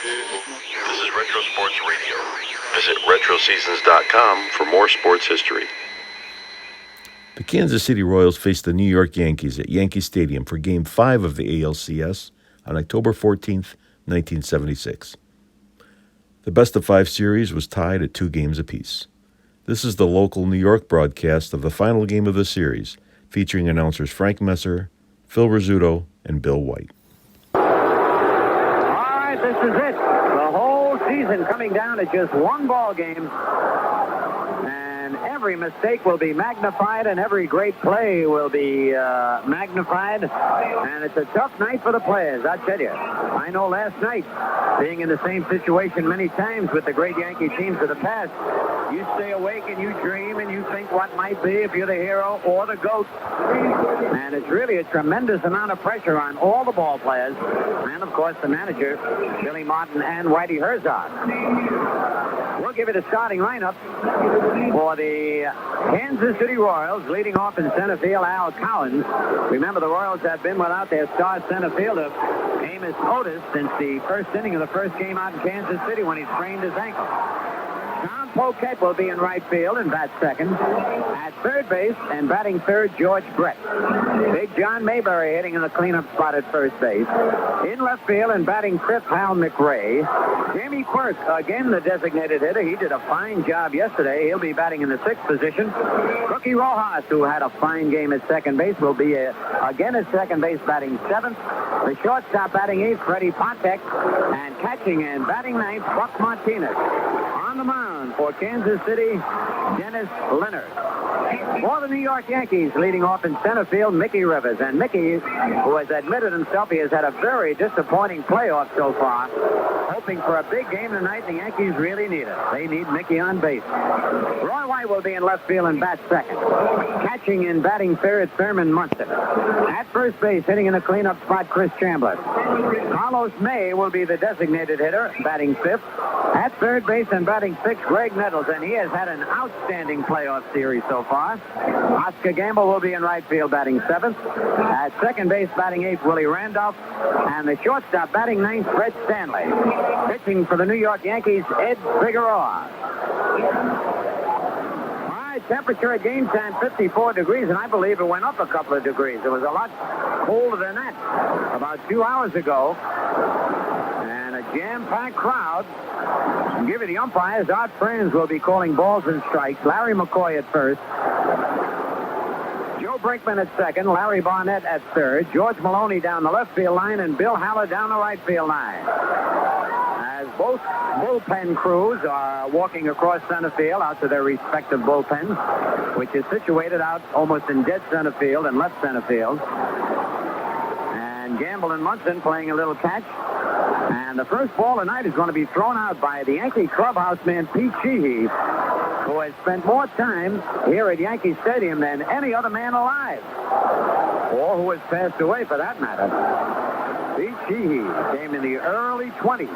This is Retro Sports Radio. Visit RetroSeasons.com for more sports history. The Kansas City Royals faced the New York Yankees at Yankee Stadium for Game 5 of the ALCS on October 14th, 1976. The best-of-5 series was tied at 2 games apiece. This is the local New York broadcast of the final game of the series, featuring announcers Frank Messer, Phil Rizzuto, and Bill White. All right, this is it. The whole season coming down to just one ball game. And every mistake will be magnified, and every great play will be magnified. And it's a tough night for the players, I tell you. I know last night, being in the same situation many times with the great Yankee teams of the past, you stay awake and you dream and you think what might be if you're the hero or the GOAT. And it's really a tremendous amount of pressure on all the ball players and, of course, the manager, Billy Martin and Whitey Herzog. We'll give you the starting lineup for the Kansas City Royals. Leading off in center field, Al Collins. Remember, the Royals have been without their star center fielder, Amos Otis, since the first inning of the first game out in Kansas City when he sprained his ankle. Tom Poquette will be in right field and bat second. At third base and batting third, George Brett. Big John Mayberry hitting in the cleanup spot at first base. In left field and batting fifth, Hal McRae. Jamie Quirk, again the designated hitter. He did a fine job yesterday. He'll be batting in the sixth position. Rookie Rojas, who had a fine game at second base, will be again at second base batting seventh. The shortstop batting eighth, Freddie Patek. And catching and batting ninth, Buck Martinez. On the mound for Kansas City, Dennis Leonard. For the New York Yankees, leading off in center field, Mickey Rivers. And Mickey, who has admitted himself he has had a very disappointing playoff so far, hoping for a big game tonight. The Yankees really need it. They need Mickey on base. Roy White will be in left field and bat second. Catching and batting third, Thurman Munson. At first base, hitting in the cleanup spot, Chris Chandler. Carlos May will be the designated hitter, batting fifth. At third base and batting sixth, Greg Nettles, and he has had an outstanding playoff series so far. Oscar Gamble will be in right field, batting seventh. At second base, batting eighth, Willie Randolph. And the shortstop, batting ninth, Fred Stanley. Pitching for the New York Yankees, Ed Figueroa. All right, temperature at game time, 54 degrees, and I believe it went up a couple of degrees. It was a lot colder than that about 2 hours ago. And a jam-packed crowd. I'll give you the umpires. Art Friends will be calling balls and strikes. Larry McCoy at first. Joe Brinkman at second. Larry Barnett at third. George Maloney down the left field line. And Bill Haller down the right field line. As both bullpen crews are walking across center field out to their respective bullpens, which is situated out almost in dead center field and left center field. And Gamble and Munson playing a little catch. And the first ball tonight is going to be thrown out by the Yankee clubhouse man, Pete Sheehy, who has spent more time here at Yankee Stadium than any other man alive, or who has passed away for that matter. Pete Sheehy came in the early 20s,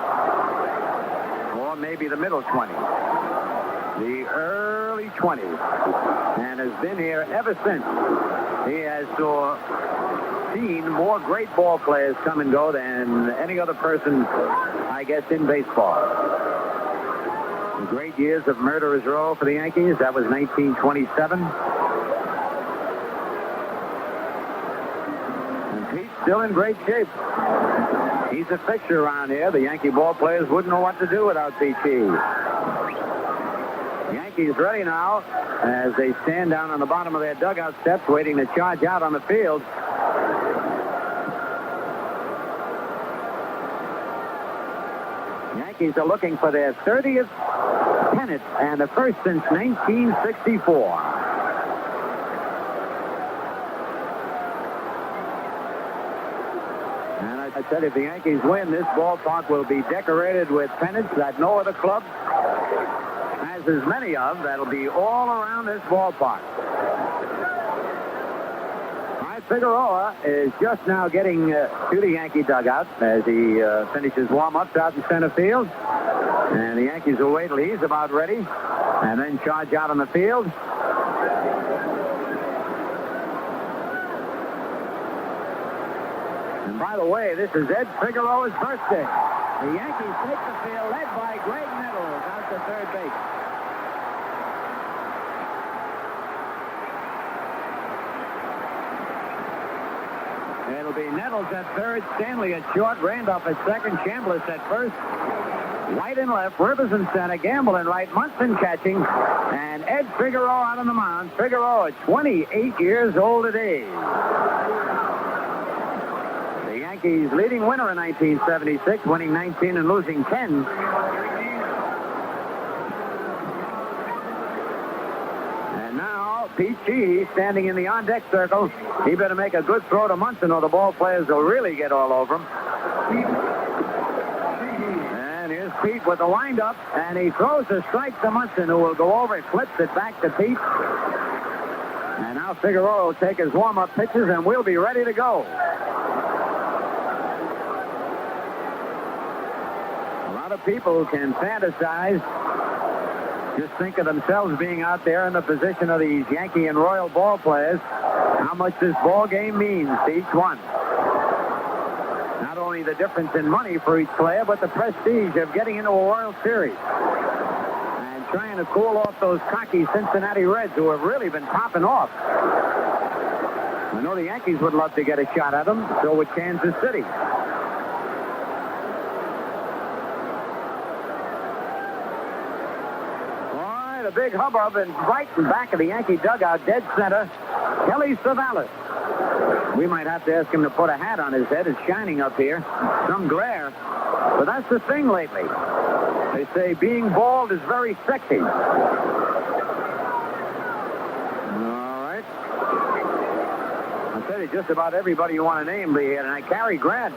or maybe the middle 20s. The early 20s, and has been here ever since. He has seen more great ball players come and go than any other person, I guess, in baseball. The great years of Murderers Row for the Yankees, that was 1927. And Pete's still in great shape. He's a fixture around here. The Yankee ball players wouldn't know what to do without Pete Sheehy. Yankees ready now as they stand down on the bottom of their dugout steps waiting to charge out on the field. Yankees are looking for their 30th pennant and the first since 1964. And I tell you, if the Yankees win, this ballpark will be decorated with pennants that no other club has as many of. That'll be all around this ballpark. Figueroa is just now getting to the Yankee dugout as he finishes warm-ups out in center field. And the Yankees will wait till he's about ready and then charge out on the field. And by the way, this is Ed Figueroa's birthday. The Yankees take the field, led by Greg Nettles out to third base. It'll be Nettles at third, Stanley at short, Randolph at second, Chambliss at first, White in left, Rivers in center, Gamble in right, Munson catching, and Ed Figueroa out on the mound. Figueroa, 28 years old today. The Yankees leading winner in 1976, winning 19 and losing 10. And now Pete Sheehy standing in the on-deck circle. He better make a good throw to Munson or the ball players will really get all over him. And here's Pete with the windup, and he throws a strike to Munson, who will go over, flips it back to Pete. And now Figueroa will take his warm-up pitches, and we'll be ready to go. A lot of people can fantasize, just think of themselves being out there in the position of these Yankee and Royal ball players, how much this ball game means to each one. Not only the difference in money for each player, but the prestige of getting into a World Series. And trying to cool off those cocky Cincinnati Reds, who have really been popping off. I know the Yankees would love to get a shot at them, so would Kansas City. Boy, the big hubbub and right in back of the Yankee dugout, dead center, Kelly Savalas. We might have to ask him to put a hat on his head. It's shining up here. Some glare. But that's the thing lately. They say being bald is very sexy. All right. I'll tell you, just about everybody you want to name be here tonight. Cary Grant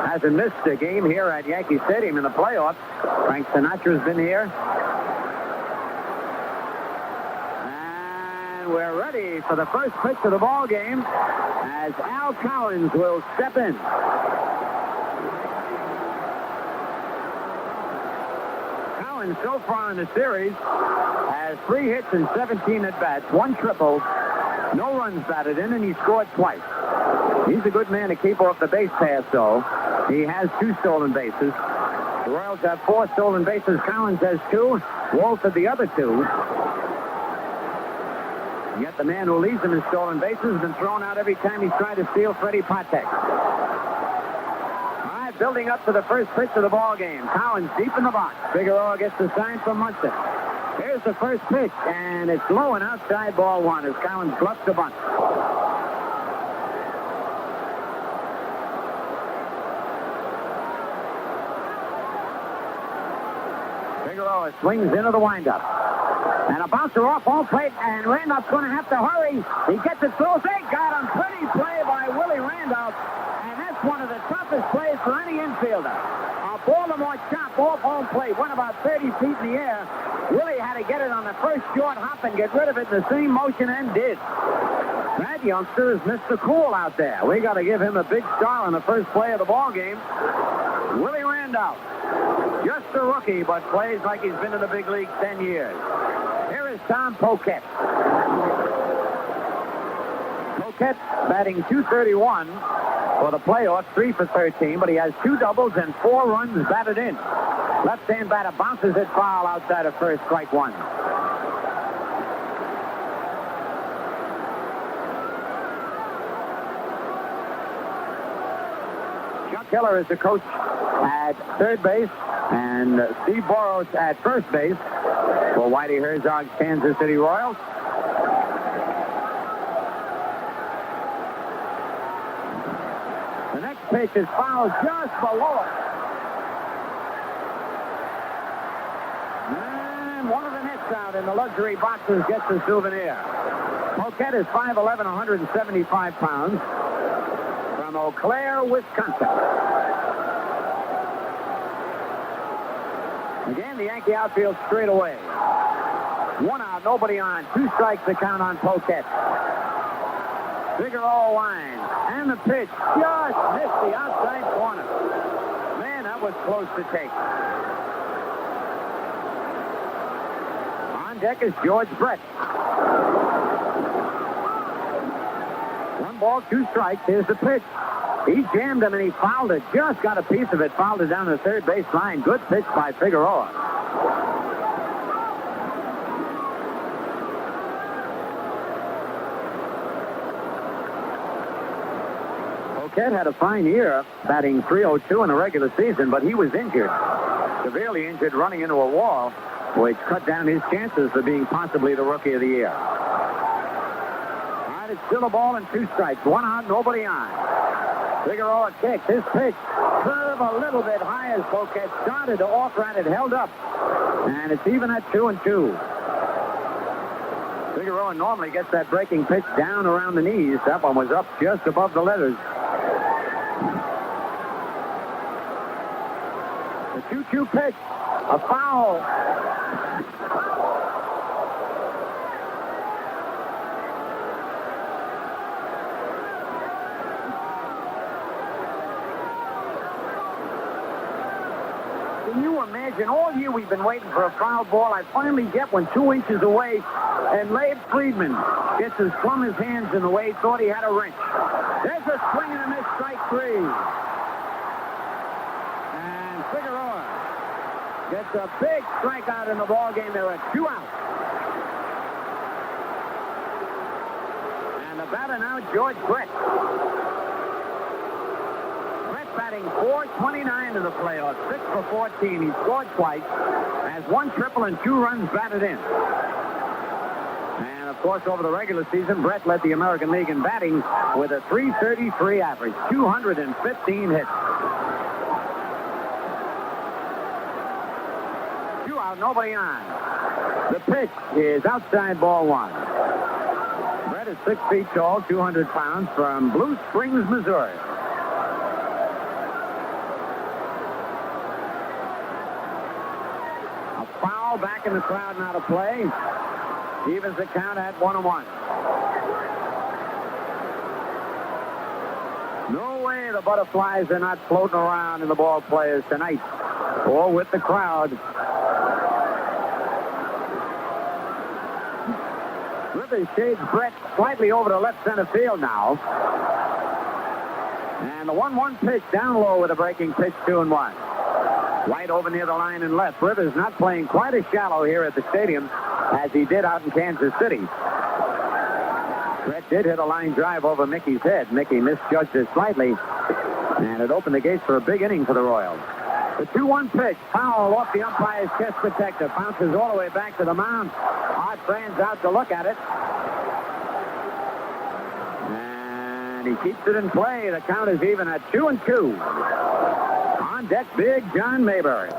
hasn't missed a game here at Yankee Stadium in the playoffs. Frank Sinatra's been here. We're ready for the first pitch of the ball game as Al Collins will step in. Collins, so far in the series, has 3 hits and 17 at-bats, 1 triple, no runs batted in, and he scored twice. He's a good man to keep off the base pass, though. He has 2 stolen bases. The Royals have 4 stolen bases. Collins has 2. Wolf the other 2. Yet the man who leads them in stolen bases has been thrown out every time he's tried to steal Freddie Patek. All right, building up to the first pitch of the ball game. Collins deep in the box. Figueroa gets the sign from Munson. Here's the first pitch, and it's low and outside, ball 1 as Collins bluffs the bunt. Figueroa swings into the windup. And a bouncer off home plate, and Randolph's going to have to hurry. He gets it through. They got him. Pretty play by Willie Randolph. And that's one of the toughest plays for any infielder. A Baltimore chop off home plate. Went about 30 feet in the air. Willie had to get it on the first short hop and get rid of it in the same motion, and did. That youngster has missed the cool out there. We got to give him a big star on the first play of the ball game. Willie Randolph. Just a rookie, but plays like he's been in the big league 10 years. Here is Tom Poquette. Poquette batting .231 for the playoffs, 3 for 13, but he has 2 doubles and 4 runs batted in. Left-hand batter bounces it foul outside of first, strike 1. Chuck Keller is the coach at third base, and Steve Boros at first base for Whitey Herzog's Kansas City Royals. The next pitch is fouled just below it. And one of the nets out in the luxury boxes gets the souvenir. Poquette is 5'11", 175 pounds, from Eau Claire, Wisconsin. Again, the Yankee outfield straight away. 1 out, nobody on. 2 strikes to count on Poquette. Figueroa winds. And the pitch just missed the outside corner. Man, that was close to take. On deck is George Brett. 1 ball, 2 strikes. Here's the pitch. He jammed him and he fouled it. Just got a piece of it, fouled it down the third base line. Good pitch by Figueroa. Ed had a fine year, batting .302 in the regular season, but he was injured. Severely injured, running into a wall, which cut down his chances of being possibly the Rookie of the Year. All right, it's still a ball and 2 strikes. 1 out, nobody on. Figueroa kicks. His pitch. Curve a little bit high as Boquet started to off-run. It held up. And it's even at 2-2. Figueroa normally gets that breaking pitch down around the knees. That one was up just above the leathers. The 2-2 pitch. A foul. Can you imagine? All year we've been waiting for a foul ball. I finally get one 2 inches away, and Labe Friedman gets his thumb his hands in the way. Thought he had a wrench. There's a swing and a miss, strike 3. And Figueroa gets a big strikeout in the ball game. There are 2 outs. And the batter now, George Brett. Brett batting .429 in the playoffs, 6 for 14. He scored twice, has 1 triple and 2 runs batted in. And, of course, over the regular season, Brett led the American League in batting with a .333 average, 215 hits. 2 out, nobody on. The pitch is outside, ball 1. Brett is 6 feet tall, 200 pounds, from Blue Springs, Missouri. A foul back in the crowd, now to play. Evens the count at 1-1. No way the butterflies are not floating around in the ball players tonight, or with the crowd. Rivers shades Brett slightly over to left center field now. And the 1-1 pitch down low with a breaking pitch, 2-1. Right over near the line and left. Rivers not playing quite as shallow here at the stadium as he did out in Kansas City. Brett did hit a line drive over Mickey's head. Mickey misjudged it slightly, and it opened the gates for a big inning for the Royals. The 2-1 pitch, foul off the umpire's chest protector, bounces all the way back to the mound. Art Brand's out to look at it. And he keeps it in play. The count is even at 2-2. On deck, big John Mayberry.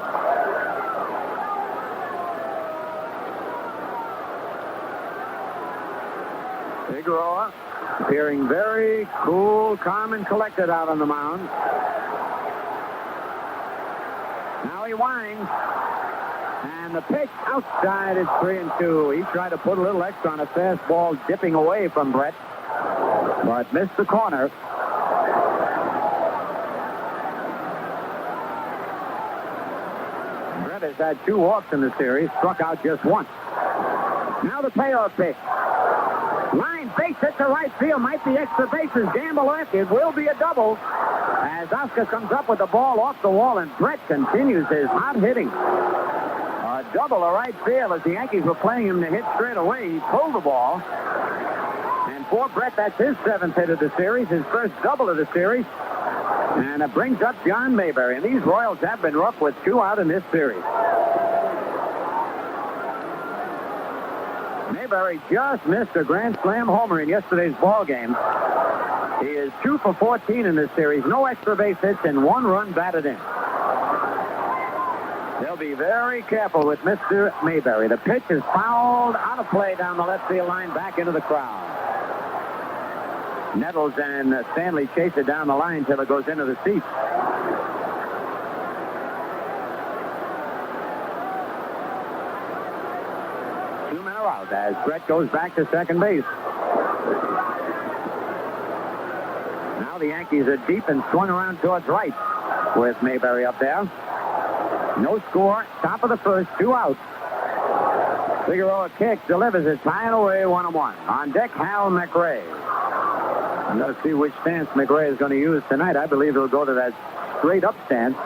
Figueroa appearing very cool, calm, and collected out on the mound. Now he winds. And the pitch outside is 3-2. He tried to put a little extra on a fastball, dipping away from Brett, but missed the corner. Brett has had 2 walks in the series, struck out just once. Now the payoff pitch. Line base hit to right field. Might be extra bases. Gamble left. It will be a double. As Oscar comes up with the ball off the wall, and Brett continues his hot hitting. A double to right field as the Yankees were playing him to hit straight away. He pulled the ball. And for Brett, that's his 7th hit of the series, his first double of the series. And it brings up John Mayberry. And these Royals have been rough with 2 out in this series. Mayberry just missed a grand slam homer in yesterday's ball game. He is 2 for 14 in this series. No extra base hits and 1 run batted in. They'll be very careful with Mr. Mayberry. The pitch is fouled out of play down the left field line, back into the crowd. Nettles and Stanley chase it down the line till it goes into the seats. Out as Brett goes back to second base. Now the Yankees are deep and swung around towards right with Mayberry up there. No score. Top of the first. 2 outs. Figueroa kicks, delivers it, tying away 1-1. On deck, Hal McRae. Let's see which stance McRae is going to use tonight. I believe he'll go to that straight up stance.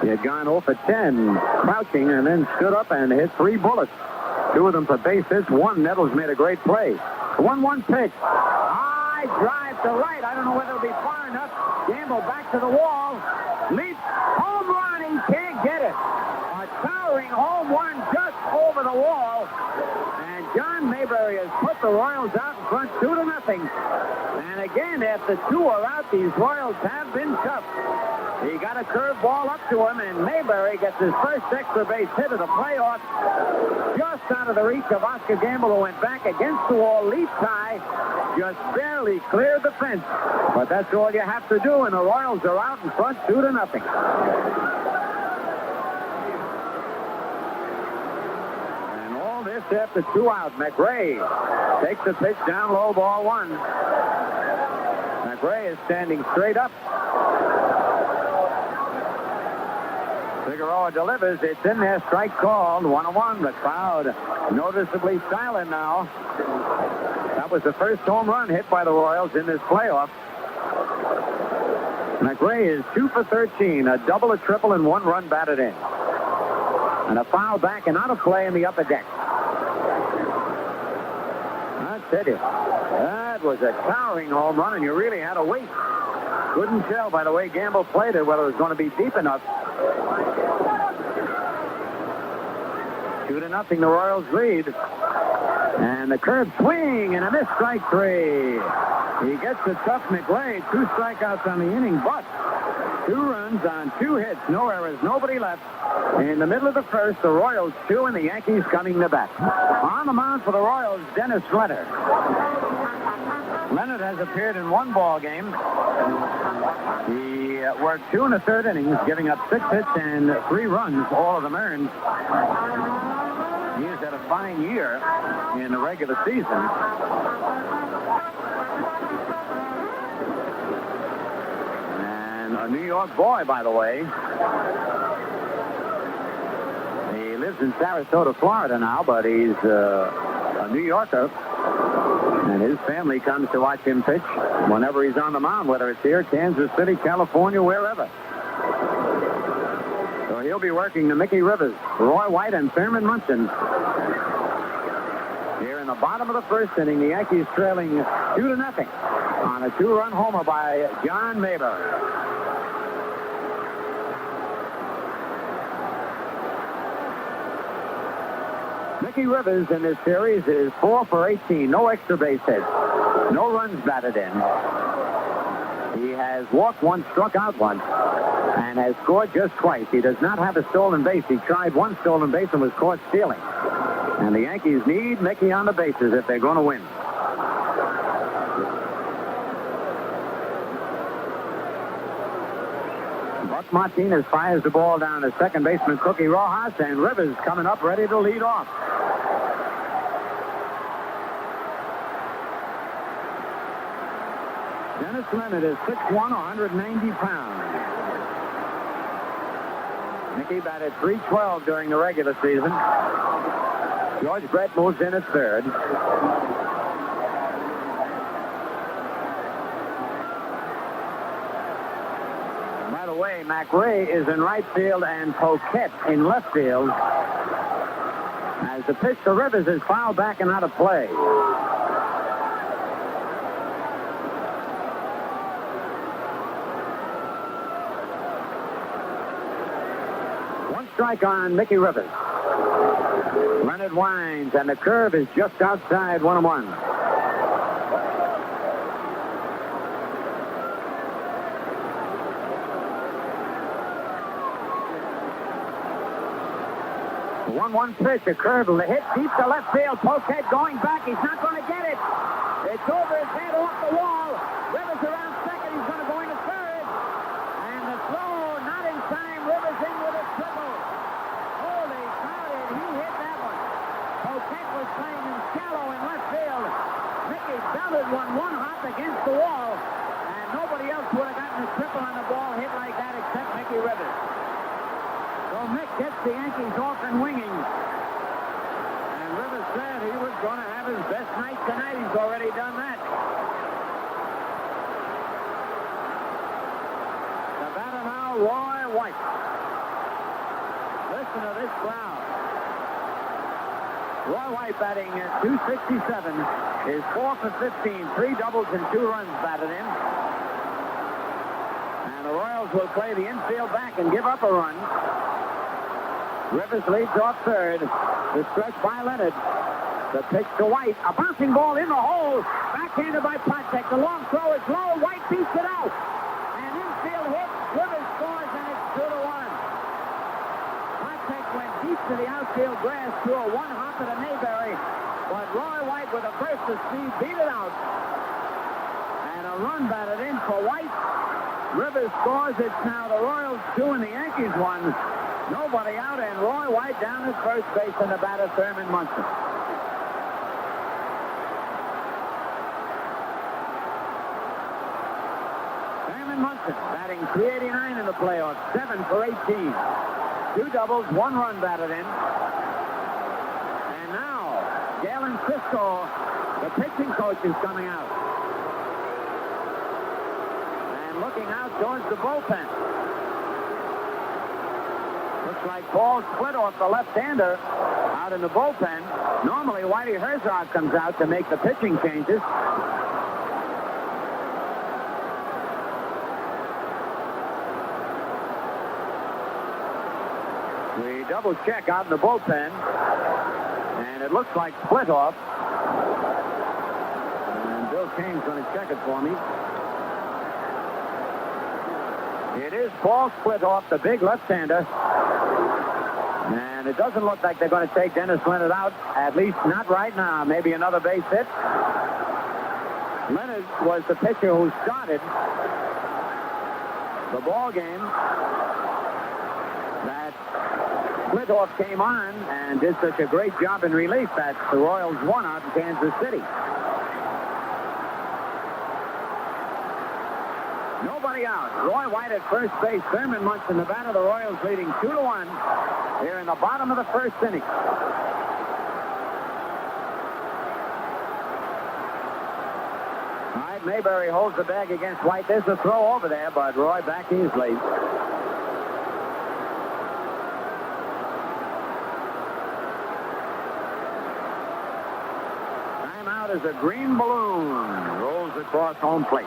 He had gone 0 for 10, crouching, and then stood up and hit 3 bullets. 2 of them for base hits. 1, Nettles made a great play. 1-1 pitch. High drive to right. I don't know whether it'll be far enough. Gamble back to the wall. Leaps. Home run. He can't get it. A towering home run just over the wall. And John Mayberry has put the Royals out in front 2-0. And again, after 2 are out, these Royals have been tough. He got a curve ball up to him, and Mayberry gets his first extra base hit of the playoffs, just out of the reach of Oscar Gamble, who went back against the wall, leaped high, just barely cleared the fence. But that's all you have to do, and the Royals are out in front 2-0. And all this after 2 out. McRae takes the pitch down low, ball 1. McRae is standing straight up. Figueroa delivers. It's in there. Strike called. 1-1. The crowd noticeably silent now. That was the first home run hit by the Royals in this playoff. McRae is 2 for 13. A double, a triple, and 1 run batted in. And a foul back and out of play in the upper deck. I tell you, that was a towering home run, and you really had to wait. Couldn't tell by the way Gamble played it whether it was going to be deep enough. 2-0, the Royals lead. And the curve swing and a miss, strike 3. He gets the tough McRae. 2 strikeouts on the inning, but 2 runs on 2 hits. No errors, nobody left. In the middle of the first, the Royals 2 and the Yankees coming to bat. On the mound for the Royals, Dennis Leonard. Leonard has appeared in 1 ball game. He worked 2 1/3 innings, giving up 6 hits and 3 runs, all of them earned. He has had a fine year in the regular season. And a New York boy, by the way. He lives in Sarasota, Florida now, but he's a New Yorker. And his family comes to watch him pitch whenever he's on the mound, whether it's here, Kansas City, California, wherever. So he'll be working the Mickey Rivers, Roy White, and Thurman Munson. Here in the bottom of the first inning, the Yankees trailing 2-0 on a 2-run homer by John Mayberry. Mickey Rivers in this series is 4 for 18. No extra base hits. No runs batted in. He has walked 1, struck out 1, and has scored just twice. He does not have a stolen base. He tried 1 stolen base and was caught stealing. And the Yankees need Mickey on the bases if they're going to win. Buck Martinez fires the ball down to second baseman Cookie Rojas, and Rivers coming up ready to lead off. Dennis Leonard is 6'1", 190 pounds. Mickey batted .312 during the regular season. George Brett moves in at third. By the way, McRae is in right field and Poquette in left field. As the pitch to Rivers is fouled back and out of play. Strike on Mickey Rivers. Leonard winds, and the curve is just outside 1-1. The 1-1 pitch, a curve hit deep to left field. Poquette going back. He's not going to get it. It's over his head off the wall. Rivers around second. He's going to go into third. And the throw not in time. Rivers in with a triple. Holy cow, did he hit that one. Poquette was playing in shallow in left field. Mickey belted one hop against the wall. And nobody else would have gotten a triple on the ball hit like that except Mickey Rivers. So Mick gets the Yankees off and winging. And Rivers said he was going to have his best night tonight. He's already done that. Roy White. Listen to this crowd. Roy White batting at .267 is 4 for 15, 3 doubles and 2 runs batted in. And the Royals will play the infield back and give up a run. Rivers leads off third. The stretch by Leonard. The pitch to White. A bouncing ball in the hole. Backhanded by Patek. The long throw is low. White beats it out. An infield hit. Rivers scores, and it's 2-1. Patek went deep to the outfield grass through a one-hopper to Mayberry. But Roy White, with a burst of speed, beat it out. And a run batted in for White. Rivers scores. It's now the Royals 2 and the Yankees 1. Nobody out, and Roy White down at first base, and the batter Thurman Munson. Thurman Munson batting .389 in the playoffs, 7 for 18. 2 doubles, 1 run batted in. And now, Galen Cisco, the pitching coach, is coming out. And looking out towards the bullpen. Looks like Paul split off the left-hander out in the bullpen. Normally, Whitey Herzog comes out to make the pitching changes. We double check out in the bullpen, and it looks like split off. And Bill Kane's going to check it for me. It is Paul Splitoff, the big left-hander. And it doesn't look like they're going to take Dennis Leonard out, at least not right now. Maybe another base hit. Leonard was the pitcher who started the ball game. That Splitoff came on and did such a great job in relief that the Royals won out in Kansas City. Nobody out. Roy White at first base. Thurman Munson, the batter of the Royals, leading 2-1 here in the bottom of the first inning. All right, Mayberry holds the bag against White. There's a throw over there, but Roy back easily. Timeout as a green balloon rolls across home plate.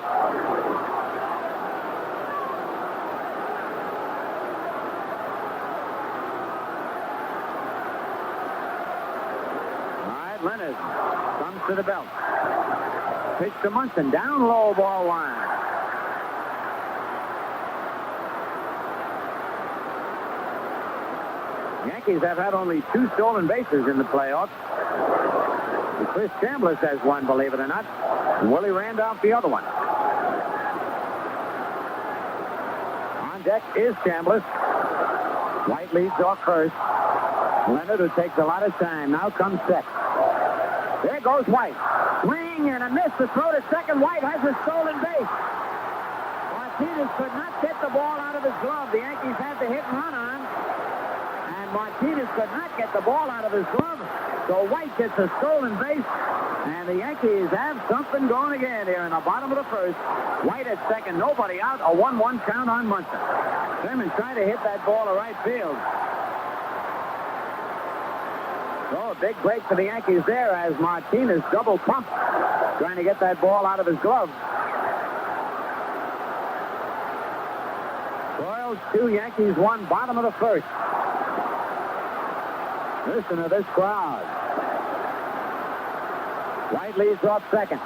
Leonard comes to the belt. Pitch to Munson. Down low, ball one. Yankees have had only 2 stolen bases in the playoffs. And Chris Chambliss has one, believe it or not. And Willie Randolph the other one. On deck is Chambliss. White leads off first. Leonard, who takes a lot of time, now comes second. There goes White. Swing and a miss. The throw to second. White has a stolen base. Martinez could not get the ball out of his glove. The Yankees had the hit and run on. And Martinez could not get the ball out of his glove. So White gets a stolen base. And the Yankees have something going again here in the bottom of the first. White at second. Nobody out. A 1-1 count on Munson. Thurman trying to hit that ball to right field. So a big break for the Yankees there as Martinez double pump, trying to get that ball out of his glove. Royals 2, Yankees 1, bottom of the first. Listen to this crowd. White leads off second.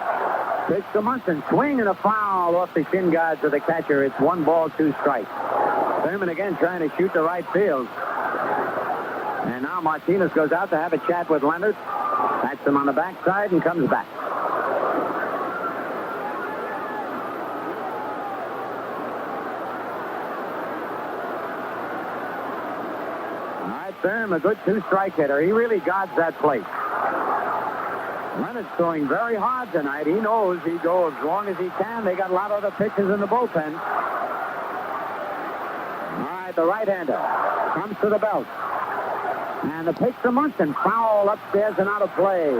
Pitch to Munson. Swing and a foul off the shin guards of the catcher. It's 1 ball, 2 strikes. Thurman again trying to shoot to right field. And now Martinez goes out to have a chat with Leonard. Bats him on the backside and comes back. All right, Thurman, a good 2-strike hitter. He really guards that plate. Leonard's throwing very hard tonight. He knows he'd go as long as he can. They got a lot of other pitchers in the bullpen. All right, the right-hander comes to the belt. And the pitch to Munson. Foul upstairs and out of play.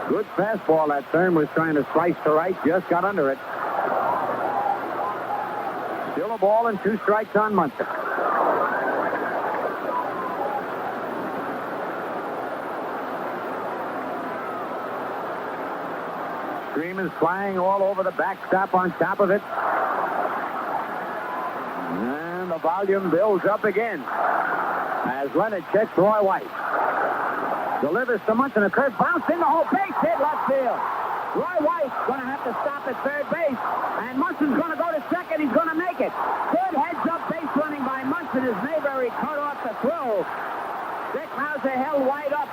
Good fastball that Thurman was trying to slice to right. Just got under it. Still a ball and 2 strikes on Munson. Stream is flying all over the backstop on top of it. And the volume builds up again as Leonard checks Roy White. Delivers to Munson. A curve bounce in the hole. Base hit left field. Roy White's going to have to stop at third base. And Munson's going to go to second. He's going to make it. Good heads-up base running by Munson as Mayberry cut off the throw. Dick Hauser held White up.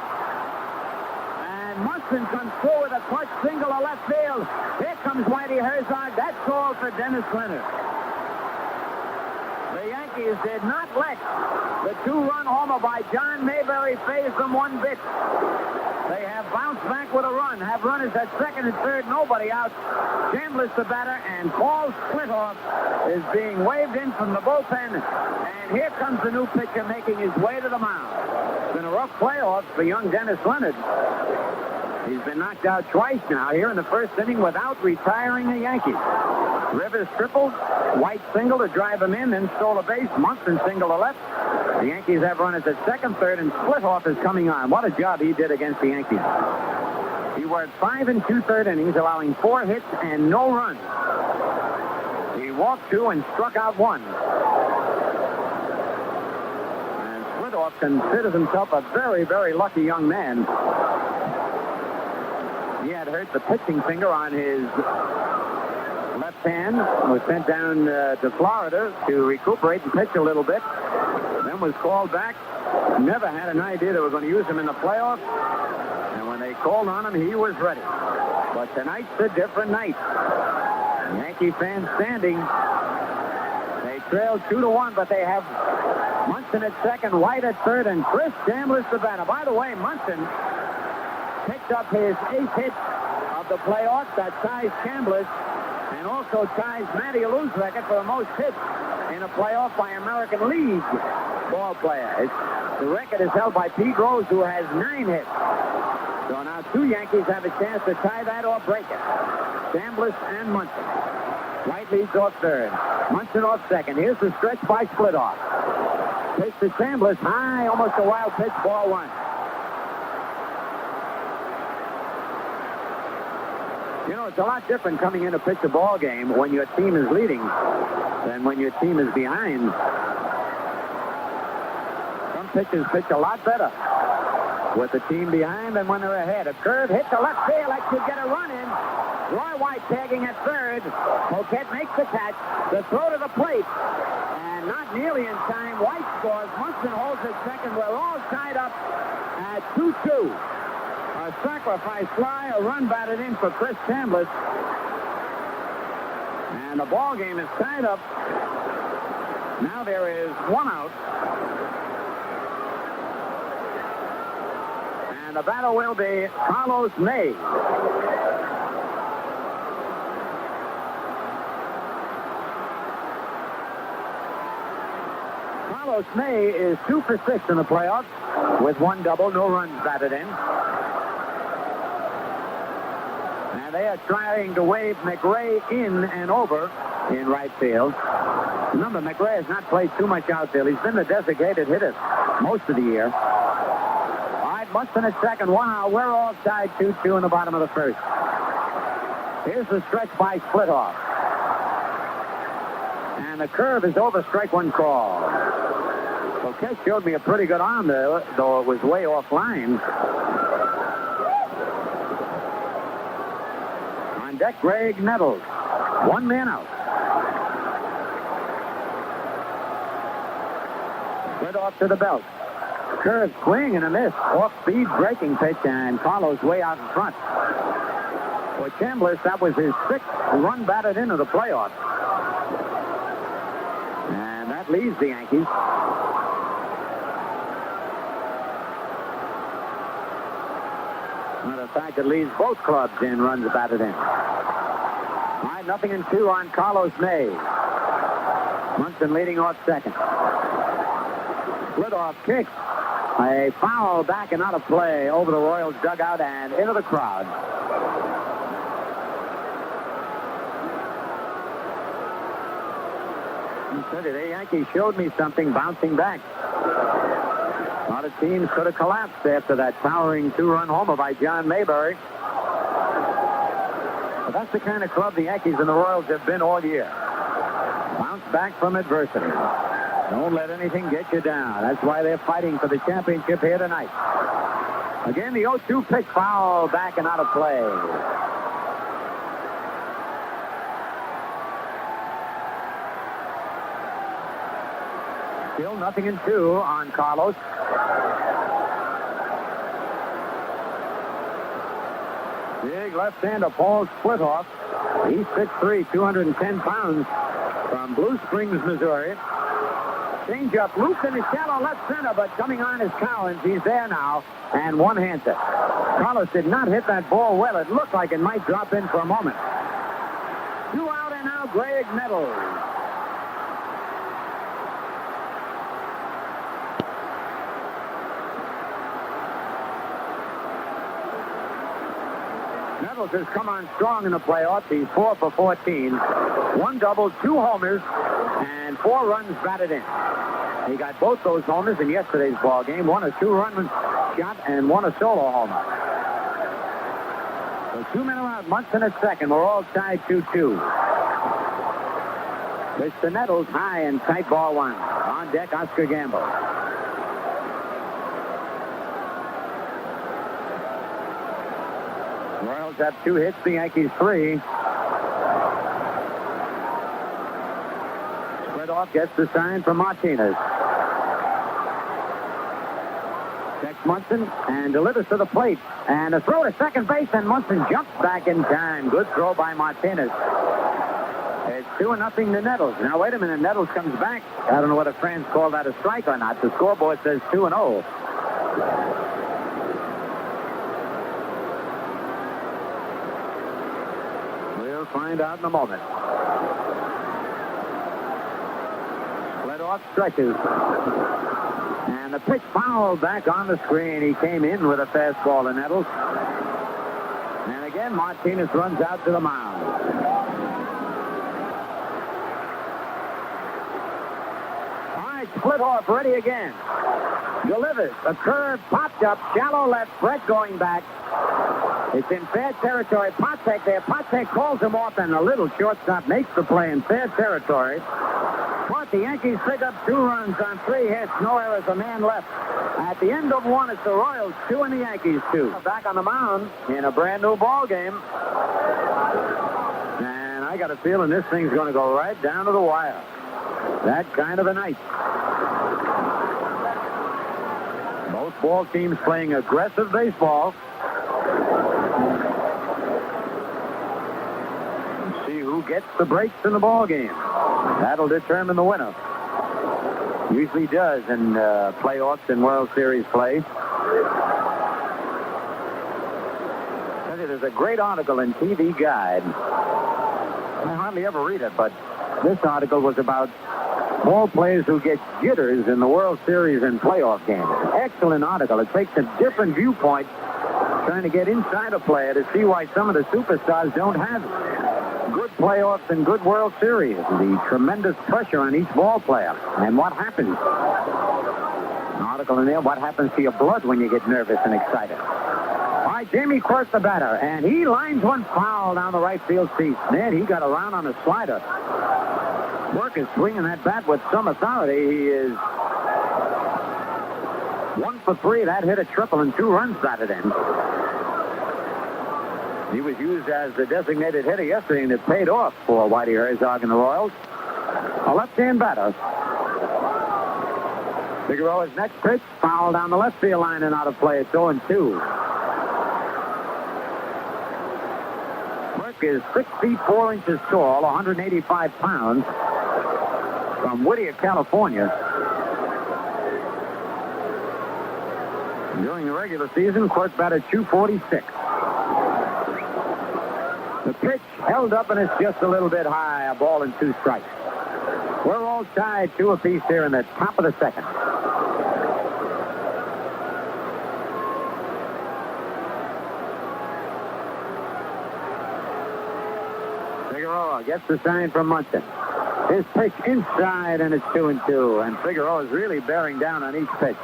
And Munson comes through with a clutch single to left field. Here comes Whitey Herzog. That's all for Dennis Leonard. The Yankees did not let the 2-run homer by John Mayberry phase them one bit. They have bounced back with a run, have runners at second and third, nobody out. Chambliss the batter, and Paul Splitoff is being waved in from the bullpen. And here comes the new pitcher making his way to the mound. It's been a rough playoff for young Dennis Leonard. He's been knocked out twice now here in the first inning without retiring the Yankees. Rivers tripled, White single to drive him in, then stole a base. Munson single to left. The Yankees have runners at second, third, and Splitoff is coming on. What a job he did against the Yankees. He worked 5 2/3 innings, allowing 4 hits and no runs. He walked 2 and struck out 1. And Splitoff considers himself a very, very lucky young man. He had hurt the pitching finger on his left hand, was sent down to Florida to recuperate and pitch a little bit, then was called back. Never had an idea they were going to use him in the playoffs, and when they called on him, he was ready. But tonight's a different night. Yankee fans standing. They trailed 2-1, but they have Munson at second, White at third, and Chris Chambliss the batter. By the way, Munson picked up his 8th hit of the playoffs. That ties Chambliss and also ties Matty Allou's record for the most hits in a playoff by American League ball player. The record is held by Pete Rose, who has 9 hits. So now 2 Yankees have a chance to tie that or break it. Chambliss and Munson. White leads off third. Munson off second. Here's the stretch by Splitoff. Pitch to Chambliss. High, almost a wild pitch, ball 1. You know, it's a lot different coming in to pitch a ball game when your team is leading than when your team is behind. Some pitchers pitch a lot better with the team behind than when they're ahead. A curve hit to left field. That should get a run in. Roy White tagging at third. Poquette makes the catch. The throw to the plate. And not nearly in time. White scores. Munson holds at second. We're all tied up at 2-2. A sacrifice fly, a run batted in for Chris Chambliss. And the ball game is tied up. Now there is 1 out. And the batter will be Carlos May. Carlos May is 2 for 6 in the playoffs with 1 double, no runs batted in. And they are trying to wave McRae in and over in right field. Remember, McRae has not played too much outfield. He's been the designated hitter most of the year. All right, Munson at second. Wow, we're all tied 2-2 in the bottom of the first. Here's the stretch by Splitoff. And the curve is over, strike 1 call. Poquette showed me a pretty good arm there, though it was way offline. On deck, Greg Nettles. 1 man out. Split off to the belt. Curve swing and a miss. Off-speed breaking pitch, and Carlos way out in front. For Chambliss, that was his 6th run batted into the playoffs. And that leaves the Yankees. Matter of fact, it leaves both clubs in runs batted in. All right, 0-2 on Carlos May. Munson leading off second. Splitoff kicks. A foul back and out of play over the Royals dugout and into the crowd. The Yankees showed me something bouncing back. A lot of teams could have collapsed after that towering 2-run homer by John Mayberry. But that's the kind of club the Yankees and the Royals have been all year. Bounce back from adversity. Don't let anything get you down. That's why they're fighting for the championship here tonight. Again, the 0-2 pitch, foul back and out of play. Still 0-2 on Carlos. Big left-hander Paul Splitoff. He's 6'3", 210 pounds, from Blue Springs, Missouri. Change-up loose in the shallow left center, but coming on is Collins. He's there now, and one-hands it. Carlos did not hit that ball well. It looked like it might drop in for a moment. 2 out, and now Greg Nettles. Nettles has come on strong in the playoffs. He's 4 for 14. 1 double, 2 homers, and 4 runs batted in. He got both those homers in yesterday's ball game. 1 a 2-run shot and 1 a solo homer. So 2 men are out. Munson at second. We're all tied 2-2. Mr. Nettles high and tight, ball 1. On deck, Oscar Gamble. Royals have 2 hits, the Yankees 3. Splitoff gets the sign from Martinez. Checks Munson and delivers to the plate. And a throw to second base, and Munson jumps back in time. Good throw by Martinez. It's 2-0 to Nettles. Now, wait a minute. Nettles comes back. I don't know whether fans call that a strike or not. The scoreboard says 2-0. We'll find out in a moment. Splitoff stretches. And the pitch fouled back on the screen. He came in with a fastball to Nettles. And again, Martinez runs out to the mound. All right, Splitoff ready again. Delivers. A curve popped up. Shallow left. Brett going back. It's in fair territory. Patek there. Patek calls him off, and the little shortstop makes the play in fair territory. But the Yankees pick up 2 runs on 3 hits. No errors, a man left. At the end of 1, it's the Royals 2 and the Yankees 2. Back on the mound in a brand new ball game. And I got a feeling this thing's going to go right down to the wire. That kind of a night. Both ball teams playing aggressive baseball. See who gets the breaks in the ball game. That'll determine the winner. Usually does in playoffs and World Series play. There's a great article in TV Guide. I hardly ever read it, but this article was about ball players who get jitters in the World Series and playoff games. Excellent article. It takes a different viewpoint, trying to get inside a player to see why some of the superstars don't have it. Good playoffs and good World Series. The tremendous pressure on each ball player. And what happens? An article in there, what happens to your blood when you get nervous and excited. All right, Jamie Quirk, the batter. And he lines one foul down the right field seat. Man, he got around on a slider. Quirk is swinging that bat with some authority. He is 1 for 3. That hit a triple and 2 runs batted in. He was used as the designated hitter yesterday, and it paid off for Whitey Herzog and the Royals. A left-hand batter. Figueroa's next pitch, foul down the left field line and out of play. It's 0-2. Quirk is 6 feet 4 inches tall, 185 pounds, from Whittier, California. During the regular season, Quirk batted .246. The pitch held up, and it's just a little bit high. A ball and 2 strikes. We're all tied 2 apiece here in the top of the second. Figueroa gets the sign from Munson. His pitch inside, and it's 2-2. And Figueroa is really bearing down on each pitch.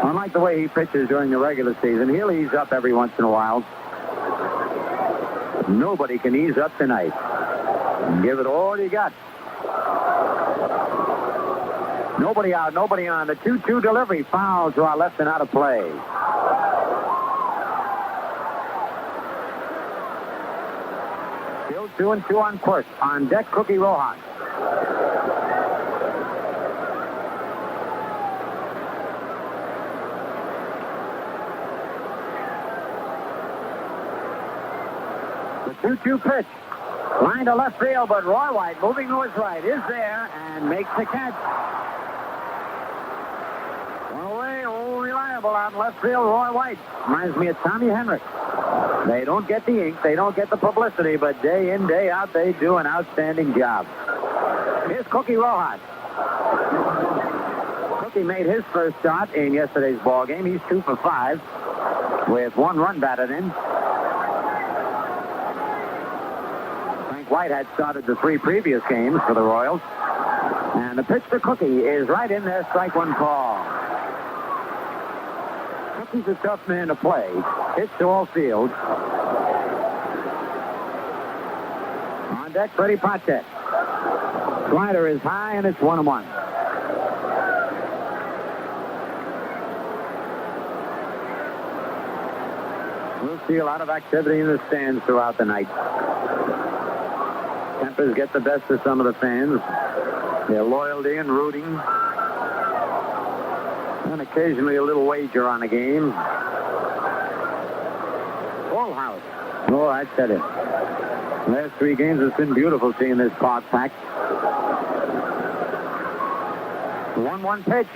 Unlike the way he pitches during the regular season, he'll ease up every once in a while. Nobody can ease up tonight. Give it all you got. Nobody out, nobody on. The 2-2 delivery, foul to our left and out of play. Still 2-2 on course. On deck, Cookie Rojas. The 2-2 pitch. Line to left field, but Roy White, moving to his right, is there and makes the catch. One away, reliable out in left field, Roy White. Reminds me of Tommy Henrik. They don't get the ink, they don't get the publicity, but day in, day out, they do an outstanding job. Here's Cookie Rojas. Cookie made his first start in yesterday's ball game. He's 2 for 5 with 1 run batted in. White had started the 3 previous games for the Royals. And the pitch to Cookie is right in there, strike 1 call. Cookie's a tough man to play. Hits to all field. On deck, Freddie Patek. Slider is high, and it's 1-1. We'll see a lot of activity in the stands throughout the night. Tempers get the best of some of the fans. Their loyalty and rooting. And occasionally a little wager on a game. Full house. Oh, I said it. Last 3 games, it's been beautiful seeing this park packed. 1-1 pitch.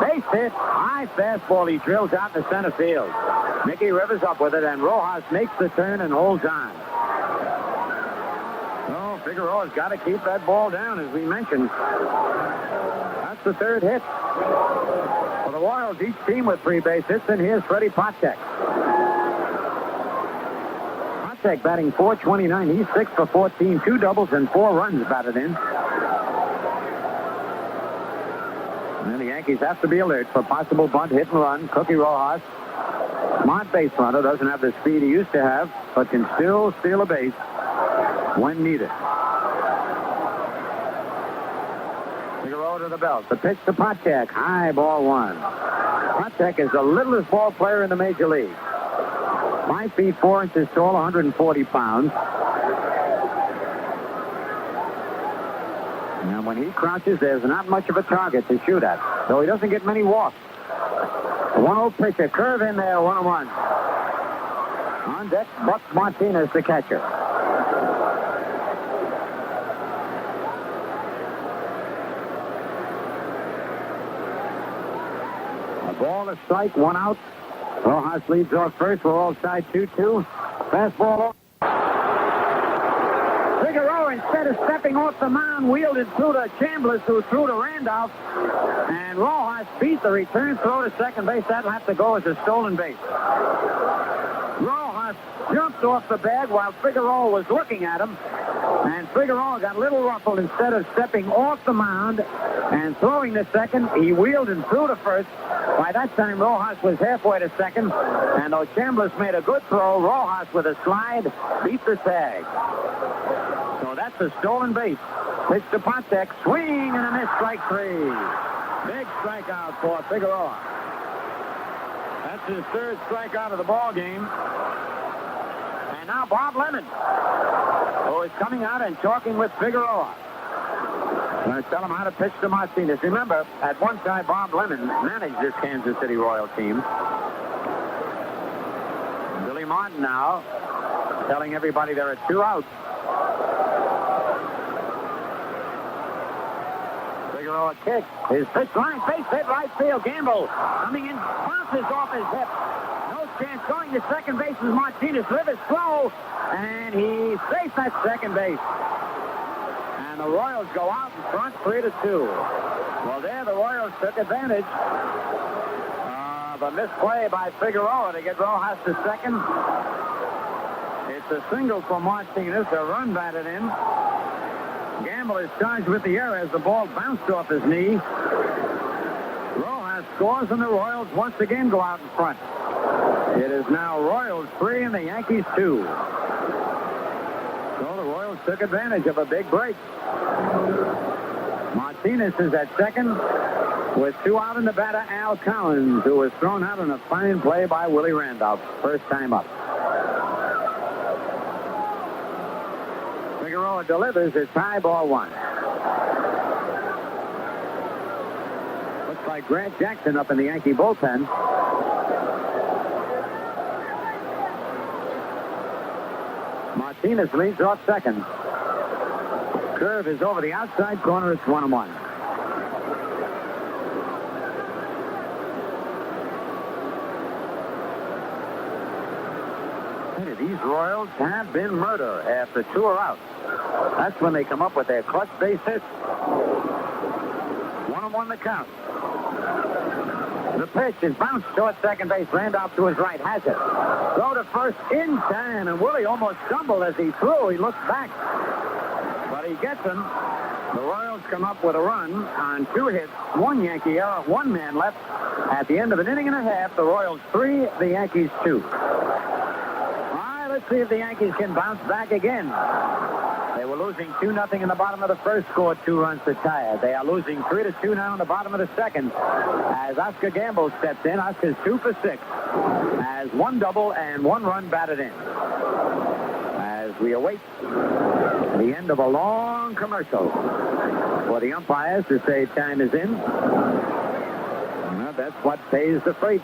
Base hit. High fastball. He drills out to center field. Mickey Rivers up with it, and Rojas makes the turn and holds on. Figueroa's got to keep that ball down, as we mentioned. That's the 3rd hit. For the Royals, each team with 3 base hits, and here's Freddie Patek. Patek batting .429. He's 6 for 14, 2 doubles and 4 runs batted in. And the Yankees have to be alert for possible bunt, hit, and run. Cookie Rojas, smart base runner, doesn't have the speed he used to have, but can still steal a base when needed. Figueroa to the belt. The pitch to Patek. High, ball 1. Patek is the littlest ball player in the major league. 5 feet 4 inches tall, 140 pounds. And when he crouches, there's not much of a target to shoot at, so he doesn't get many walks. 1-0 pitch, a curve in there, 1-1. On deck, Buck Martinez, the catcher. Ball, a strike, 1 out. Rojas leads off first. We're all side 2-2. Fastball. Figueroa, instead of stepping off the mound, wheeled it through to Chambliss, who threw to Randolph. And Rojas beat the return throw to second base. That'll have to go as a stolen base. Rojas jumped off the bag while Figueroa was looking at him. And Figueroa got a little ruffled. Instead of stepping off the mound and throwing to second, he wheeled and threw to first. By that time, Rojas was halfway to second. And though Chambliss made a good throw, Rojas with a slide beat the tag. So that's a stolen base. Pitch to Patek. Swing and a miss, strike 3. Big strikeout for Figueroa. That's his 3rd strikeout of the ball game. And now Bob Lemon, who is coming out and talking with Figueroa. Going to tell him how to pitch to Martinez. Remember, at one time, Bob Lemon managed this Kansas City Royal team. Billy Martin now telling everybody there are 2 outs. Figueroa kick. His pitch line, base hit, right field. Gamble coming in, bounces off his hip. No chance. Going to second base is Martinez. Rivers slow, and he's safe at second base. And the Royals go out in front 3-2. Well, there the Royals took advantage of a misplay by Figueroa to get Rojas to second. It's a single for Martinez. A run batted in. Gamble is charged with the error as the ball bounced off his knee. Rojas scores, and the Royals once again go out in front. It is now Royals 3 and the Yankees 2. So the Royals took advantage of a big break. Martinez is at second with 2 out in the batter, Al Collins, who was thrown out on a fine play by Willie Randolph. First time up. Figueroa delivers. It's high, ball 1. Looks like Grant Jackson up in the Yankee bullpen. Martinez leads off second. Curve is over the outside corner. It's 1-1. These Royals have been murder after 2 are out. That's when they come up with their clutch base hits. 1-1 the count. The pitch is bounced towards second base. Randolph to his right has it. Throw to first in time, and Willie almost stumbled as he threw. He looked back, but he gets him. The Royals come up with a run on 2 hits, 1 Yankee error, 1 man left. At the end of an inning and a half, the Royals 3, the Yankees 2. Let's see if the Yankees can bounce back again. They were losing 2-0 in the bottom of the first, scored 2 runs to tie it. They are losing 3-2 now in the bottom of the second. As Oscar Gamble steps in, Oscar's 2 for 6. Has 1 double and 1 run batted in. As we await the end of a long commercial for the umpires to say time is in. Well, that's what pays the freight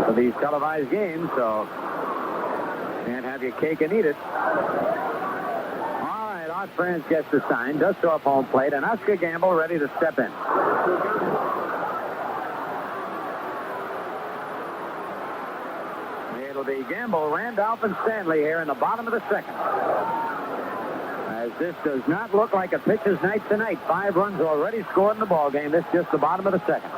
for these televised games, so can't have your cake and eat it. All right, Art Burns gets the sign, dusts off home plate, and Oscar Gamble ready to step in. It'll be Gamble, Randolph, and Stanley here in the bottom of the second. As this does not look like a pitcher's night tonight. 5 runs already scored in the ballgame. This is just the bottom of the second.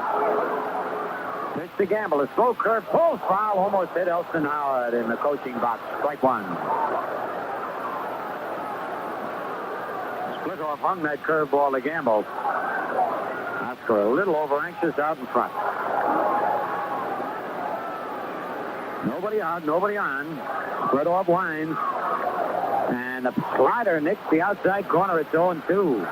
Pitch to Gamble. A slow curve. Pulls foul. Almost hit Elston Howard in the coaching box. Strike 1. Splitoff hung that curveball to Gamble. Oscar a little over anxious out in front. Nobody out. Nobody on. Splitoff winds. And the slider nicks the outside corner. It's 0-2.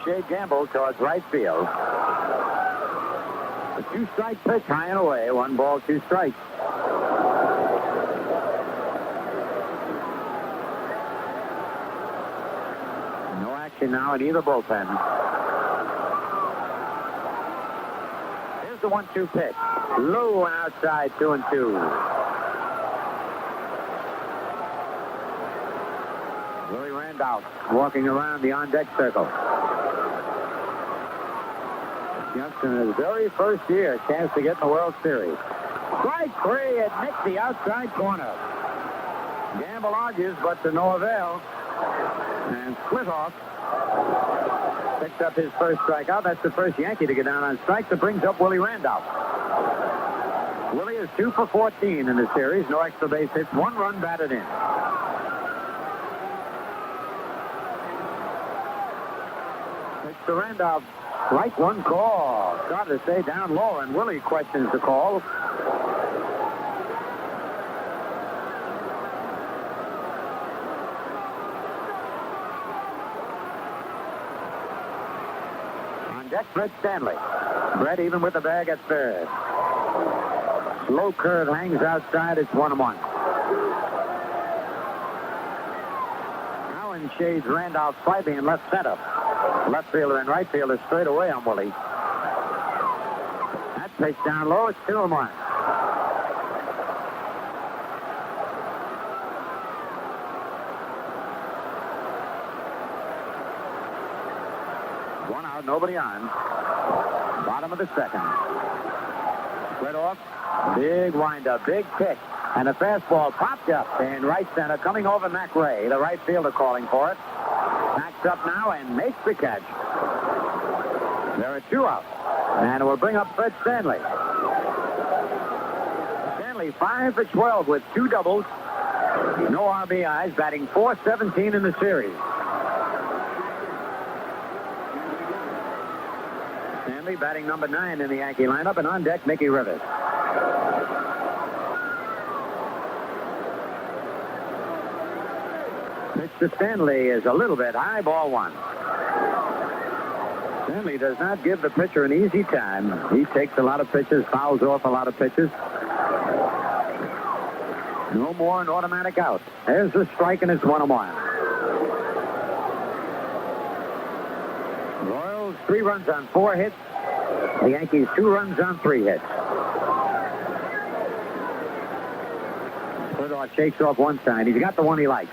Shade Gamble towards right field. A 2-strike pitch high and away. 1 ball, 2 strikes. No action now in either bullpen. Here's the 1-2 pitch. Low and outside, 2-2. Willie Randolph walking around the on-deck circle. Just in his very first year, a chance to get in the World Series. Strike 3, it nicked the outside corner. Gamble argues, but to no avail. And Splitoff picks up his first strikeout. That's the first Yankee to get down on strikes. That brings up Willie Randolph. Willie is 2 for 14 in the series. No extra base hits. 1 run batted in. Pitch to Randolph. Strike 1 call. Started to stay down low, and Willie questions the call. On deck, Brett Stanley. Brett even with the bag at third. Slow curve hangs outside. It's 1-1. Cowan shades Randolph slightly in left center. Left fielder and right fielder straight away on Willie. That pitch down low. It's 2-1. 1 out, nobody on. Bottom of the second. Split off. Big windup, big kick. And the fastball popped up in right center, coming over McRae. The right fielder calling for it. Backs up now and makes the catch. There are 2 out. And it will bring up Fred Stanley. Stanley 5 for 12 with 2 doubles. No RBIs, batting .417 in the series. Stanley batting number 9 in the Yankee lineup, and on deck, Mickey Rivers. Pitch to Stanley is a little bit high, ball 1. Stanley does not give the pitcher an easy time. He takes a lot of pitches, fouls off a lot of pitches. No more an automatic out. There's the strike, and it's 1-1. Royals 3 runs on 4 hits. The Yankees 2 runs on 3 hits. Figueroa shakes off one side. He's got the one he likes.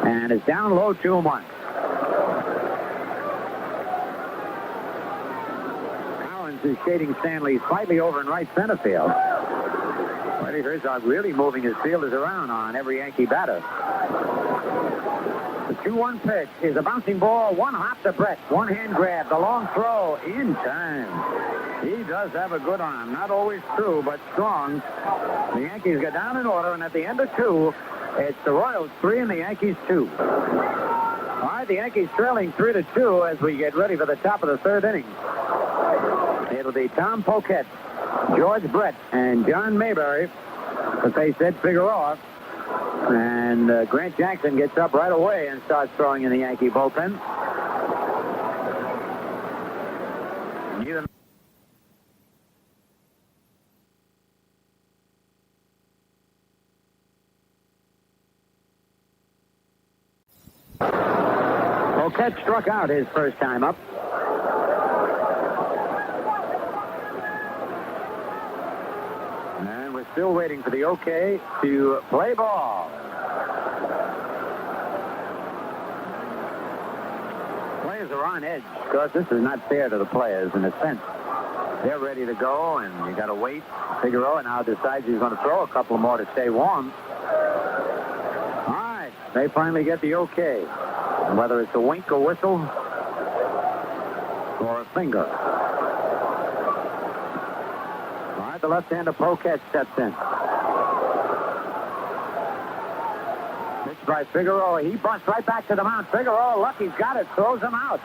And it's down low, 2-1. Collins is shading Stanley slightly over in right center field. Freddie Herzog really moving his fielders around on every Yankee batter. The 2-1 pitch is a bouncing ball. One hop to Brett. One hand grab. The long throw in time. He does have a good arm. Not always true, but strong. The Yankees go down in order, and at the end of 2, it's the Royals 3 and the Yankees 2. All right, the Yankees trailing 3-2 as we get ready for the top of the 3rd inning. It'll be Tom Poquette, George Brett, and John Mayberry to face Ed Figueroa. And Grant Jackson gets up right away and starts throwing in the Yankee bullpen. Poquette struck out his first time up. And we're still waiting for the okay to play ball. Players are on edge because this is not fair to the players in a sense. They're ready to go, and you got to wait. Figueroa now decides he's going to throw a couple more to stay warm. All right, they finally get the okay. Whether it's a wink, a whistle, or a finger. All right, the left-hander Poquette steps in. Pitch by Figueroa. He bunts right back to the mound. Figueroa, Lucky's got it, throws him out.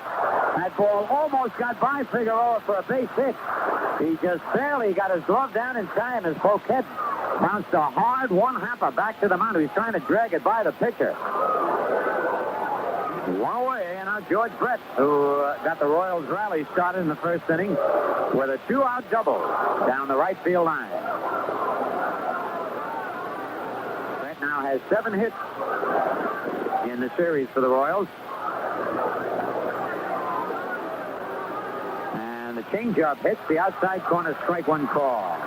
That ball almost got by Figueroa for a base hit. He just barely got his glove down in time as Poquette bounced a hard one-hopper back to the mound. He's trying to drag it by the pitcher. One away, and now George Brett, who got the Royals rally started in the 1st inning with a 2-out double down the right field line. Brett now has 7 hits in the series for the Royals. And the changeup hits the outside corner, strike 1 call.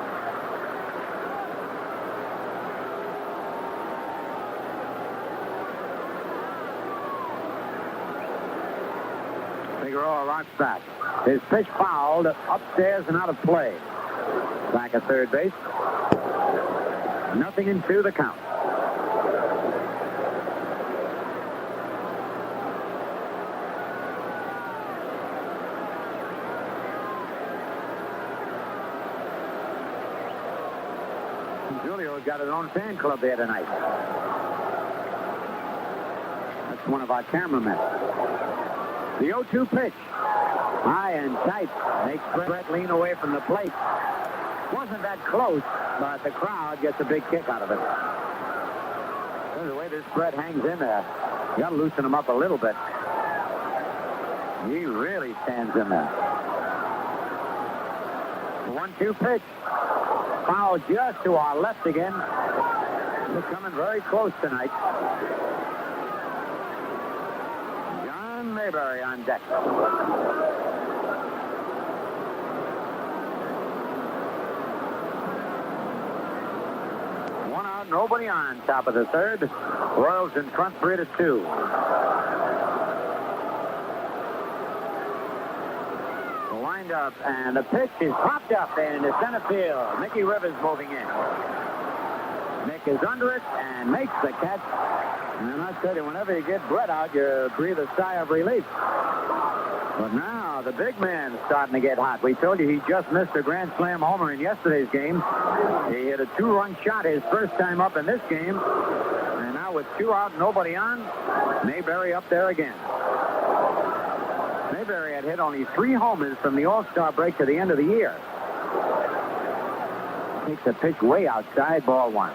Figueroa rocks back. His pitch fouled upstairs and out of play. Back at third base. 0-2 the count. Julio's got his own fan club there tonight. That's one of our cameramen. The 0-2 pitch. High and tight. Makes Brett lean away from the plate. Wasn't that close, but the crowd gets a big kick out of it. The way this Brett hangs in there, you got to loosen him up a little bit. He really stands in there. The 1-2 pitch. Foul just to our left again. We're coming very close tonight. Mayberry on deck. One out, nobody on. Top of the 3rd. Royals in front 3-2. The windup and the pitch is popped up into center field. Mickey Rivers moving in. Nick is under it and makes the catch. And I tell you, whenever you get Brett out, you breathe a sigh of relief. But now the big man's starting to get hot. We told you he just missed a grand slam homer in yesterday's game. He hit a 2-run shot his first time up in this game. And now with 2 out, nobody on, Mayberry up there again. Mayberry had hit only 3 homers from the All-Star break to the end of the year. Takes a pitch way outside, ball 1.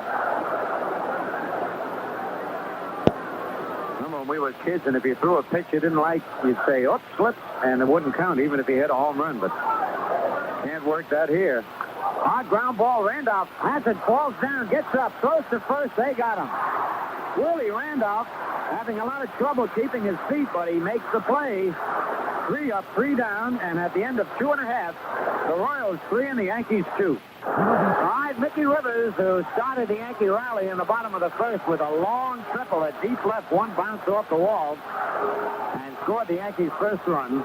Remember when we were kids, and if you threw a pitch you didn't like, you'd say, oops, slips, and it wouldn't count even if you hit a home run, but can't work that here. Hard ground ball, Randolph has it, falls down, gets up, throws to first, they got him. Willie Randolph having a lot of trouble keeping his feet, but he makes the play. 3 up, 3 down, and at the end of 2.5, the Royals 3 and the Yankees 2. All right, Mickey Rivers, who started the Yankee rally in the bottom of the first with a long triple at deep left, 1 bounce off the wall, and scored the Yankees' first run,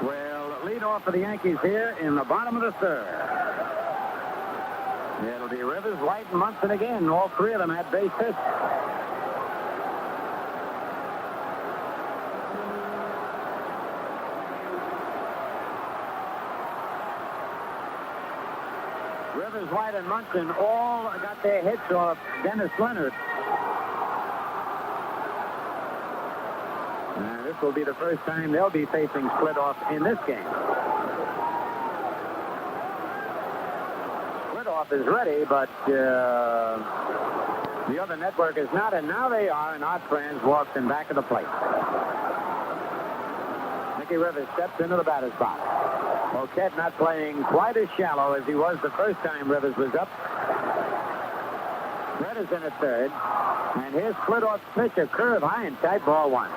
will lead off for the Yankees here in the bottom of the 3rd. It'll be Rivers, White, and Munson again. All 3 of them had base hits. Rivers, White, and Munson all got their hits off Dennis Leonard. And this will be the first time they'll be facing split off in this game. Split off is ready, but the other network is not, and now they are, and Art Franz walks in back of the plate. Mickey Rivers steps into the batter's box. Moquette not playing quite as shallow as he was the first time Rivers was up. Brett is in at third. And his split-off pitch, a curve high and tight, ball 1.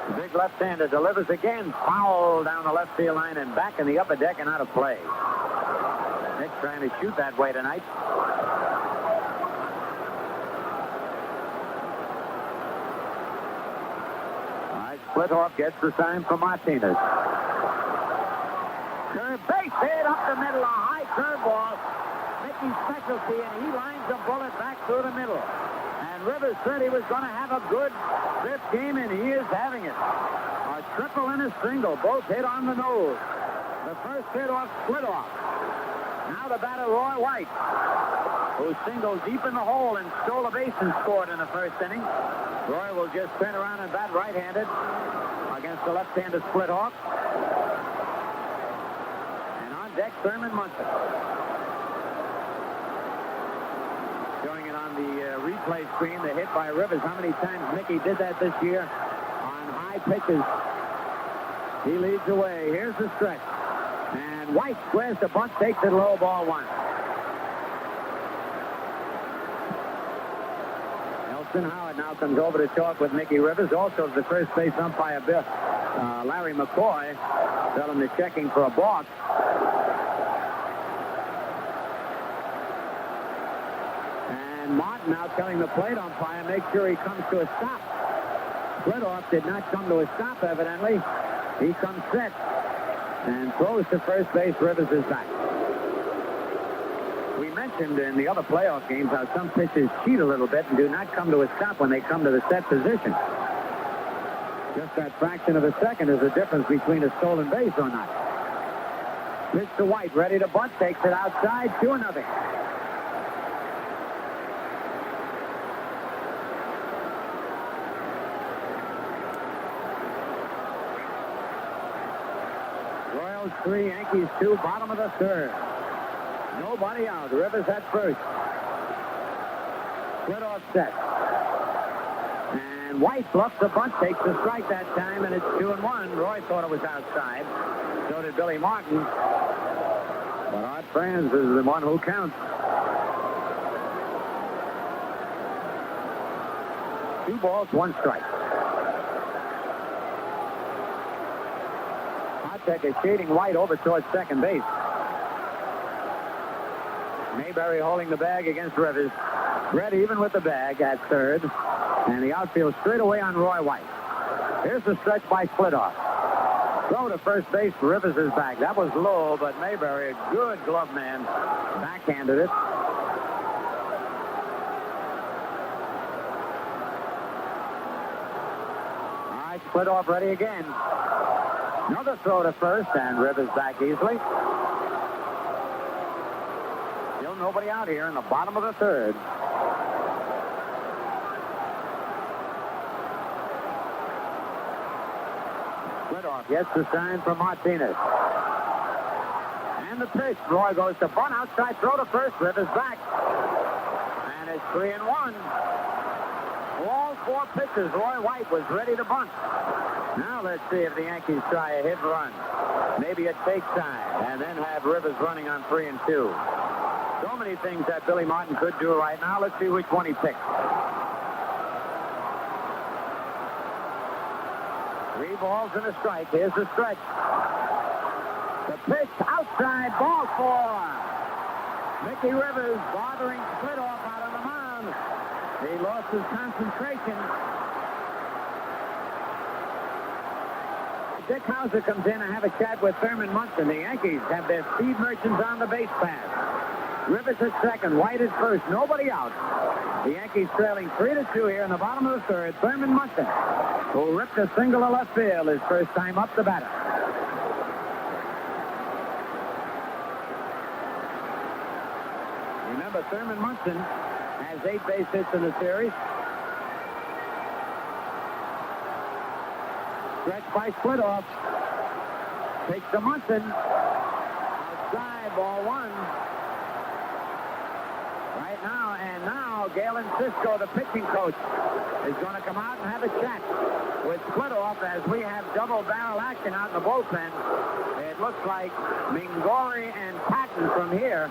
The big left-hander delivers again. Foul down the left field line and back in the upper deck and out of play. Nick trying to shoot that way tonight. Splitoff gets the sign from Martinez. Curve base hit up the middle, a high curveball. Mickey's specialty, and he lines the bullet back through the middle. And Rivers said he was going to have a good 5th game, and he is having it. A triple and a single, both hit on the nose. The first hit off Splitoff. Now the batter, Roy White, who singled deep in the hole and stole a base and scored in the first inning. Roy will just turn around and bat right-handed against the left-handed Splitoff. And on deck, Thurman Munson. Showing it on the replay screen, the hit by Rivers. How many times Mickey did that this year on high pitches. He leads away. Here's the stretch. And White squares the bunt, takes it low, ball 1. Howard now comes over to talk with Mickey Rivers. Also, the first base umpire, Larry McCoy, tell him they're checking for a balk. And Martin now telling the plate umpire, make sure he comes to a stop. Splitoff did not come to a stop, evidently. He comes set and throws to first base. Rivers is back. We mentioned in the other playoff games how some pitchers cheat a little bit and do not come to a stop when they come to the set position. Just that fraction of a second is the difference between a stolen base or not. Pitch to White, ready to bunt, takes it outside, 2-0. Royals 3, Yankees 2, bottom of the 3rd. Nobody out. Rivers at first. Splitoff set. And White bluffs the bunt, takes the strike that time, and it's 2-1. Roy thought it was outside. So did Billy Martin. But Art Franz is the one who counts. 2 balls, 1 strike. Hartek is shading White over towards second base. Mayberry holding the bag against Rivers. Red even with the bag at third. And the outfield straight away on Roy White. Here's the stretch by Splitoff. Throw to first base. Rivers is back. That was low, but Mayberry, a good glove man, backhanded it. Split off ready again. Another throw to first, and Rivers back easily. Still nobody out here in the bottom of the third. Split off gets the sign from Martinez. And the pitch. Roy goes to bunt outside, throw to first. Rivers back. And it's 3-1. All 4 pitches, Roy White was ready to bunt. Now let's see if the Yankees try a hit and run. Maybe a take time, and then have Rivers running on 3-2. So many things that Billy Martin could do right now. Let's see which one he picks. 3 balls and a strike. Here's the stretch. The pitch outside, ball 4. Mickey Rivers bothering Split off out on the mound. He lost his concentration. Dick Hauser comes in and have a chat with Thurman Munson. The Yankees have their speed merchants on the base pass. Rivers at second, White at first, nobody out. The Yankees trailing 3-2 here in the bottom of the third. Thurman Munson, who ripped a single to left field his first time up the batter. Remember, Thurman Munson has 8 base hits in the series. Stretch by Split off. Takes to Munson. Outside, ball 1. Right now, and now Galen Cisco, the pitching coach, is going to come out and have a chat with Split off as we have double barrel action out in the bullpen. It looks like Mingori and Patton from here.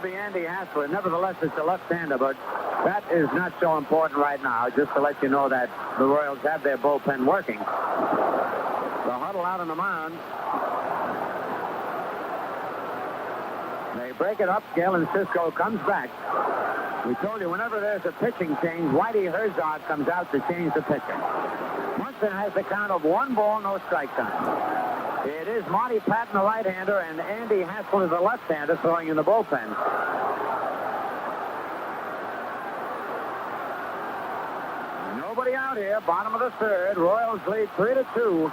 Be Andy Hassler. Nevertheless, it's a left-hander, but that is not so important right now. Just to let you know that the Royals have their bullpen working. The huddle out on the mound. They break it up. Galen Cisco comes back. We told you whenever there's a pitching change, Whitey Herzog comes out to change the pitcher. Munson has the count of 1 ball, no strike time. It is Marty Patton, the right-hander, and Andy Hassler, the left-hander, throwing in the bullpen. Nobody out here. Bottom of the third. Royals lead 3-2.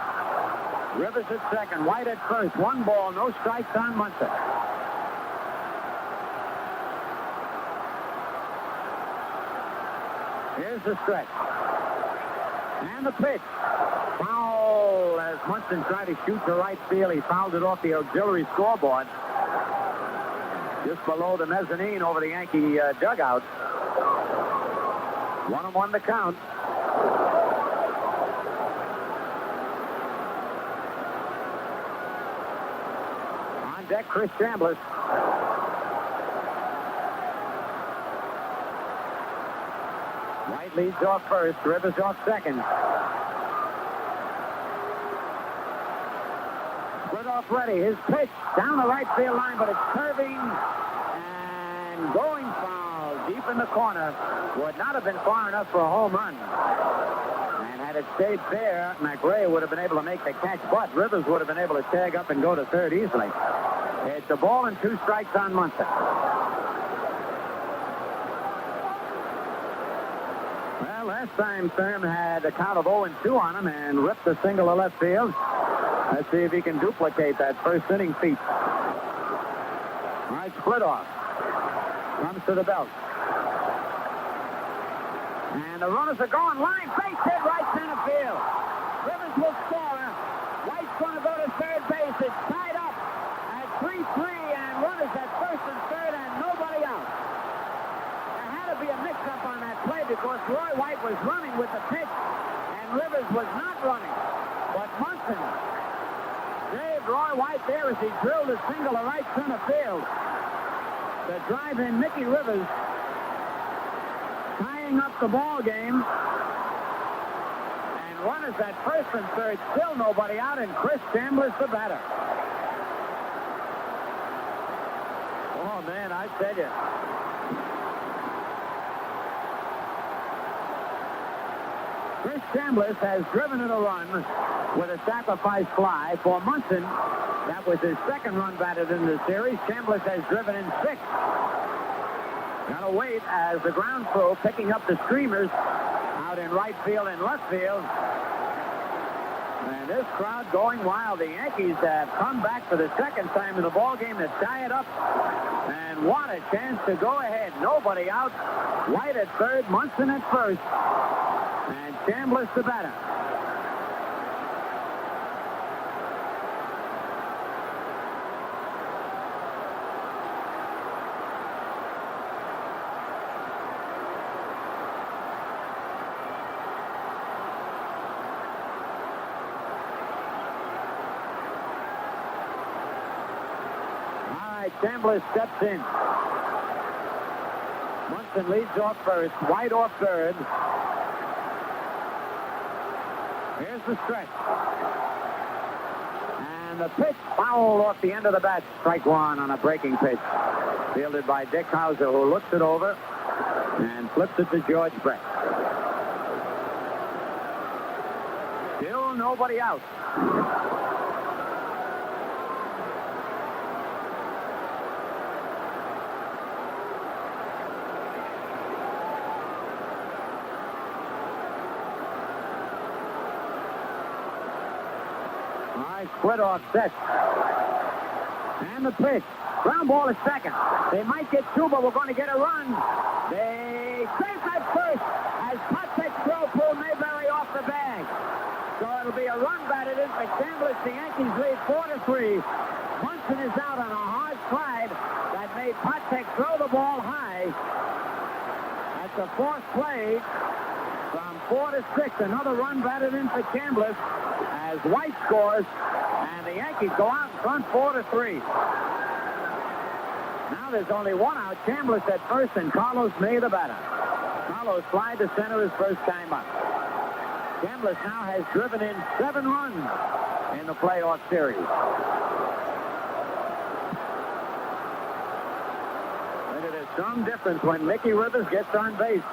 Rivers at second. White at first. 1 ball, no strikes on Munson. Here's the stretch. And the pitch. Foul as Munson tried to shoot to right field. He fouled it off the auxiliary scoreboard. Just below the mezzanine over the Yankee dugout. 1-1 the count. On deck, Chris Chambliss. White leads off first. Rivers off second. Split off ready. His pitch down the right field line, but it's curving and going foul deep in the corner. Would not have been far enough for a home run. And had it stayed fair, McRae would have been able to make the catch, but Rivers would have been able to tag up and go to third easily. It's a ball and 2 strikes on Munson. Well, last time Thurman had a count of 0-2 on him and ripped a single to left field. Let's see if he can duplicate that first inning feat. All right, Split off. Comes to the belt. And the runners are going line. Base hit right center field. Rivers will score. White's going to go to third base. It's tied up at 3-3, and runners at first and third, and nobody out. There had to be a mix-up on that play because Roy White was running with the pitch, and Rivers was not running. But Munson saved Roy White there as he drilled a single to right center field. The drive in Mickey Rivers, tying up the ball game. And runners at first and third, still nobody out, and Chris Chambliss the batter. Oh, man, I tell you. Chris Chambliss has driven in a run with a sacrifice fly for Munson. That was his second run batted in the series. Chambliss has driven in 6. Gotta wait as the ground crew picking up the streamers out in right field and left field. And this crowd going wild. The Yankees have come back for the second time in the ballgame to tie it up. And what a chance to go ahead. Nobody out. White at third, Munson at first. And Chambliss the batter. Chambliss steps in. Munson leads off first. White off third. Here's the stretch. And the pitch fouled off the end of the bat. Strike one on a breaking pitch. Fielded by Dick Hauser, who looks it over and flips it to George Brett. Still nobody out. Split off set. And the pitch. Ground ball is second. They might get 2, but we're going to get a run. They safe at first as Patek throw pulled Mayberry off the bag. So it'll be a run batted in for Chambliss. The Yankees lead 4-3. Munson is out on a hard slide that made Patek throw the ball high. That's the fourth play. From 4-6, another run batted in for Chambliss as White scores, and the Yankees go out in front 4-3. Now there's only one out. Chambliss at first, and Carlos May the batter. Carlos slide to center his first time up. Chambliss now has driven in 7 runs in the playoff series. And it is some difference when Mickey Rivers gets on base.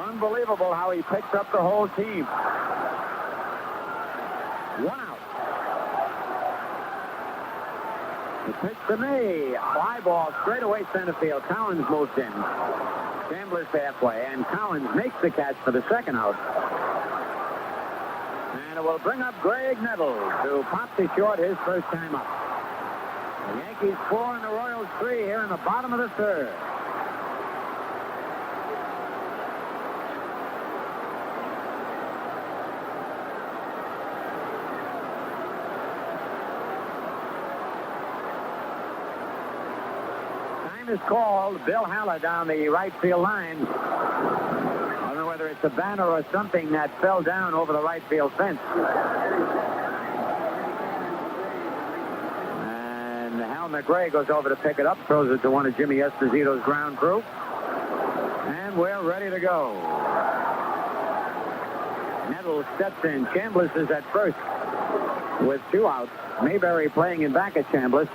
Unbelievable how he picks up the whole team. 1 out. The pitch to May. Fly ball straight away center field. Collins moves in. Chambliss halfway, and Collins makes the catch for the second out. And it will bring up Greg Nettles, who pops it short his first time up. The Yankees 4 and the Royals 3 here in the bottom of the third. Is called. Bill Haller down the right field line. I don't know whether it's a banner or something that fell down over the right field fence. And Hal McRae goes over to pick it up, throws it to one of Jimmy Esposito's ground crew. And we're ready to go. Nettles steps in. Chambliss is at first with 2 outs. Mayberry playing in back at Chambliss.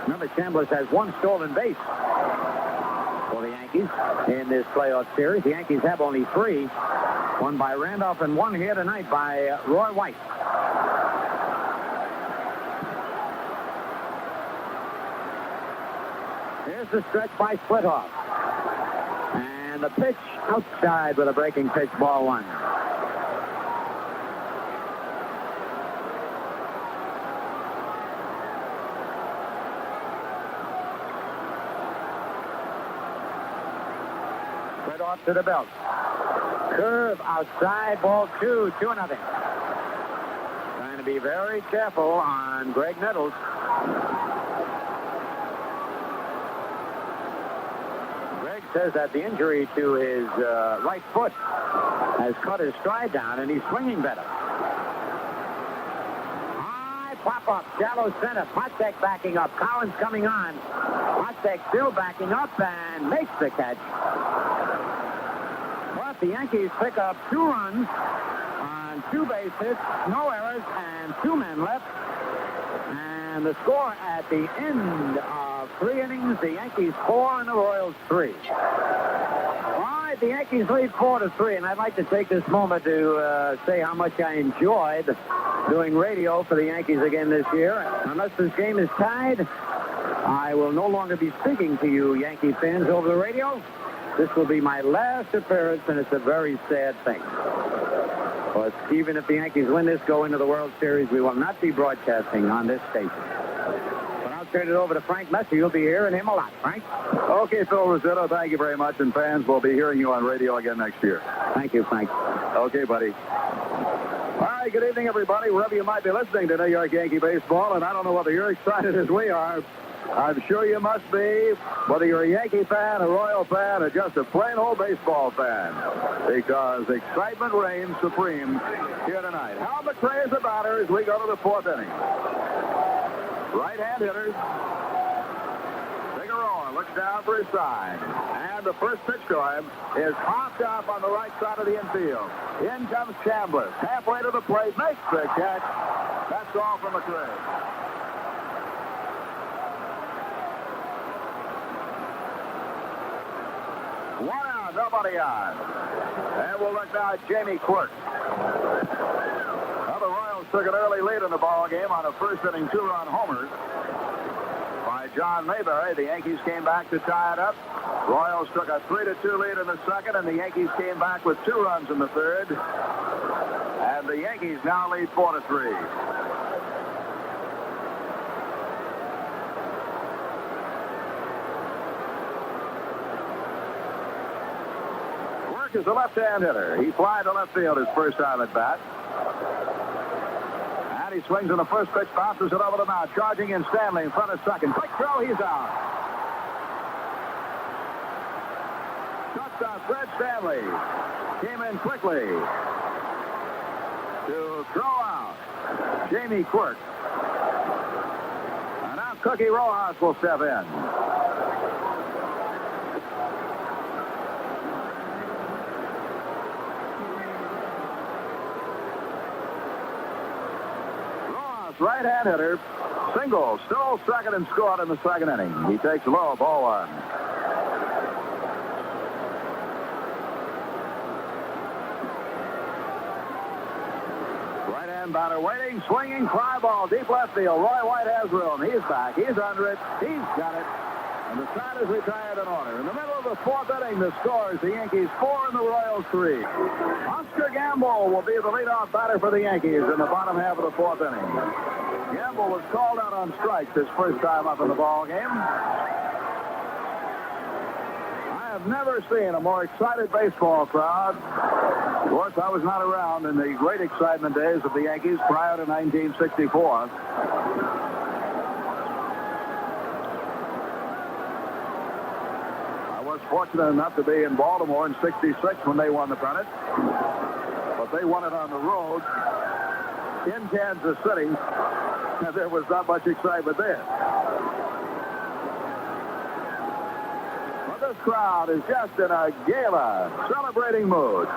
Remember, Chambliss has 1 stolen base for the Yankees in this playoff series. The Yankees have only 3. 1 by Randolph and 1 here tonight by Roy White. Here's the stretch by Splitoff. And the pitch outside with a breaking pitch, ball 1. Off to the belt. Curve outside, ball 2, 2-0. Trying to be very careful on Greg Nettles. Greg says that the injury to his right foot has cut his stride down, and he's swinging better. High pop-up, shallow center. Patek backing up. Collins coming on. Patek still backing up and makes the catch. But the Yankees pick up 2 runs on 2 base hits, no errors, and 2 men left. And the score at the end of 3 innings, the Yankees 4 and the Royals 3. All right, the Yankees lead 4-3, and I'd like to take this moment to say how much I enjoyed doing radio for the Yankees again this year. Unless this game is tied, I will no longer be speaking to you Yankee fans over the radio. This will be my last appearance, and it's a very sad thing. But even if the Yankees win this, go into the World Series, we will not be broadcasting on this station. But I'll turn it over to Frank Messer. You'll be hearing him a lot, Frank. Okay, Phil Rossetto, thank you very much. And fans will be hearing you on radio again next year. Thank you, Frank. Okay, buddy. All right, good evening, everybody, wherever you might be listening to New York Yankee baseball. And I don't know whether you're excited as we are. I'm sure you must be, whether you're a Yankee fan, a Royal fan, or just a plain old baseball fan, because excitement reigns supreme here tonight. Hal McRae is the batter as we go to the fourth inning. Right-hand hitters. Figueroa looks down for his side. And the first pitch to him is popped up on the right side of the infield. In comes Chambliss. Halfway to the plate, makes the catch. That's all from McRae. One out, nobody on. And we'll look now at Jamie Quirk. Now the Royals took an early lead in the ball game on a first-inning two-run homer by John Mayberry. The Yankees came back to tie it up. Royals took a 3-2 lead in the second, and the Yankees came back with 2 runs in the third. And the Yankees now lead 4-3. Is a left-hand hitter. He flied to left field his first time at bat. And he swings in the first pitch, bounces it over the mound. Charging in Stanley in front of second. Quick throw, he's out. Shortstop Fred Stanley came in quickly to throw out Jamie Quirk. And now Cookie Rojas will step in. Right-hand hitter, single, stole second and scored in the second inning. He takes low, ball one. Right-hand batter waiting, swinging, fly ball, deep left field. Roy White has room. He's back. He's under it. He's got it. And the side is retired in order. In the middle of the fourth inning, the score is the Yankees 4 and the Royals 3. Oscar Gamble will be the leadoff batter for the Yankees in the bottom half of the fourth inning. Gamble was called out on strikes his first time up in the ball game. I have never seen a more excited baseball crowd. Of course, I was not around in the great excitement days of the Yankees prior to 1964. Fortunate enough to be in Baltimore in '66 when they won the pennant. But they won it on the road in Kansas City, and there was not much excitement there. But this crowd is just in a gala, celebrating mood.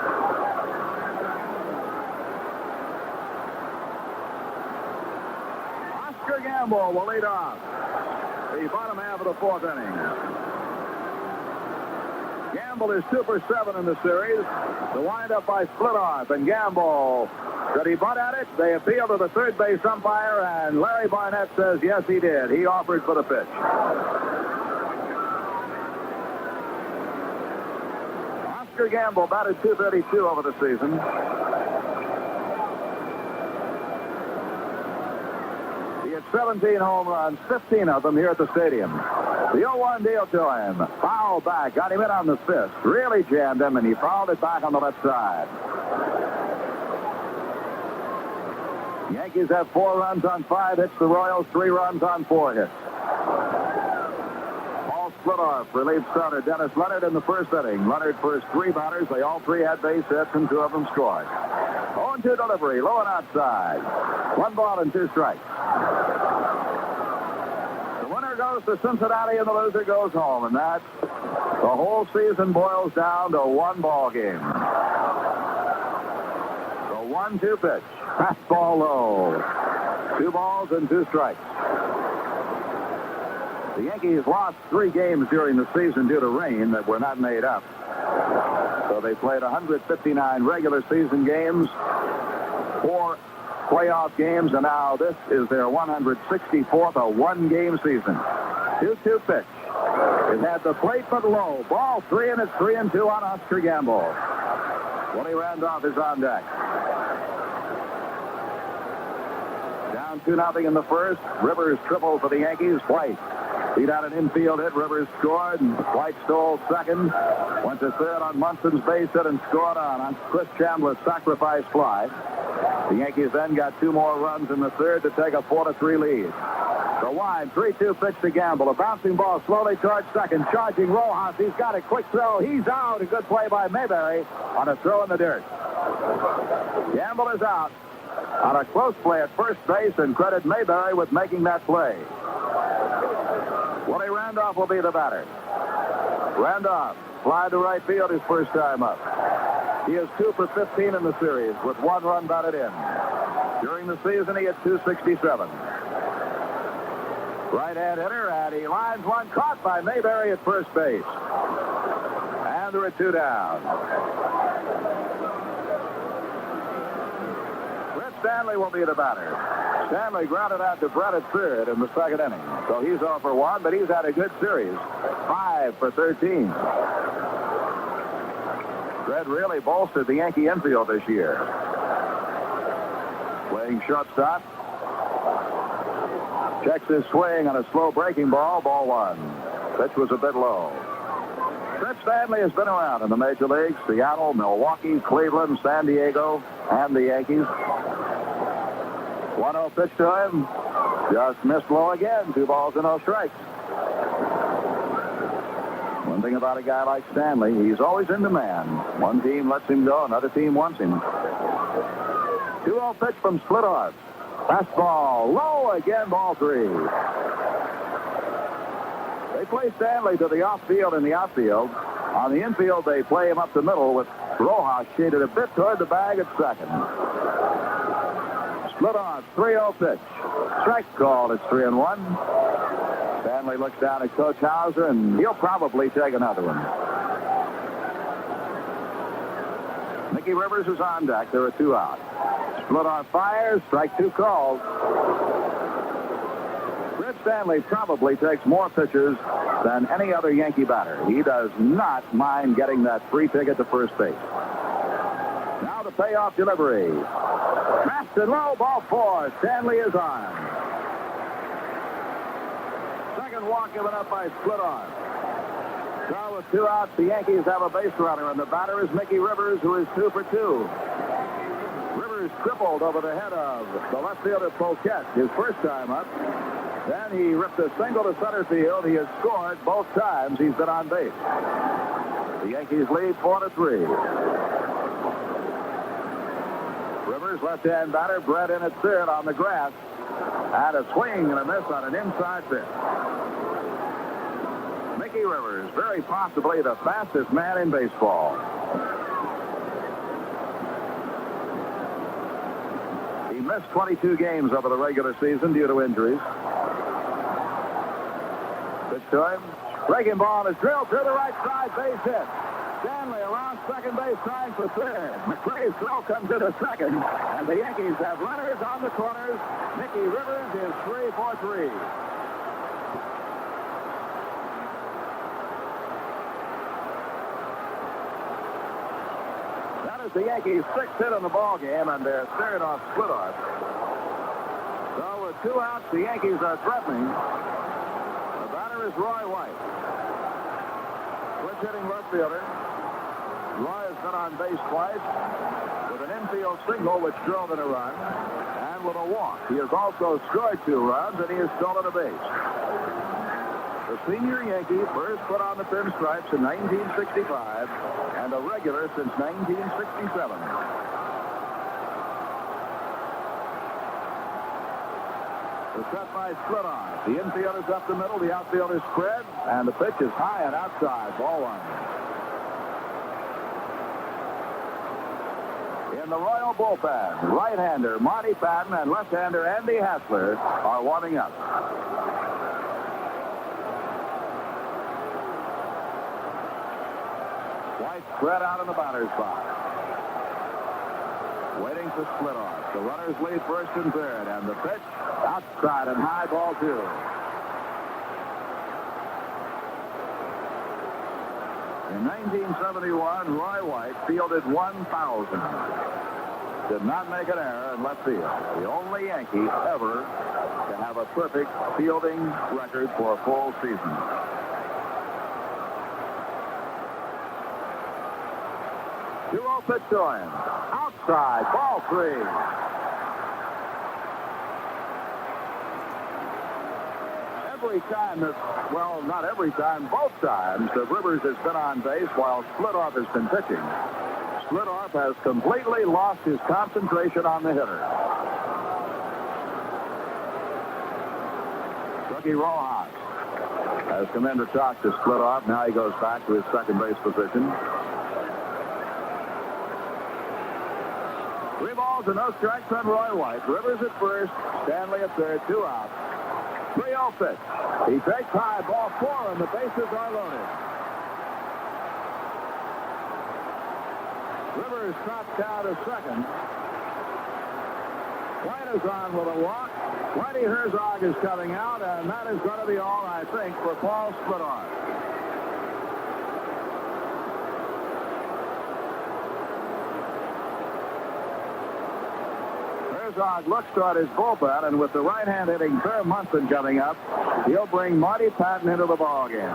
Oscar Gamble will lead off the bottom half of the fourth inning. Gamble is 2 for 7 in the series. The windup by Splitoff, and Gamble, did he butt at it? They appeal to the third base umpire, and Larry Barnett says yes, he did. He offered for the pitch. Oscar Gamble batted .232 over the season. He had 17 home runs, 15 of them here at the stadium. The 0-1 deal to him. Foul back. Got him in on the fist. Really jammed him, and he fouled it back on the left side. Yankees have 4 runs on 5 hits. The Royals 3 runs on 4 hits. Paul Splitoff relieved starter Dennis Leonard in the first inning. Leonard first 3 batters. They all 3 had base hits, and 2 of them scored. 0-2 delivery. Low and outside. 1 ball and 2 strikes. Goes to Cincinnati, and the loser goes home, and that the whole season boils down to 1 ball game. The 1-2 pitch, fastball low, 2 balls and 2 strikes. The Yankees lost 3 games during the season due to rain that were not made up. So they played 159 regular season games for playoff games, and now this is their 164th, a one-game season. 2-2 pitch. It had the plate but low. Ball 3, and it's 3-2 on Oscar Gamble. Willie Randolph is on deck. Down 2-0 in the first. Rivers tripled for the Yankees. White beat out an infield hit. Rivers scored. White stole second. Went to third on Munson's base hit and scored on Chris Chandler's sacrifice fly. The Yankees then got 2 more runs in the third to take a 4-3 lead. The wide 3-2 pitch to Gamble. A bouncing ball slowly towards second. Charging Rojas. He's got a quick throw. He's out. A good play by Mayberry on a throw in the dirt. Gamble is out on a close play at first base, and credit Mayberry with making that play. Willie Randolph will be the batter. Randolph fly to right field his first time up. He is 2 for 15 in the series with 1 run batted in. During the season, he hit .267. Right-hand hitter, and he lines one, caught by Mayberry at first base. And there are 2 down. Rich Stanley will be the batter. Stanley grounded out to Brett at third in the second inning. So he's 0 for 1, but he's had a good series. 5 for 13. Brett really bolstered the Yankee infield this year. Playing shortstop. Checks his swing on a slow breaking ball. Ball 1. Pitch was a bit low. Rich Stanley has been around in the major leagues. Seattle, Milwaukee, Cleveland, San Diego, and the Yankees. 1-0 pitch to him. Just missed low again. 2 balls and no strikes. One thing about a guy like Stanley, he's always in demand. One team lets him go, another team wants him. 2-0 pitch from Splitoff. Fastball low again, ball 3. They play Stanley to the outfield in the outfield. On the infield, they play him up the middle with Rojas shaded a bit toward the bag at second. Split on, 3-0 pitch. Strike called, it's 3-1. Stanley looks down at Coach Hauser, and he'll probably take another one. Mickey Rivers is on deck. There are 2 out. Split on fires, strike 2 called. Rich Stanley probably takes more pitches than any other Yankee batter. He does not mind getting that free ticket to first base. Now the payoff delivery. Fast and low, ball 4. Stanley is on. Second walk given up by Splitoff. Now with 2 outs, the Yankees have a base runner, and the batter is Mickey Rivers, who is 2 for 2. Rivers tripled over the head of the left fielder Poquette his first time up. Then he ripped a single to center field. He has scored both times he's been on base. The Yankees lead 4-3. Rivers, left-hand batter, Brett in at third on the grass. And a swing and a miss on an inside pitch. Mickey Rivers, very possibly the fastest man in baseball. He missed 22 games over the regular season due to injuries. Pitch to him. Breaking ball is drilled through the right side, base hit. Stanley around second base, trying for third. McRae's throw comes into second, and the Yankees have runners on the corners. Mickey Rivers is 3 for 3. That is the Yankees' 6th hit in the ball game, and their third off Splitoff. So with 2 outs, the Yankees are threatening. The batter is Roy White. Switch-hitting left fielder. Roy has been on base twice with an infield single which drove in a run, and with a walk. He has also scored 2 runs, and he has stolen a base. The senior Yankee first put on the pinstripes in 1965, and a regular since 1967. The set by Splitoff. The infield is up the middle, the outfield is spread, and the pitch is high and outside. Ball 1. In the Royal bullpen, right-hander Marty Patton and left-hander Andy Hassler are warming up. White spread out in the batter's box. waiting to split off. The runners lead first and third, and the pitch outside and high, ball 2. In 1971, Roy White fielded 1,000. Did not make an error in left field. The only Yankee ever to have a perfect fielding record for a full season. 2-0 pitch to him. Outside, ball 3. Every time that, well, not every time, both times that Rivers has been on base while Splitoff has been pitching, Splitoff has completely lost his concentration on the hitter. Rookie Rojas has come in to talk to Splitoff. Now he goes back to his second base position. 3 balls and no strikes on Roy White. Rivers at first, Stanley at third, 2 outs. 3-0 pitch. He takes high, ball 4, and the bases are loaded. Rivers drops down to second. White is on with a walk. Whitey Herzog is coming out, and that is going to be all, I think, for Paul Splitoff. Herzog looks toward his bullpen, and with the right hand hitting Thurman Munson coming up, he'll bring Marty Patton into the ballgame.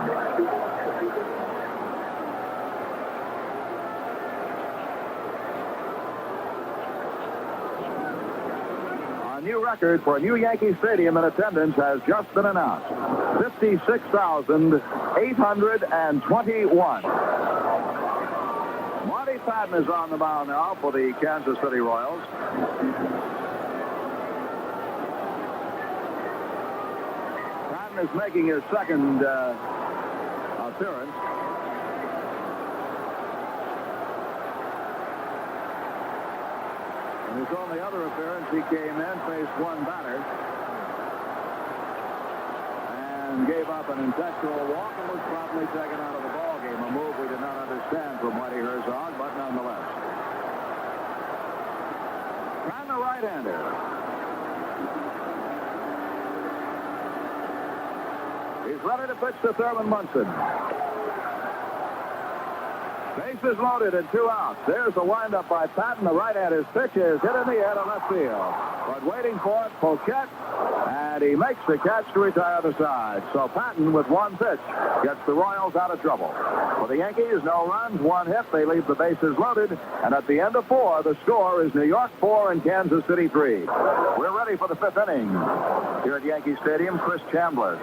A new record for New Yankee Stadium in attendance has just been announced. 56,821. Marty Patton is on the mound now for the Kansas City Royals. Patton is making his second appearance. In his only other appearance, he came in, faced one batter, and gave up an intentional walk and was promptly taken out of the ballgame. A move we did not understand from Whitey Herzog, but nonetheless. And the right-hander. He's ready to pitch to Thurman Munson. Bases loaded and 2 outs. There's the windup by Patton. The right-hander's pitch is hit in the air to left field. But waiting for it, Poquette, and he makes the catch to retire the side. So Patton, with one pitch, gets the Royals out of trouble. For the Yankees, no runs, 1 hit. They leave the bases loaded. And at the end of 4, the score is New York 4 and Kansas City 3. We're ready for the 5th inning here at Yankee Stadium. Chris Chambliss,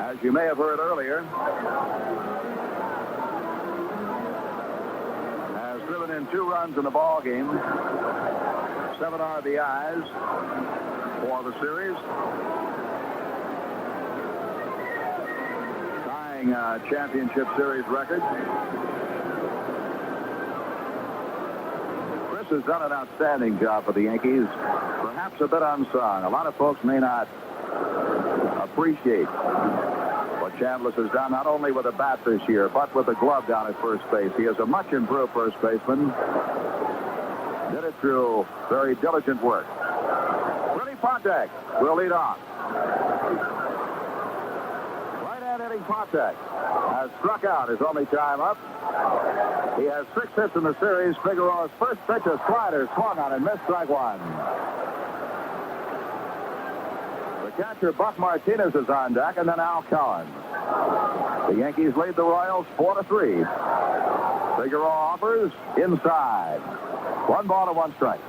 as you may have heard earlier, driven in 2 runs in the ball game, 7 RBIs for the series, tying a championship series record. Chris has done an outstanding job for the Yankees, perhaps a bit unsung. A lot of folks may not appreciate what Chambliss has done, not only with a bat this year, but with a glove down at first base. He is a much improved first baseman. Did it through very diligent work. Freddie Pontek will lead off. Right-hand hitting Pontek has struck out his only time up. He has 6 hits in the series. Figueroa's first pitch, a slider, swung on and missed, strike 1. Catcher Buck Martinez is on deck, and then Al Cowan. The Yankees lead the Royals 4-3. Figueroa offers inside. 1 ball to 1 strike.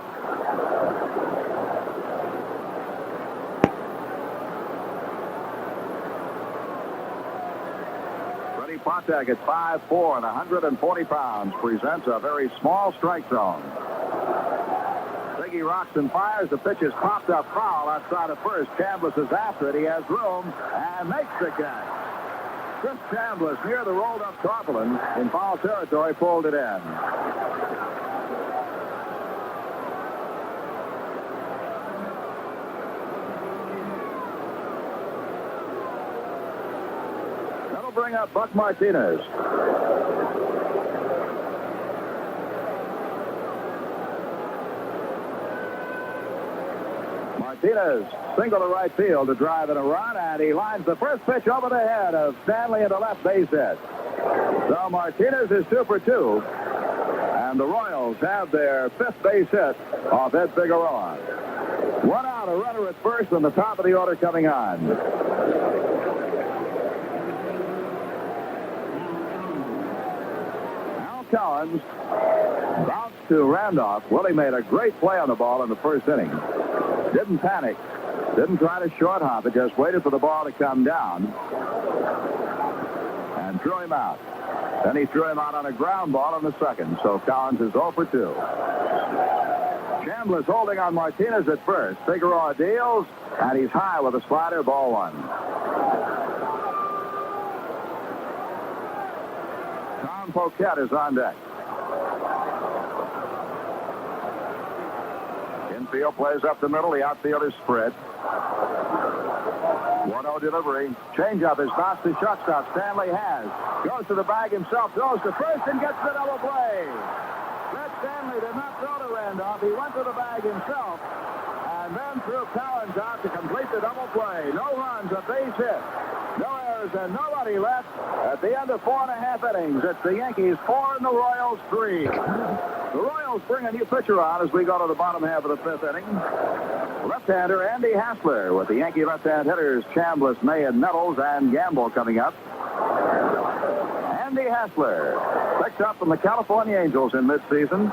Freddie Pontek at 5'4" and 140 pounds presents a very small strike zone. He rocks and fires. The pitch is popped up foul outside of first. Chambliss is after it. He has room and makes the catch. Chris Chambliss, near the rolled-up tarpaulin in foul territory, pulled it in. That'll bring up Buck Martinez. Martinez, single to right field to drive in a run, and he lines the first pitch over the head of Stanley into left base hit. So Martinez is 2 for 2, and the Royals have their 5th base hit off Ed Figueroa. 1 out, a runner at first, and the top of the order coming on. Al Collins bounced to Randolph. Willie made a great play on the ball in the first inning. Didn't panic. Didn't try to short hop it. Just waited for the ball to come down and threw him out. Then he threw him out on a ground ball in the second. So Collins is 0 for 2. Chambliss holding on Martinez at first. Figueroa deals, and he's high with a slider, ball 1. Tom Poquette is on deck. Infield plays up the middle. The outfielder spread. 1-0 delivery. Changeup is bounced to shortstop. Stanley has. Goes to the bag himself. Throws to first and gets the double play. Brett Stanley did not throw to Randolph. He went to the bag himself and then threw Collins out to complete the double play. No runs, a base hit. No errors and nobody left at the end of 4.5 innings. It's the Yankees 4 and the Royals 3. The Royals bring a new pitcher on as we go to the bottom half of the 5th inning. Left-hander Andy Hassler with the Yankee left-hand hitters Chambliss, May, and Nettles, and Gamble coming up. Andy Hassler, picked up from the California Angels in midseason.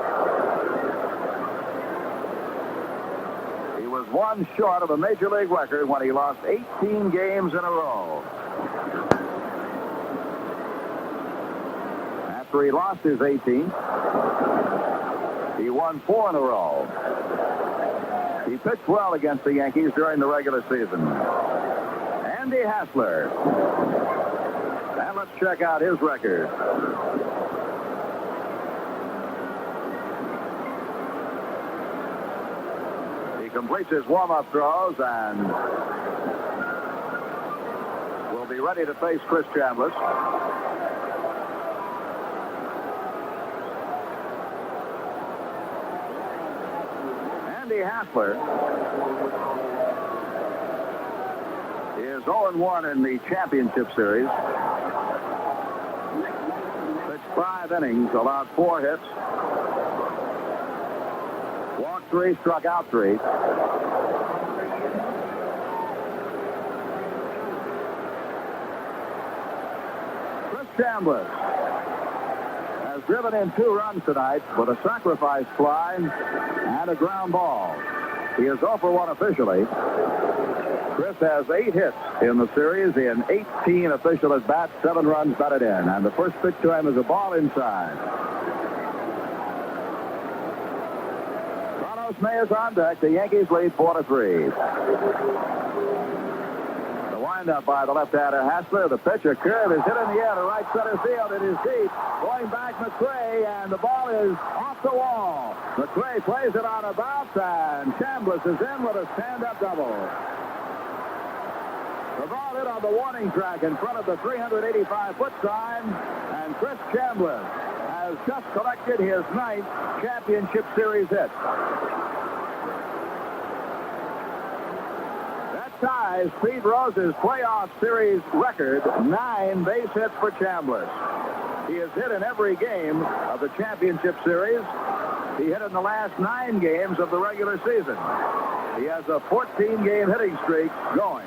He was 1 short of a major league record when he lost 18 games in a row. After he lost his 18th, he won 4 in a row. He pitched well against the Yankees during the regular season. Andy Hassler. And let's check out his record. He completes his warm-up throws and will be ready to face Chris Chambliss. Andy Hassler is 0-1 in the championship series. Pitched 5 innings, allowed 4 hits. Walked 3, struck out 3. Chris Chambliss has driven in 2 runs tonight with a sacrifice fly and a ground ball. He is 0 for 1 officially. Chris has 8 hits in the series in 18 official at-bats, 7 runs batted in. And the first pitch to him is a ball inside. Carlos May is on deck. The Yankees lead 4-3. The windup by the left-hander Hassler. The pitch, a curve, is hit in the air to right center field. It is deep. Going back McRae, and the ball is off the wall. McRae plays it on a bounce, and Chambliss is in with a stand-up double. The ball hit on the warning track in front of the 385-foot sign, and Chris Chambliss has just collected his 9th championship series hit. That ties Pete Rose's playoff series record, 9 base hits for Chambliss. He has hit in every game of the championship series. He hit in the last 9 games of the regular season. He has a 14-game hitting streak going.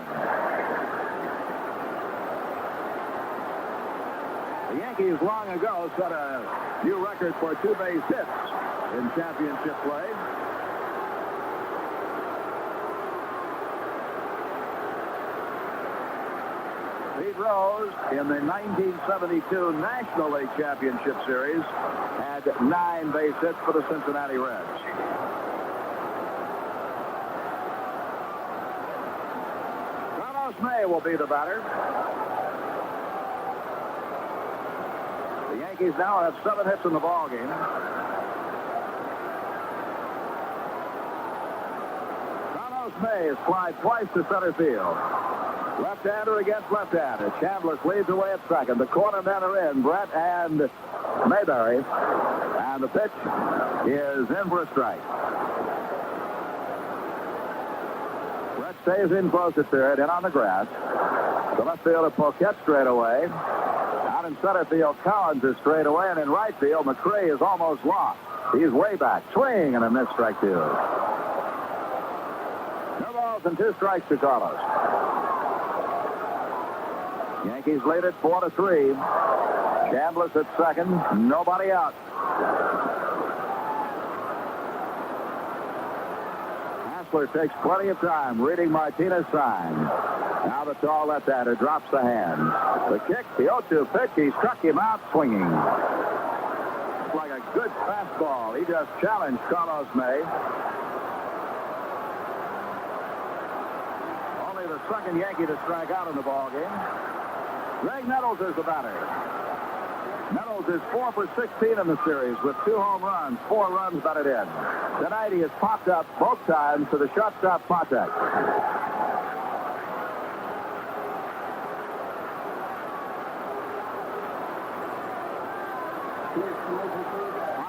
The Yankees long ago set a new record for 2 base hits in championship play. Pete Rose, in the 1972 National League Championship Series, had 9 base hits for the Cincinnati Reds. Carlos May will be the batter. The Yankees now have 7 hits in the ball game. Carlos May has flied twice to center field. Left-hander against left-hander. Chambliss leads away at second. The corner men are in, Brett and Mayberry. And the pitch is in for a strike. stays in close at third, in on the grass. The left fielder Poquette straight away. Out in center field, Collins is straight away, and in right field, McRae is almost lost. He's way back. Swing and a miss, strike two. No balls and 2 strikes to Carlos. Yankees lead it 4-3. Chambliss at second. Nobody out. Hassler takes plenty of time reading Martinez's sign. Now the tall left-hander drops the hand. The kick, the 0-2 pitch. He struck him out swinging. It's like a good fastball. He just challenged Carlos May. Only the second Yankee to strike out in the ballgame. Greg Nettles is the batter. Nettles is 4 for 16 in the series with 2 home runs, 4 runs batted in. Tonight he has popped up both times to the shortstop Patek.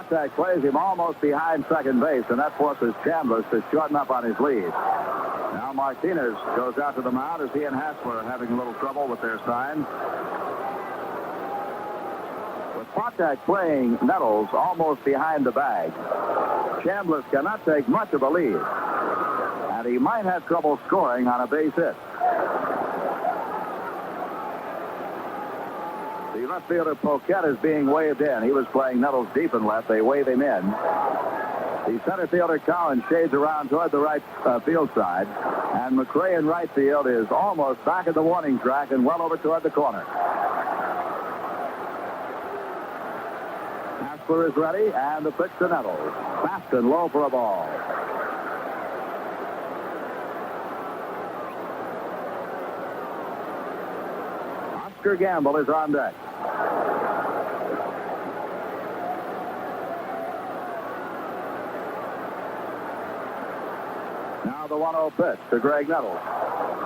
Patek plays him almost behind second base, and that forces Chambliss to shorten up on his lead. Now Martinez goes out to the mound as he and Hassler are having a little trouble with their sign. With Patek playing Nettles almost behind the bag, Chambliss cannot take much of a lead, and he might have trouble scoring on a base hit. The left fielder Poquette is being waved in. He was playing Nettles deep and left. They wave him in. The center fielder Collins shades around toward the right field side, and McRae in right field is almost back at the warning track and well over toward the corner. Hassler is ready, and the pitch to Nettles. Fast and low for a ball. Oscar Gamble is on deck. Now the 1-0 pitch to Greg Nettles.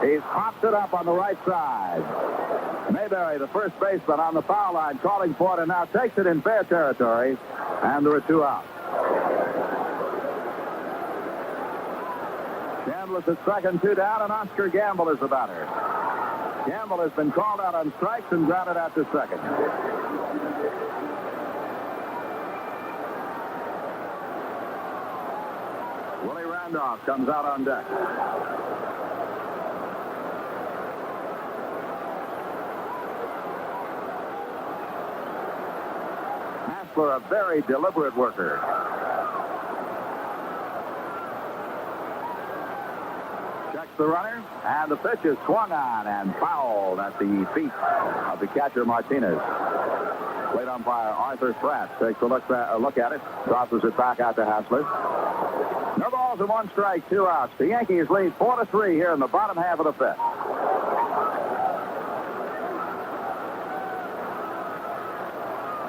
He's popped it up on the right side. Mayberry, the first baseman, on the foul line, calling for it, and now takes it in fair territory, and there are 2 out. Chambliss at second, 2 down, and Oscar Gamble is the batter. Gamble has been called out on strikes and grounded out to second. Willie Randolph comes out on deck. Hassler, a very deliberate worker. Checks the runner, and the pitch is swung on and fouled at the feet of the catcher Martinez. Plate umpire Arthur Pratt takes a look at it, tosses it back out to Hassler. No balls and 1 strike, 2 outs. The Yankees lead 4-3 here in the bottom half of the 5th.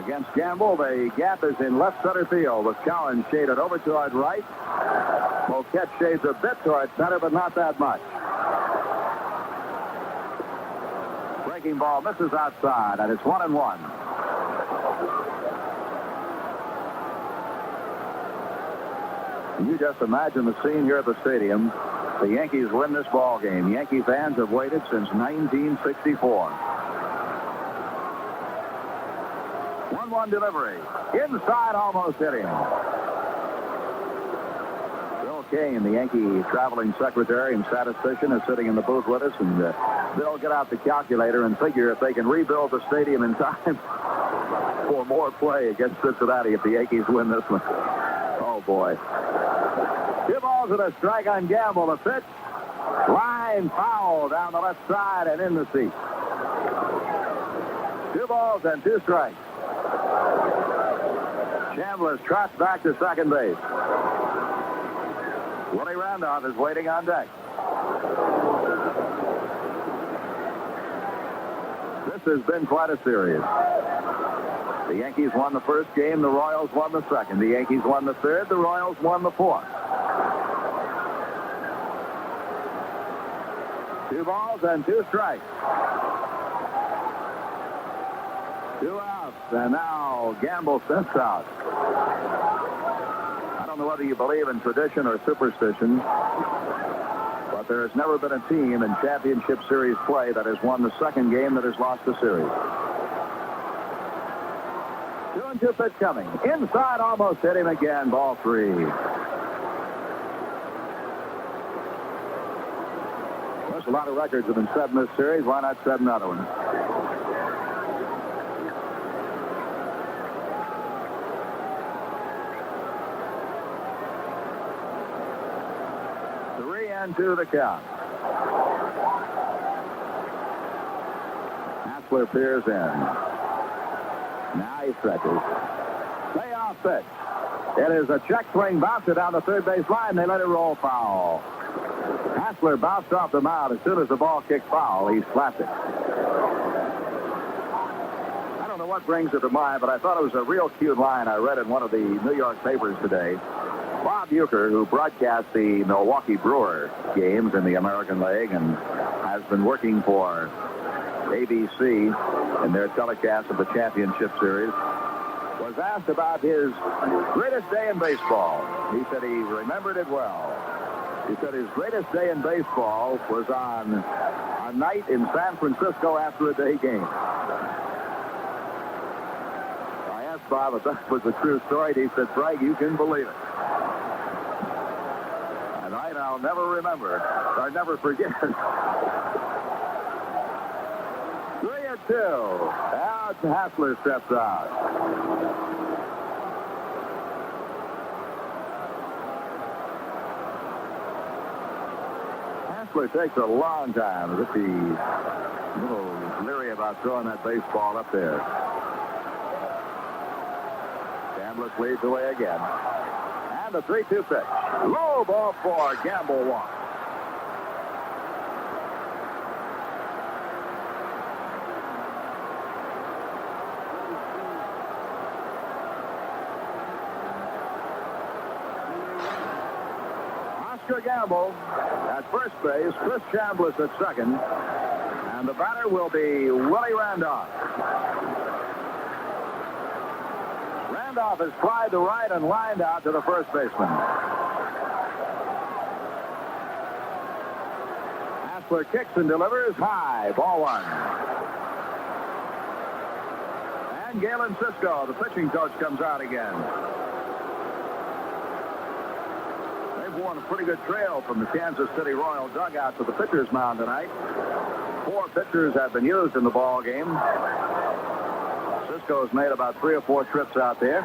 Against Gamble, the gap is in left center field with Collins shaded over toward right. Poquette shades a bit toward center, but not that much. Breaking ball misses outside, and it's 1-1. You just imagine the scene here at the stadium. The Yankees win this ball game. Yankee fans have waited since 1964. 1-1 delivery. Inside, almost hit him. Bill Kane, the Yankee traveling secretary and statistician, is sitting in the booth with us, and they'll get out the calculator and figure if they can rebuild the stadium in time for more play against Cincinnati if the Yankees win this one. Oh, boy. 2 balls and a strike on Gamble. The pitch. Line foul down the left side and in the seat. 2 balls and 2 strikes. Chambliss trots back to second base. Willie Randolph is waiting on deck. This has been quite a series. The Yankees won the first game. The Royals won the second. The Yankees won the third. The Royals won the fourth. 2 balls and 2 strikes. 2 outs, and now Gamble sends out. I don't know whether you believe in tradition or superstition, but But there has never been a team in championship series play that has won the second game that has lost the series. 2-2 pitch coming. Inside, almost hit him again. Ball 3. There's a lot of records have been set in this series. Why not set another one? To the count. Hassler peers in. Now he stretches. Payoff pitch. It is a check swing, bounced it down the third base line. They let it roll foul. Hassler bounced off the mound. As soon as the ball kicked foul, he slapped it. I don't know what brings it to mind, but I thought it was a real cute line I read in one of the New York papers today. Bob Euchre, who broadcast the Milwaukee Brewer games in the American League and has been working for ABC in their telecast of the championship series, was asked about his greatest day in baseball. He said he remembered it well. He said his greatest day in baseball was on a night in San Francisco after a day game. I asked Bob if that was a true story, and he said, Frank, you can believe it. I'll never remember, or never forget. 3-2. Now Hassler steps out. Hassler takes a long time as if he's a little leery about throwing that baseball up there. Chambliss leads away again. The 3-2 pitch. Low ball 4. Gamble walks. Oscar Gamble at first base. Chris Chambliss at second. And the batter will be Willie Randolph. Randolph has tried to right and lined out to the first baseman. Hassler kicks and delivers high. Ball 1. And Galen Cisco, the pitching coach, comes out again. They've worn a pretty good trail from the Kansas City Royal dugout to the pitcher's mound tonight. 4 pitchers have been used in the ball game. Cisco's made about 3 or 4 trips out there.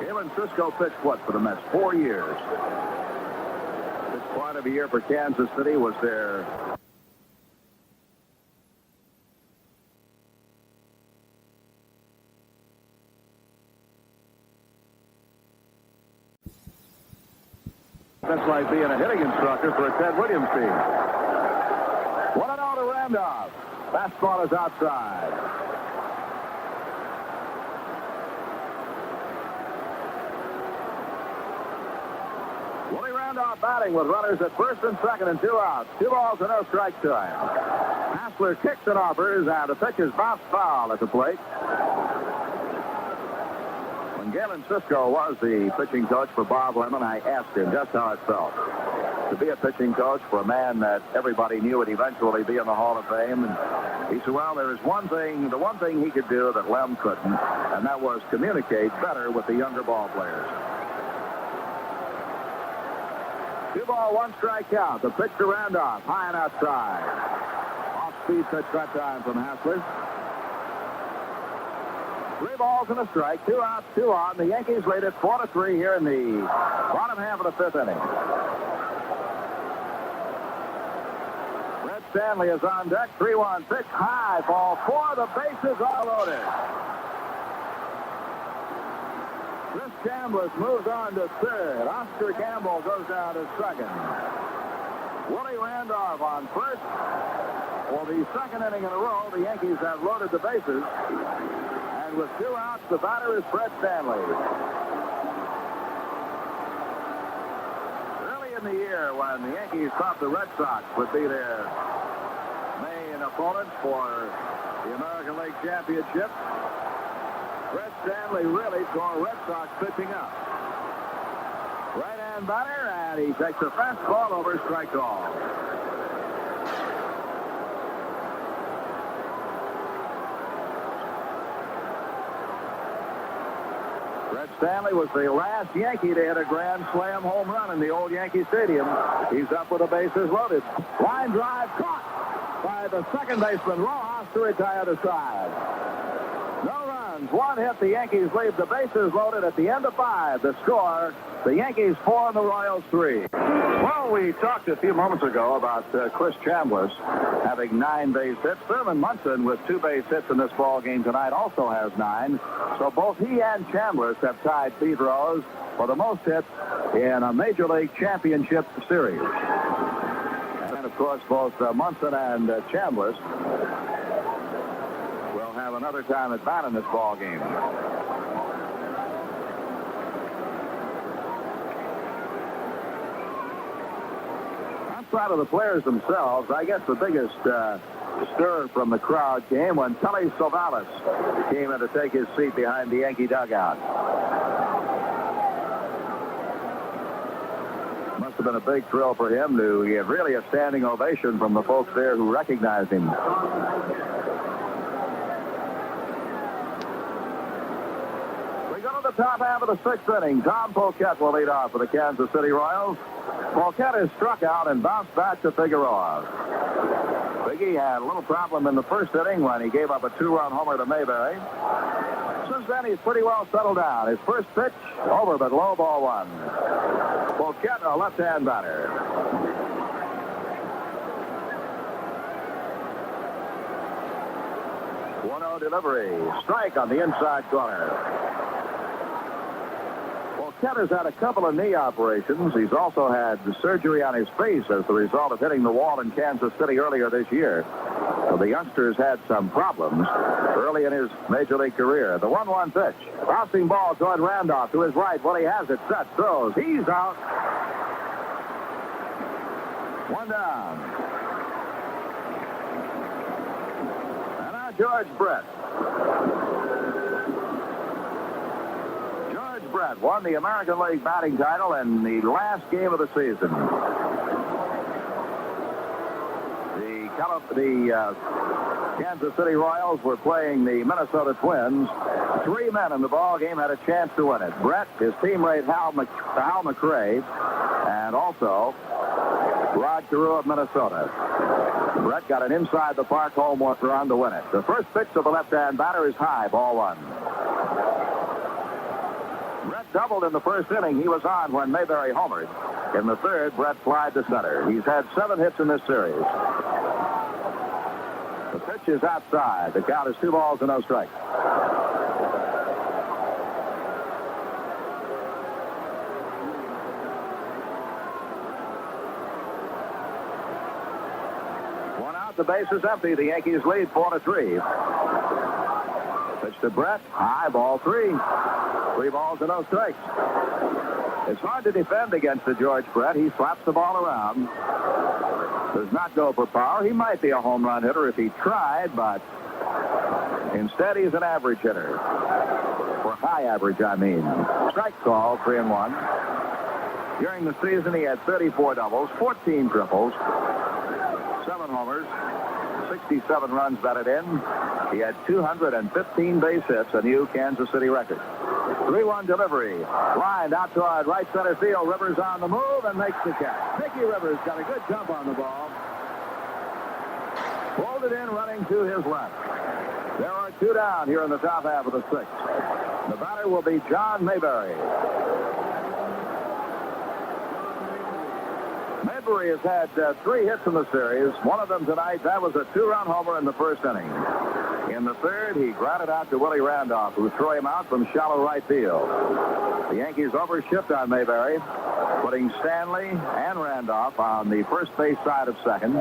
Galen Cisco pitched what for the Mets? 4 years. This part of a year for Kansas City was their that's like being a hitting instructor for a Ted Williams team. 1-0 to Randolph. Fastball is outside. Willie Randolph batting with runners at first and second and 2 outs. 2 balls and no strikes to him. Hassler kicks and offers, and the pitch is bounced foul at the plate. When Galen Cisco was the pitching coach for Bob Lemon, I asked him just how it felt to be a pitching coach for a man that everybody knew would eventually be in the Hall of Fame. And he said, well, there is one thing, the one thing he could do that Lem couldn't, and that was communicate better with the younger ball players. 2 ball, 1 strike count. The pitch to Randolph, high and outside. Off-speed pitch that time from Hassler. 3 balls and a strike, 2 outs, 2 on. The Yankees lead it 4-3 here in the bottom half of the 5th inning. Red Stanley is on deck. 3-1 pitch, high, ball 4. The bases are loaded. Chris Chambliss moves on to third. Oscar Gamble goes down to second. Willie Randolph on first. For the second inning in a row, the Yankees have loaded the bases. And with 2 outs, the batter is Fred Stanley. Early in the year, when the Yankees thought the Red Sox would be their main opponent for the American League Championship, Fred Stanley really tore Red Sox pitching up. left-hand batter, and he takes a fastball over, strike call. Brett Stanley was the last Yankee to hit a grand slam home run in the old Yankee Stadium. He's up with the bases loaded. Line drive caught by the second baseman, Rojas, to retire the side. No runs, one hit. The Yankees leave the bases loaded at the end of 5. The score, the Yankees 4 and the Royals 3. Well, we talked a few moments ago about Chris Chambliss having 9 base hits. Thurman Munson with 2 base hits in this ball game tonight also has 9. So both he and Chambliss have tied Figueroa's for the most hits in a Major League Championship series. And of course, both Munson and Chambliss will have another time at bat in this ball game. Outside of the players themselves, I guess the biggest stir from the crowd came when Telly Savalas came in to take his seat behind the Yankee dugout. Must have been a big thrill for him to get really a standing ovation from the folks there who recognized him. We go to the top half of the 6th inning. Tom Poquette will lead off for the Kansas City Royals. Poquette is struck out and bounced back to Figueroa. Figgy had a little problem in the 1st inning when he gave up a 2-run homer to Mayberry. Since then, he's pretty well settled down. His first pitch, over, but low, ball 1. Poquette, a left-hand batter. One-0 delivery. Strike on the inside corner. Poquette has had a couple of knee operations. He's also had surgery on his face as the result of hitting the wall in Kansas City earlier this year. So the youngster's had some problems early in his Major League career. The 1-1 pitch. Bouncing ball toward Randolph to his right. Well, he has it set. Throws. He's out. 1 down. And now George Brett. Brett won the American League batting title in the last game of the season. The Kansas City Royals were playing the Minnesota Twins. 3 men in the ball game had a chance to win it. Brett, his teammate Hal McRae, and also Rod Carew of Minnesota. Brett got an inside the park home run to win it. The first pitch of the left-hand batter is high, ball 1. Brett doubled in the 1st inning. He was on when Mayberry homered. In the 3rd, Brett flied to center. He's had 7 hits in this series. The pitch is outside. The count is 2 balls and no strikes. One out, the base is empty. The Yankees lead 4-3. Pitch to Brett. High, ball 3. 3 balls and no strikes. It's hard to defend against the George Brett. He slaps the ball around. Does not go for power. He might be a home run hitter if he tried, but instead he's an average hitter. For high average, I mean. Strike call, 3-1. During the season, he had 34 doubles, 14 triples, 7 homers, 67 runs batted in. He had 215 base hits, a new Kansas City record. 3-1 delivery. Lined out toward right center field. Rivers on the move and makes the catch. Mickey Rivers got a good jump on the ball. Pulled it in, running to his left. There are 2 down here in the top half of the 6th. The batter will be John Mayberry. Mayberry has had 3 hits in the series. One of them tonight. That was a 2-run homer in the 1st inning. In the 3rd, he grounded out to Willie Randolph, who threw him out from shallow right field. The Yankees overshipped on Mayberry, putting Stanley and Randolph on the first base side of second.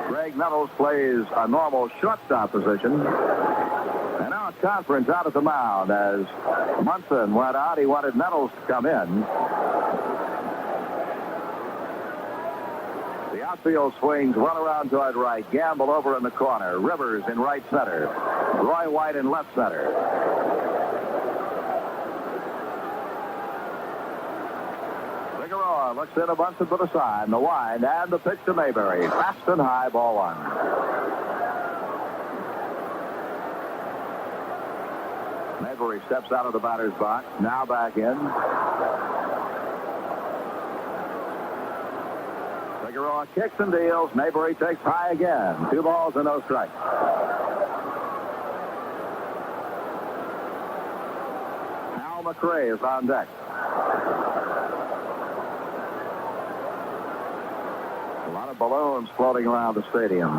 Greg Nettles plays a normal shortstop position. And now it's conference out at the mound. As Munson went out, he wanted Nettles to come in. The outfield swings well around toward right. Gamble over in the corner. Rivers in right center. Roy White in left center. Figueroa looks in a Munson for the sign, the wind, and the pitch to Mayberry. Fast and high, ball one. Mayberry steps out of the batter's box, now back in. Figueroa kicks and deals. Mayberry takes high again. 2 balls and no strikes. Al McRae is on deck. A lot of balloons floating around the stadium.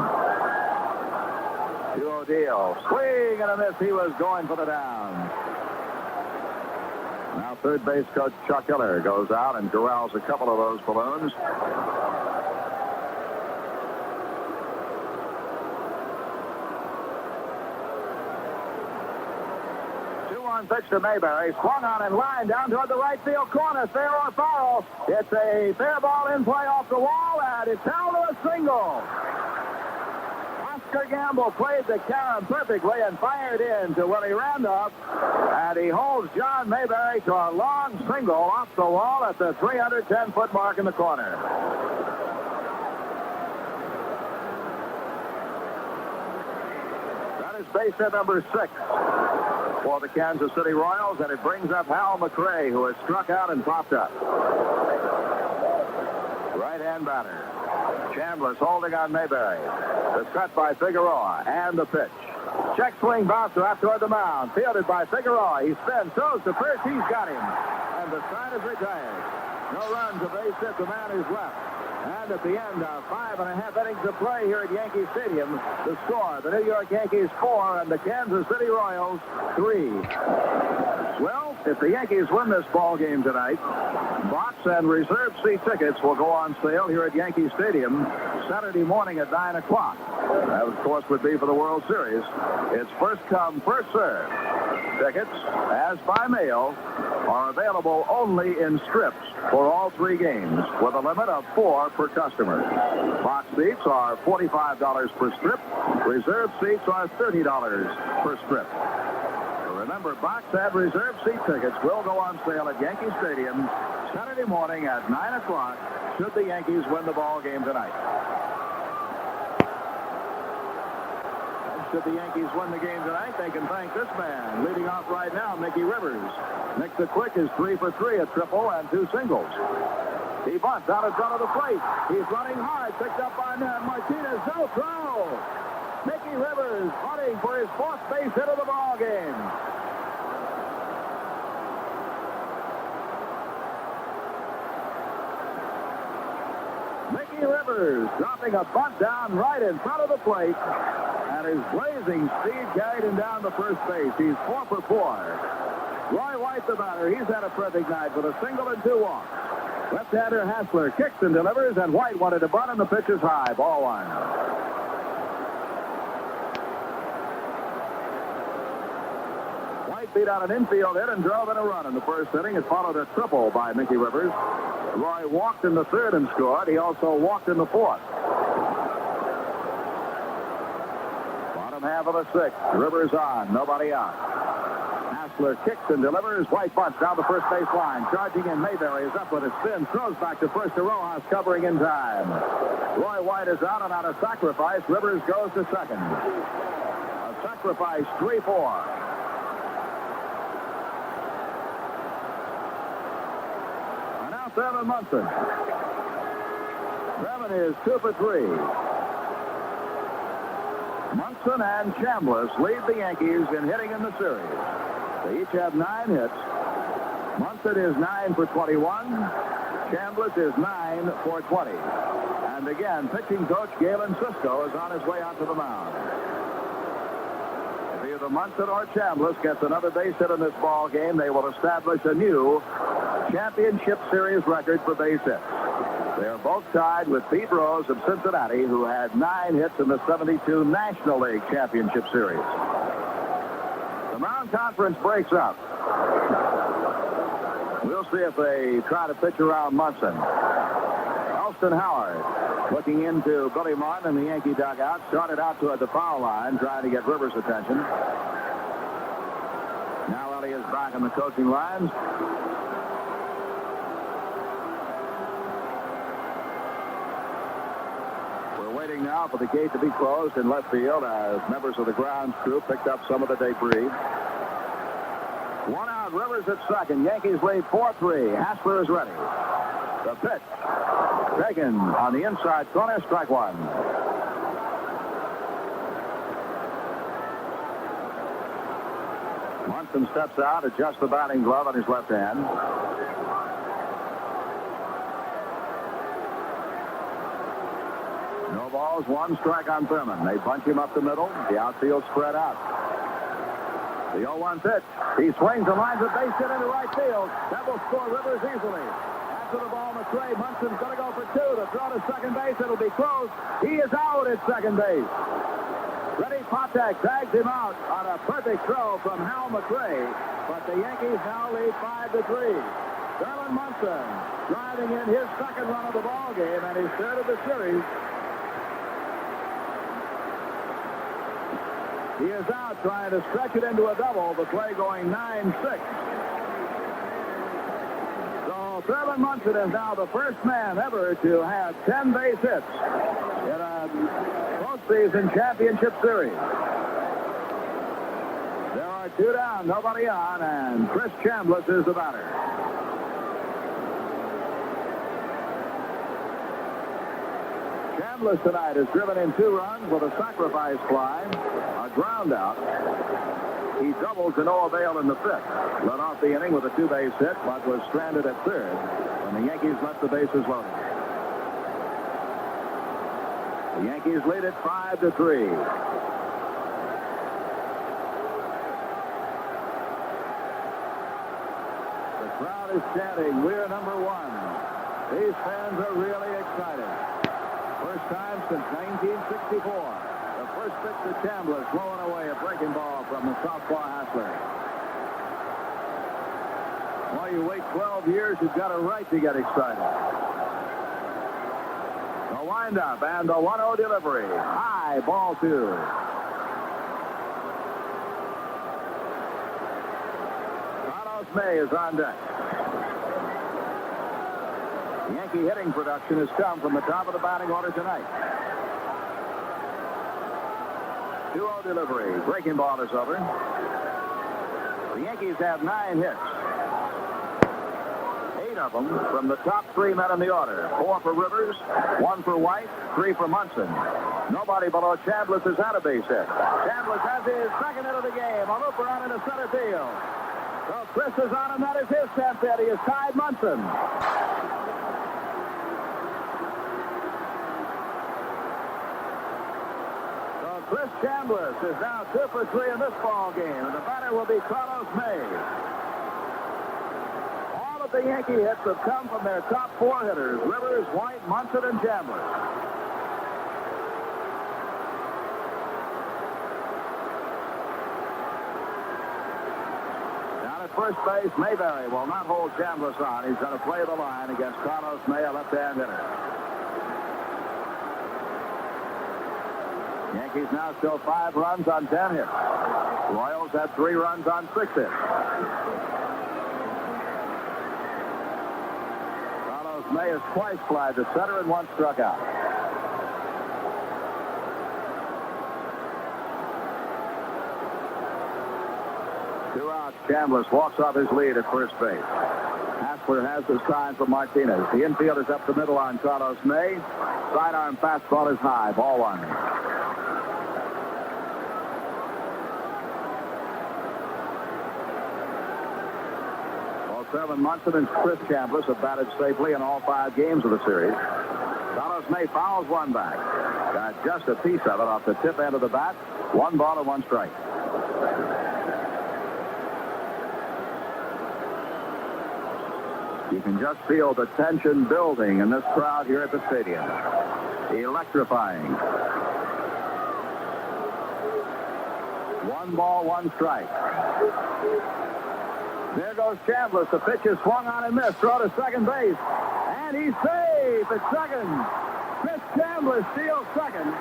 To O'Deal. Swing and a miss. He was going for the down. Now third base coach Chuck Hiller goes out and corrals a couple of those balloons. 2-1 pitch to Mayberry. Swung on and lined down toward the right field corner. Fair or foul. It's a fair ball in play off the wall, and it's held to a single. Oscar Gamble played the carom perfectly and fired in to Willie Randolph, and he holds John Mayberry to a long single off the wall at the 310-foot mark in the corner. That is base hit number 6 for the Kansas City Royals, and it brings up Al McRae, who has struck out and popped up. Right-hand batter. Chambliss holding on Mayberry. The cut by Figueroa, and the pitch. Check swing bouncer out toward the mound. Fielded by Figueroa. He spins, throws to first. He's got him. And the side is retired. No runs, a base hit. The man is left. And at the end of 5.5 innings of play here at Yankee Stadium, the score, the New York Yankees 4 and the Kansas City Royals 3. Well, if the Yankees win this ball game tonight, box and reserve seat tickets will go on sale here at Yankee Stadium Saturday morning at 9 o'clock. That, of course, would be for the World Series. It's first come, first served. Tickets, as by mail, are available only in strips for all 3 games, with a limit of 4 per customer. Box seats are $45 per strip. Reserve seats are $30 per strip. Remember, box and reserve seat tickets will go on sale at Yankee Stadium Saturday morning at 9 o'clock should the Yankees win the ball game tonight. Should the Yankees win the game tonight, they can thank this man. Leading off right now, Mickey Rivers. Nick the Quick is 3 for 3, a triple and 2 singles. He bunts out in front of the plate. He's running hard, picked up by Martinez. No throw. Mickey Rivers hunting for his 4th base hit of the ball game. Mickey Rivers dropping a bunt down right in front of the plate, and his blazing speed carried him down to first base. He's 4 for 4. Roy White, the batter, he's had a perfect night with a single and 2 walks. Left-hander Hassler kicks and delivers, and White wanted to bunt, and the pitch is high. Ball 1. White beat out an infield hit and drove in a run in the first inning. It followed a triple by Mickey Rivers. Roy walked in the 3rd and scored. He also walked in the 4th. Bottom half of the 6th. Rivers on. Nobody out. Hassler kicks and delivers. White bunts down the first base line. Charging in, Mayberry is up with a spin. Throws back to first to Rojas, covering in time. Roy White is out, and on a sacrifice, Rivers goes to second. A sacrifice, 3-4. And now Thurman Munson. Thurman is 2 for 3. Munson and Chambliss lead the Yankees in hitting in the series. They each have 9 hits. Munson is 9 for 21. Chambliss is 9 for 20. And again, pitching coach Galen Cisco is on his way out to the mound. If either Munson or Chambliss gets another base hit in this ball game, they will establish a new championship series record for base hits. They are both tied with Pete Rose of Cincinnati, who had 9 hits in the 72 National League Championship Series. The Mound Conference breaks up. We'll see if they try to pitch around Munson. Elston Howard looking into Billy Martin in the Yankee dugout. Started out toward the foul line, trying to get Rivers' attention. Now Ellie is back in the coaching lines. waiting now for the gate to be closed in left field as members of the grounds crew picked up some of the debris. One out, Rivers at second. Yankees lead 4-3. Hassler is ready. The pitch. Taken on the inside corner, strike one. Munson steps out, adjusts the batting glove on his left hand. No balls, one strike on Thurman. They bunch him up the middle. The outfield spread out. The 0-1 pitch. He swings and lines a base hit into right field. That will score Rivers easily. After the ball, McRae. Munson's going to go for two. The throw to second base. It'll be close. He is out at second base. Reddy Patek tags him out on a perfect throw from Hal McRae. But the Yankees now lead 5-3. Thurman Munson driving in his second run of the ball game and his third of the series. He is out trying to stretch it into a double. The play going 9-6. So Thurman Munson is now the first man ever to have 10 base hits in a postseason championship series. There are two down, nobody on, and Chris Chambliss is the batter. Chambliss tonight has driven in 2 runs with a sacrifice fly, a ground out. He doubled to no avail in the 5th. Led off the inning with a 2-base hit, but was stranded at 3rd when the Yankees left the bases loaded. The Yankees lead it 5-3. The crowd is chanting, "We're number one." These fans are really excited. First time since 1964. The first pitch to Chambliss, blowing away a breaking ball from the southpaw Hassler. Well, you wait 12 years, you've got a right to get excited. The windup and the 1-0 delivery. High, ball 2. Carlos May is on deck. The Yankee hitting production has come from the top of the batting order tonight. 2-0 delivery. Breaking ball is over. The Yankees have 9 hits. 8 of them from the top 3 men in the order. 4 for Rivers, 1 for White, 3 for Munson. Nobody below Chambliss has had a base hit. Chambliss has his second hit of the game. A looper on into center field. So Chris is on him. That is his 10th hit. He has tied Munson. Chris Chambliss is now 2 for 3 in this ball game, and the batter will be Carlos May. All of the Yankee hits have come from their top 4 hitters: Rivers, White, Munson, and Chambliss. Down at first base, Mayberry will not hold Chambliss on. He's going to play the line against Carlos May, a left-hand hitter. Yankees now still 5 runs on 10 hits. Royals had 3 runs on 6 hits. Carlos May has twice flied to center and once struck out. Two outs. Chambliss walks off his lead at first base. Hassler has the sign from Martinez. The infield is up the middle on Carlos May. Sidearm fastball is high. Ball 1. Thurman Munson and Chris Chambliss have batted safely in all 5 games of the series. Carlos May fouls one back. Got just a piece of it off the tip end of the bat. 1 ball and 1 strike. You can just feel the tension building in this crowd here at the stadium. Electrifying. 1 ball, 1 strike. There goes Chambliss. The pitch is swung on and missed. Throw to second base. And he's safe at second. Chris Chambliss steals second.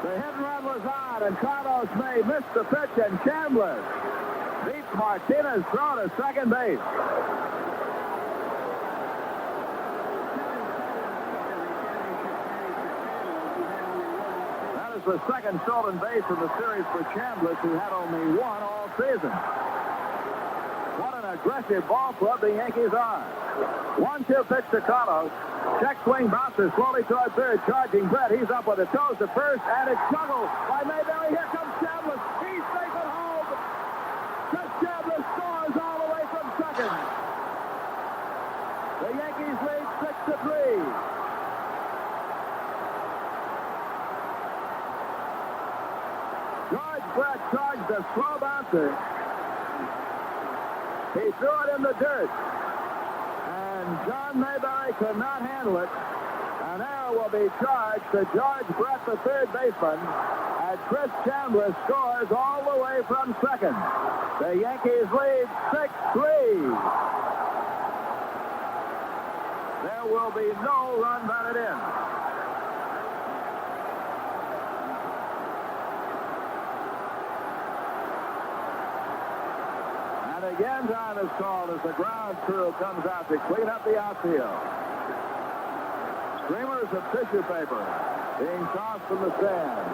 The hit and run was on, and Carlos May missed the pitch, and Chambliss beats Martinez. Throw to second base. was the second stolen base in the series for Chambliss, who had only one all season. What an aggressive ball club the Yankees are. 1-2 pitch to Carlos. Check swing bouncer slowly toward third, charging Brett. He's up with the toes to first, and it's juggled by Mayberry. Here comes Chambliss. He's safe at home. Chris Chambliss scores all the way from second. The Yankees lead 6-3. George Brett charged a slow bouncer. He threw it in the dirt. And John Mayberry could not handle it. An error will be charged to George Brett, the third baseman, as Chris Chambliss scores all the way from second. The Yankees lead 6-3. There will be no run batted in. And again, time is called as the ground crew comes out to clean up the outfield. Streamers of tissue paper being tossed from the stands.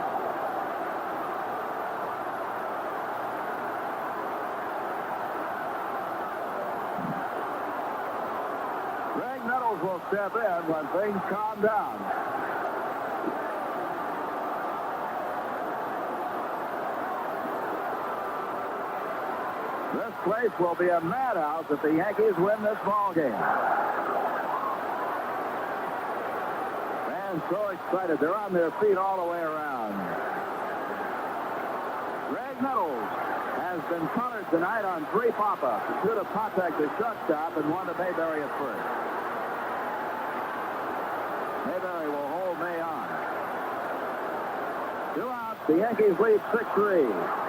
Greg Nettles will step in when things calm down. This place will be a madhouse if the Yankees win this ball game. Fans so excited. They're on their feet all the way around. Greg Nettles has been punted tonight on 3 pop-ups. 2 to Patek, the shortstop, and 1 to Mayberry at first. Mayberry will hold May on. 2 outs. The Yankees lead 6-3.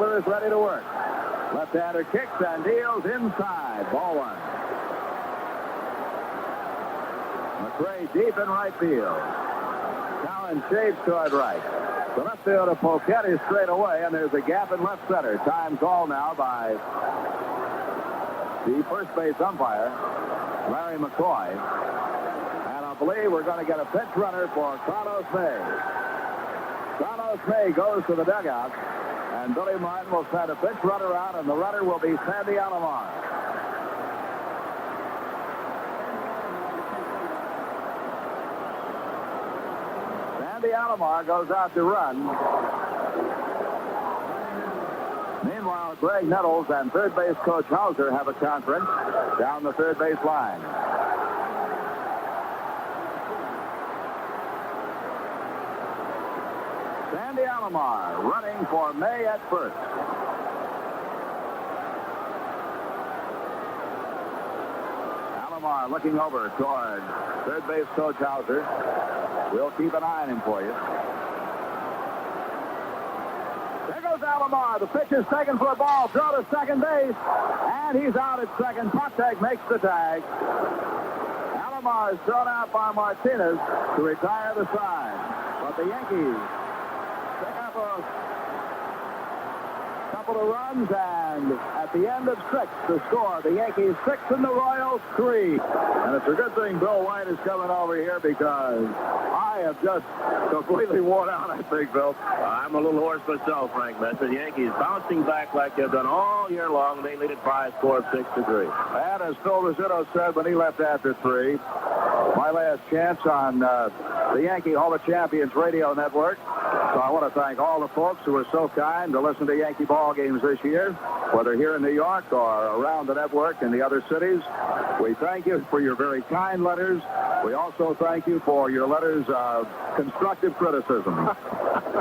Is ready to work. Left-hander kicks and deals inside. Ball 1. McRae deep in right field. Cowan shades toward right. The left fielder Poquette is straight away, and there's a gap in left center. Time called now by the first base umpire, Larry McCoy. And I believe we're going to get a pinch runner for Carlos May. Carlos May goes to the dugout. And Billy Martin will send a pitch runner out, and the runner will be Sandy Alomar. Sandy Alomar goes out to run. Meanwhile, Greg Nettles and third base coach Hauser have a conference down the third base line. Sandy Alomar running for May at first. Alomar looking over toward third base coach Hauser. We'll keep an eye on him for you. There goes Alomar. The pitch is taken for a ball. Throw to second base. And he's out at second. Patek makes the tag. Alomar is thrown out by Martinez to retire the side. But the Yankees pick up a couple of runs, and at the end of 6 to score, the Yankees 6 and the Royals 3. And it's a good thing Bill White is coming over here, because I have just completely worn out, I think, Bill. I'm a little hoarse myself, Frank Messer. The Yankees bouncing back like they've done all year long. They lead it by a score of 6-3. And as Phil Rizzuto said when he left after 3, my last chance on the Yankee Hall of Champions radio network. So I want to thank all the folks who were so kind to listen to Yankee ball games this year, whether here in New York or around the network in the other cities. We thank you for your very kind letters. We also thank you for your letters of constructive criticism.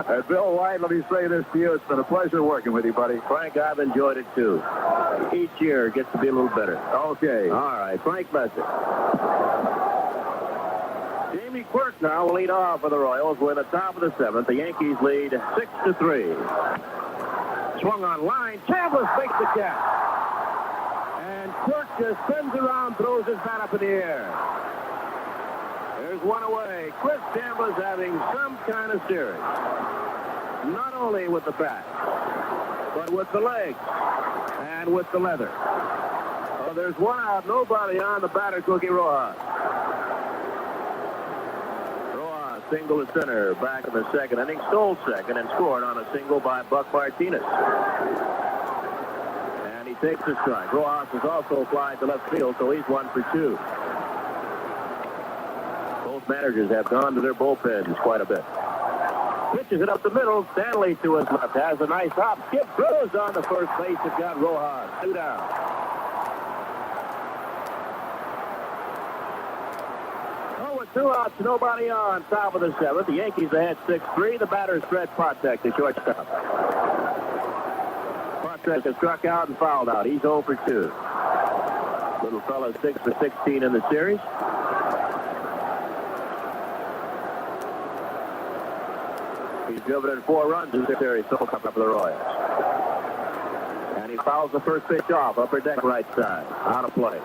And Bill White, let me say this to you. It's been a pleasure working with you, buddy. Frank, I've enjoyed it, too. Each year it gets to be a little better. Okay. All right, Frank Messer. Jamie Quirk now will lead off for the Royals. We're at the top of the 7th. The Yankees lead 6-3. Swung on line. Chambliss makes the catch. And Quirk just spins around, throws his bat up in the air. There's one away. Chris Chambliss having some kind of series. Not only with the bat, but with the legs and with the leather. Oh, there's one out. Nobody on the batter, Cookie Rojas. single to center back in the second inning, stole second and scored on a single by Buck Martinez. And he takes the strike. Rojas is also flying to left field, so he's 1 for 2. Both managers have gone to their bullpens quite a bit. Pitches it up the middle. Stanley to his left. Has a nice hop. Skip throws on the first base. It's got Rojas. 2 down. Oh, with 2 outs, nobody on. Top of the 7th. The Yankees ahead 6-3. The batter Fred Patek, the shortstop. Patek has struck out and fouled out. He's 0 for 2. Little fella 6 for 16 in the series. He's driven in 4 runs in this series so far for the Royals. And he fouls the first pitch off, upper deck right side, out of play.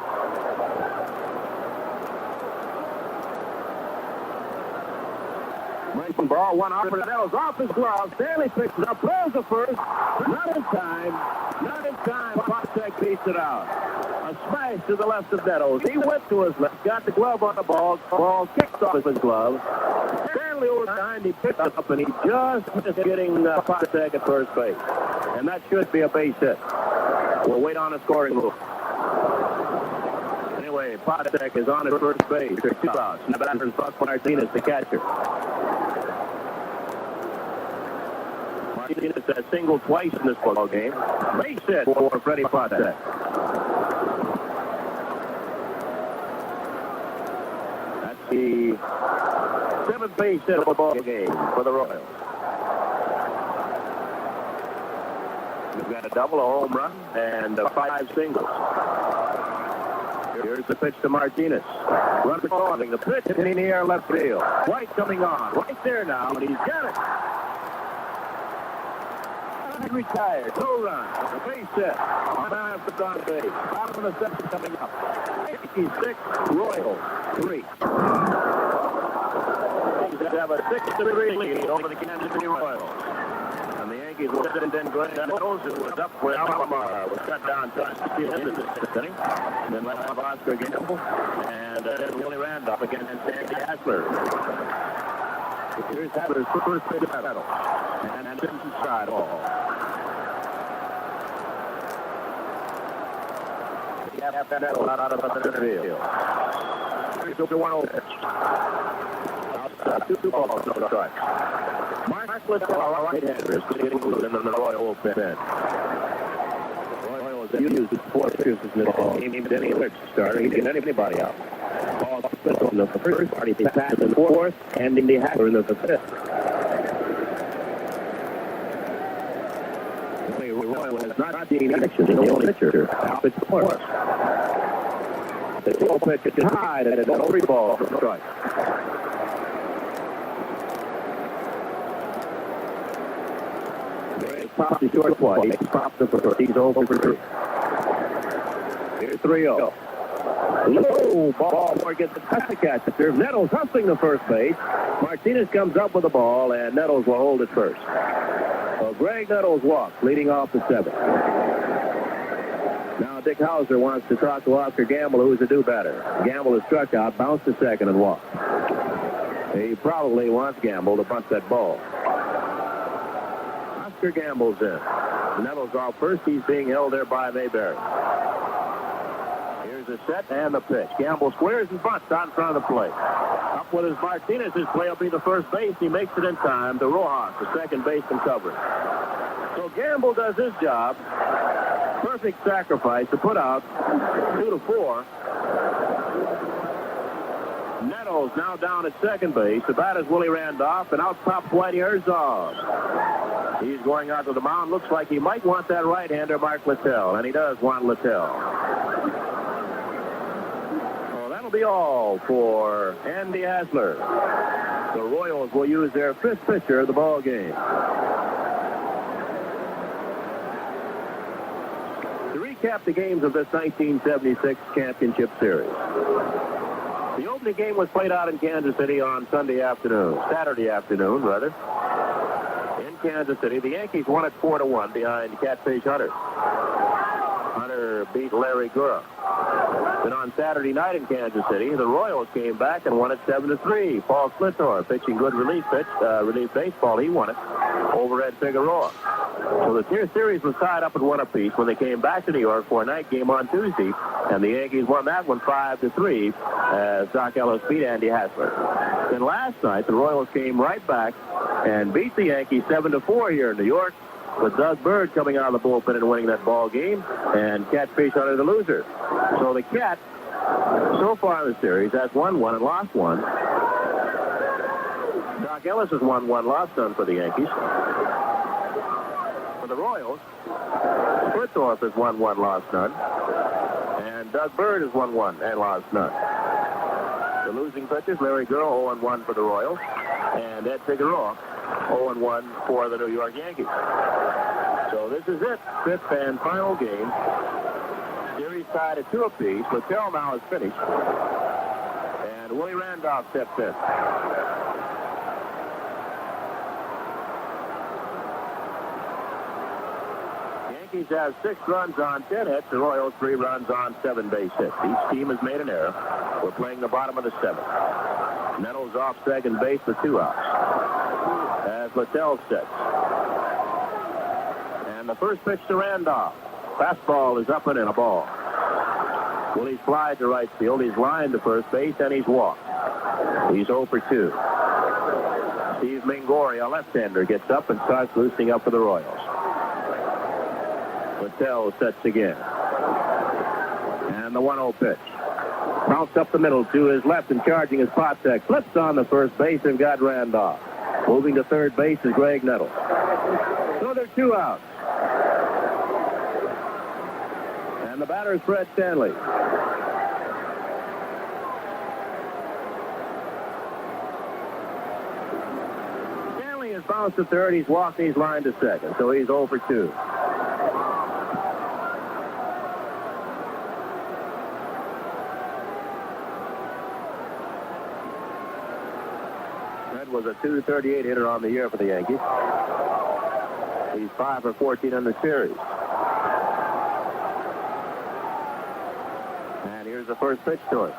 Breaking ball, 1 out for Nels, off his glove. Stanley picks it up, throws the first. Not in time. Not in time. Patek beats it out. A smash to the left of Nettles. He went to his left, got the glove on the ball. Ball kicked off his glove. Stanley over behind, he picked it up, and he just is getting Patek at first base. And that should be a base hit. We'll wait on a scoring move. Anyway, Patek is on at first base. There's 2 outs. The batter is Buck Martinez, the catcher. Martinez has singled twice in this ball game. Base hit for Freddie Patek. That's the 7th base hit of the ball game for the Royals. We've got a double, a home run, and 5 singles. Here's the pitch to Martinez. Run falling, the pitch in the air left field. White coming on, right there now, and he's got it. Retired, no run. The base hit. On the base. Bottom of the 7th coming up. Yankees 6, Royals 3. Yankees have a 6-3 lead over the Kansas City Royals. And the Yankees will sit in Glenn Nettles, who was up with Alomar, was cut down to the end of the 6th inning. Then left off Oscar Gamble, and then Willie Randolph against Andy Hasler. Here's Hasler's first pitch to Nettles. And Simpson's side ball. Half that Nettles out of the center field. Here's the 1-0 pitch. Outside, 2 balls, no strikes. Mark Littell, right-hander, is getting loose in the Royal pen. Royals have used 4 pitchers in this ball game. Even any pitch starter, he didn't get anybody out. Ball split on the first part, he passed in the 4th, and Indy Hackler in the 5th. Royal has not seen action in the only pitcher. It's the 4th. The 12 pitch is high, and it's all 3 balls from the strike. Pops the short twice. Pops the first. He's over for 3. Here's 3-0. Low ball before it gets the catch. There's Nettles hustling the first base. Martinez comes up with the ball, and Nettles will hold it first. So Greg Nettles walks, leading off the 7th. Now Dick Hauser wants to talk to Oscar Gamble, who's a do-batter. Gamble is struck out, bounced to second, and walked. He probably wants Gamble to bunt that ball. Oscar Gamble's in. Nettles off first. He's being held there by Mayberry. Here's the set and the pitch. Gamble squares and bunts out in front of the plate. Up with his Martinez. His play will be the first base. He makes it in time to Rojas, the second baseman covering. So Gamble does his job. Perfect sacrifice to put out 2-4. Nettles now down at second base. The bat is Willie Randolph, and out pops Whitey Herzog. He's going out to the mound. Looks like he might want that right-hander, Mark Littell, and he does want Littell. So that'll be all for Andy Hasler. The Royals will use their 5th pitcher of the ball game. To recap the games of this 1976 championship series. The opening game was played out in Kansas City on Saturday afternoon, in Kansas City. The Yankees won it 4-1 behind Catfish Hunter. Hunter beat Larry Gura. Then on Saturday night in Kansas City, the Royals came back and won it 7-3. Paul Slitor pitching good relief baseball. He won it over Ed Figueroa. So the series was tied up at 1 apiece when they came back to New York for a night game on Tuesday, and the Yankees won that one 5-3 as Doc Ellis beat Andy Hassler. Then last night, the Royals came right back and beat the Yankees 7-4 here in New York, with Doug Bird coming out of the bullpen and winning that ball game, and Catfish under the loser. So the Cat, so far in the series, has won 1 and lost 1. Doc Ellis has won 1, lost none for the Yankees. For the Royals, Splittorff has won 1, lost none. And Doug Bird has won 1 and lost none. The losing pitchers, Larry Gurl 0-1 for the Royals, and Ed Figueroa 0-1 for the New York Yankees. So this is it, 5th and final game. Series tied at 2 apiece. Littell now is finished, and Willie Randolph steps in. Yankees have 6 runs on 10 hits. The Royals 3 runs on 7 base hits. Each team has made an error. We're playing the bottom of the 7th. Nettles off second base with 2 outs as Littell sets. And the first pitch to Randolph. Fastball is up and in, a ball. Willie's fly to right field. He's lined to first base, and he's walked. He's 0 for 2. Steve Mingori, a left-hander, gets up and starts loosening up for the Royals. Littell sets again. And the 1-0 pitch. Bounced up the middle to his left and charging his Potsek. Flips on the first base and got Randolph. Moving to third base is Greg Nettles. So there are 2 outs. And the batter is Fred Stanley. Stanley has bounced to third. He's walked. He's lined to second. So he's 0 for 2. Was a .238 hitter on the year for the Yankees. He's 5 for 14 in the series. And here's the first pitch to him.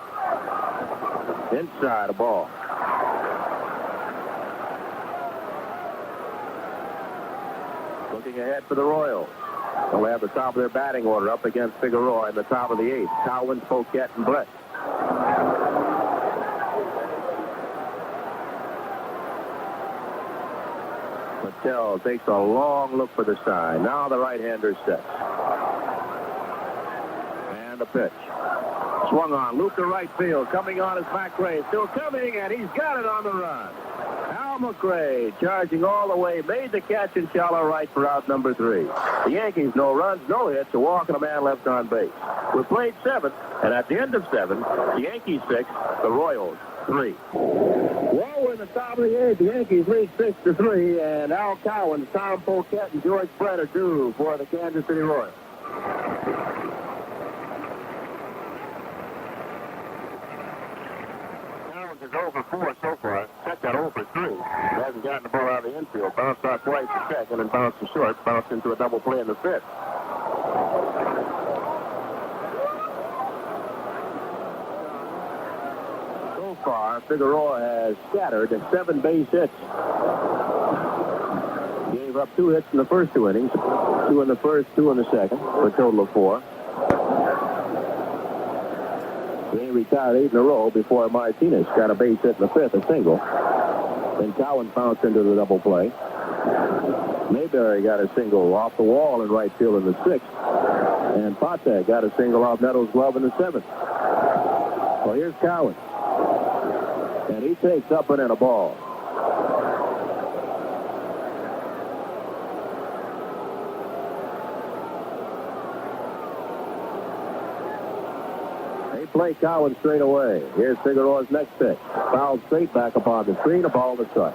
Inside, a ball. Looking ahead for the Royals. They'll have the top of their batting order up against Figueroa in the top of the 8th. Cowan, Poquette, and Brett. Littell takes a long look for the sign. Now the right-hander sets. And the pitch. Swung on. Loop to right field. Coming on is McRae. Still coming, and he's got it on the run. Al McRae charging all the way. Made the catch in shallow right for out number 3. The Yankees, no runs, no hits, a walk, and a man left on base. We played 7, and at the end of 7, the Yankees 6, the Royals 3. Well, we're in the top of the 8th. The Yankees lead 6-3, and Al Cowan, Tom Poquette, and George Brett are due for the Kansas City Royals. Cowan is 0 for 4 so far. Check that 0 for 3. He hasn't gotten the ball out of the infield. Bounced out twice to second and bounced to short. Bounced into a double play in the 5th. Far, Figueroa has scattered 7 base hits. Gave up 2 hits in the first 2 innings, 2 in the first, 2 in the second, for a total of 4. They retired 8 in a row before Martinez got a base hit in the 5th, a single. Then Cowan bounced into the double play. Mayberry got a single off the wall in right field in the 6th. And Potek got a single off Nettles' glove in the 7th. Well, here's Cowan. And he takes up and in a ball. They play Cowan straight away. Here's Figueroa's next pitch. Fouled straight back upon the screen, a ball to strike.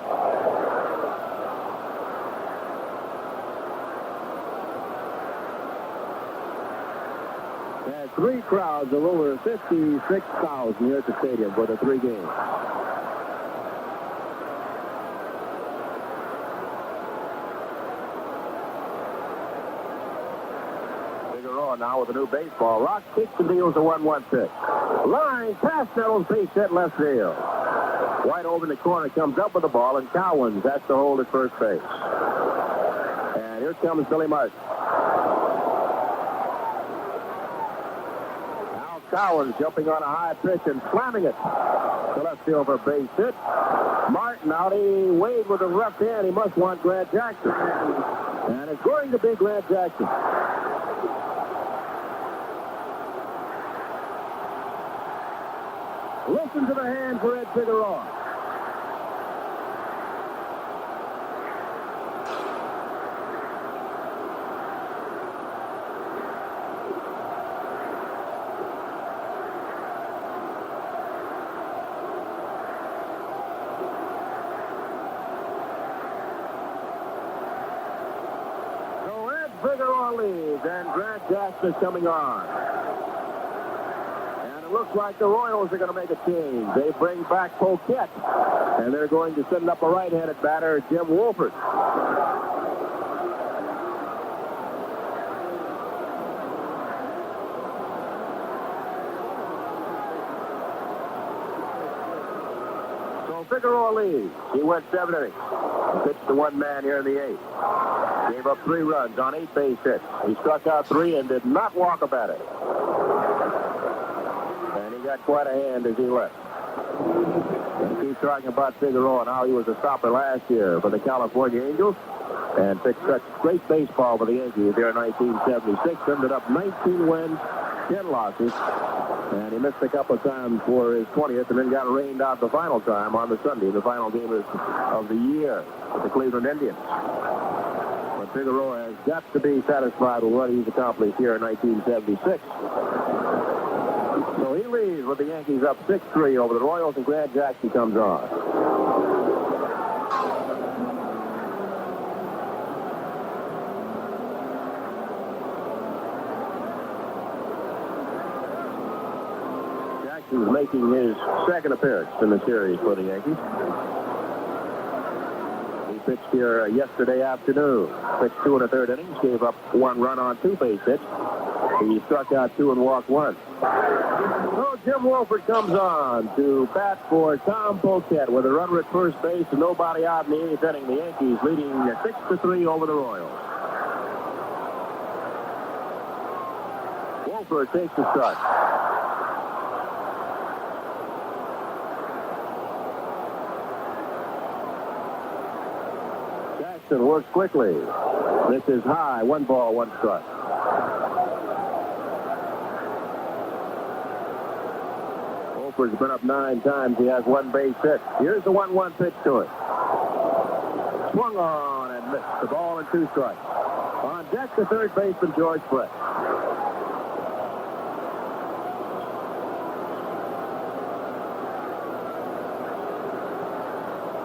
And 3 crowds of over 56,000 here at the stadium for the 3 games. Figueroa now with a new baseball. Rock kicks and deals a 1-1 pitch. Line past Nettles, base hit left field. White over in the corner comes up with the ball, and Cowens has to hold at first base. And here comes Billy Martin. Now Cowens jumping on a high pitch and slamming it to left field for a base hit. Martin out. He waved with a left hand. He must want Grant Jackson. And it's going to be Grant Jackson. Listen to the hand for Ed Figueroa. So Ed Figueroa leads, and Grant Jackson is coming on. Looks like the Royals are going to make a change. They bring back Poquette, and they're going to send up a right-handed batter, Jim Wolford. So Figueroa leads. He went 7 innings. Pitched to one man here in the 8th. Gave up 3 runs on 8 base hits. He struck out 3 and did not walk a batter. Got quite a hand as he left. He keeps talking about Figueroa and how he was a stopper last year for the California Angels and pitched such great baseball for the Yankees there in 1976. Ended up 19 wins, 10 losses, and he missed a couple of times for his 20th and then got rained out the final time on the Sunday, the final game of the year with the Cleveland Indians. But Figueroa has got to be satisfied with what he's accomplished here in 1976. So he leads with the Yankees up 6-3 over the Royals, and Grant Jackson comes on. Jackson's making his second appearance in the series for the Yankees. He pitched here yesterday afternoon. Pitched 2 1/3 innings, gave up 1 run on 2 base hits. He struck out 2 and walked 1. So Jim Wolford comes on to bat for Tom Poquette with a runner at first base and nobody out in the 8th inning. The Yankees leading 6-3 over the Royals. Wolford takes the start. Jackson works quickly. This is high. 1 ball, 1 strike. Wolford's been up 9 times. He has 1 base hit. Here's the 1-1 pitch to it. Swung on and missed. The ball and 2 strikes. On deck, the third baseman, George Brett.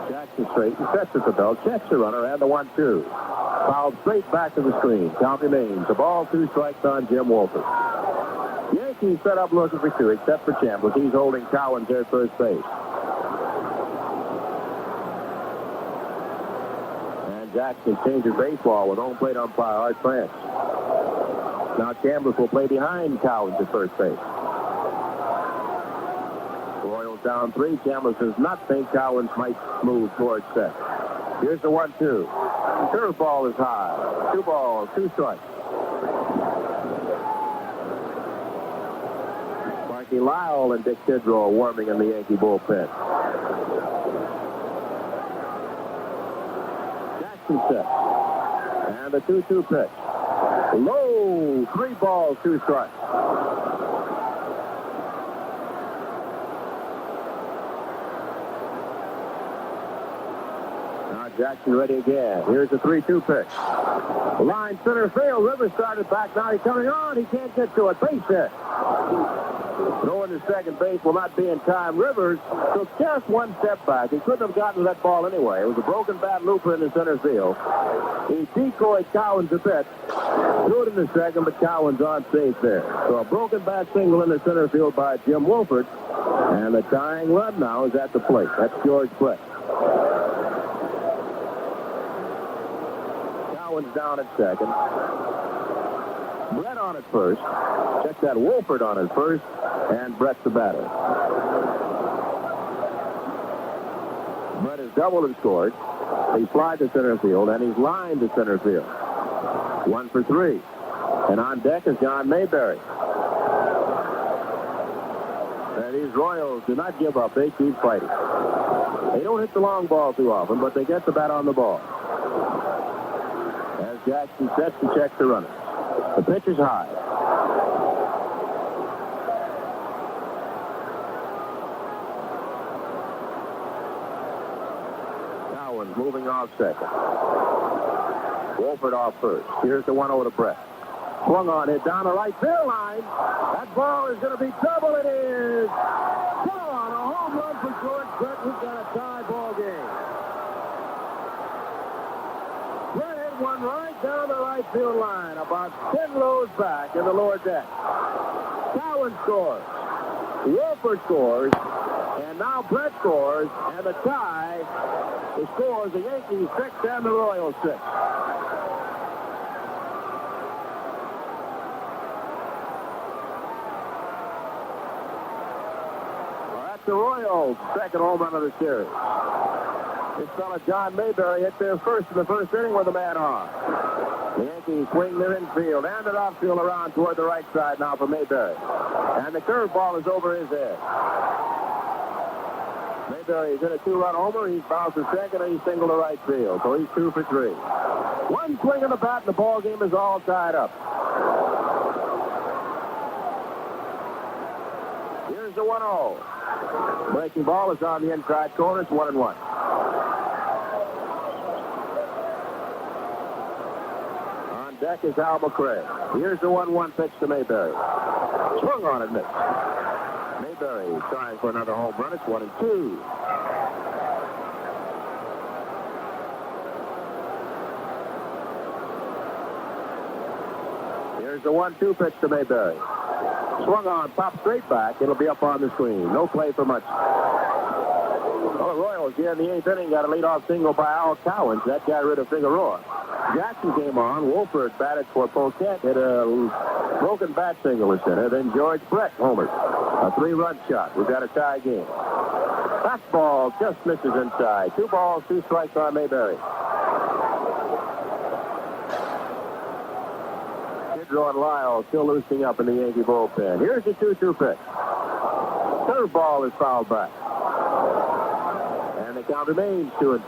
Jackson straight and sets at the belt. Checks the runner and the 1-2. Fouled straight back to the screen. Count remains. The ball, 2 strikes on Jim Wolford. Yankees set up looking for 2, except for Chambliss. He's holding Cowens there at first base. And Jackson changes baseball with home plate umpire Art France. Now Chambliss will play behind Cowens at first base. Royals down 3. Chambliss does not think Cowens might move towards second. Here's the 1-2. Curveball is high. 2 balls, 2 strikes. Lyle and Dick Tidrow warming in the Yankee bullpen. Jackson set. And the 2-2 pitch. Low. 3 balls, 2 strikes. Now Jackson ready again. Here's the 3-2 pitch. Line center field. Rivers started back. Now he's coming on. He can't get to it. Base hit. Throwing to second base will not be in time. Rivers took just 1 step back. He couldn't have gotten to that ball anyway. It was a broken bat looper in the center field. He decoyed Cowens a bit. Threw it in the second, but Cowens on safe there. So a broken bat single in the center field by Jim Wolford. And the tying run now is at the plate. That's George Brett. Cowens down at second. Brett on at first. Check that, Wolford on at first. And Brett's the batter. Brett has doubled and scored. He flied to center field, and he's lined to center field. 1 for 3. And on deck is John Mayberry. And these Royals do not give up. They keep fighting. They don't hit the long ball too often, but they get the bat on the ball. As Jackson sets to check the runners. The pitch is high. Cowan's moving off second. Wolford off first. Here's the 1-0 to Brett. Swung on it down the right field line. That ball is going to be double. It is. Come on, a home run for George Brett. We've got a tie ball game. Brett hit one right down the right field line, about 10 rows back in the lower deck. Cowan scores. Wolford scores. And now Brett scores. And the tie scores the Yankees 6 and the Royals 6. The Royals' second home run of the series. This fella John Mayberry hit there first in the first inning with a man on. The Yankees swing their infield and their outfield around toward the right side now for Mayberry. And the curveball is over his head. Mayberry is in a 2-run homer. He's bounced to second and he's singled to right field. So he's 2 for 3. One swing of the bat and the ball game is all tied up. Here's the 1-0. Breaking ball is on the inside corner. It's 1-1. On deck is Al McRae. Here's the 1-1 pitch to Mayberry. Swung on it, missed. Mayberry trying for another home run. It's 1-2. Here's the 1-2 pitch to Mayberry. Swung on, popped straight back. It'll be up on the screen. No play for much. Well, the Royals here in the 8th inning got a leadoff single by Al Cowens. That got rid of Figueroa. Jackson came on. Wolford batted for Poquette. Hit a broken bat single to center. Then George Brett homered. A 3-run shot. We've got a tie game. Fastball just misses inside. 2 balls, 2 strikes on Mayberry. Pedro and Lyle still loosening up in the Yankee bullpen. Here's the 2-2 pitch. Curveball is fouled back. And the count remains 2-2.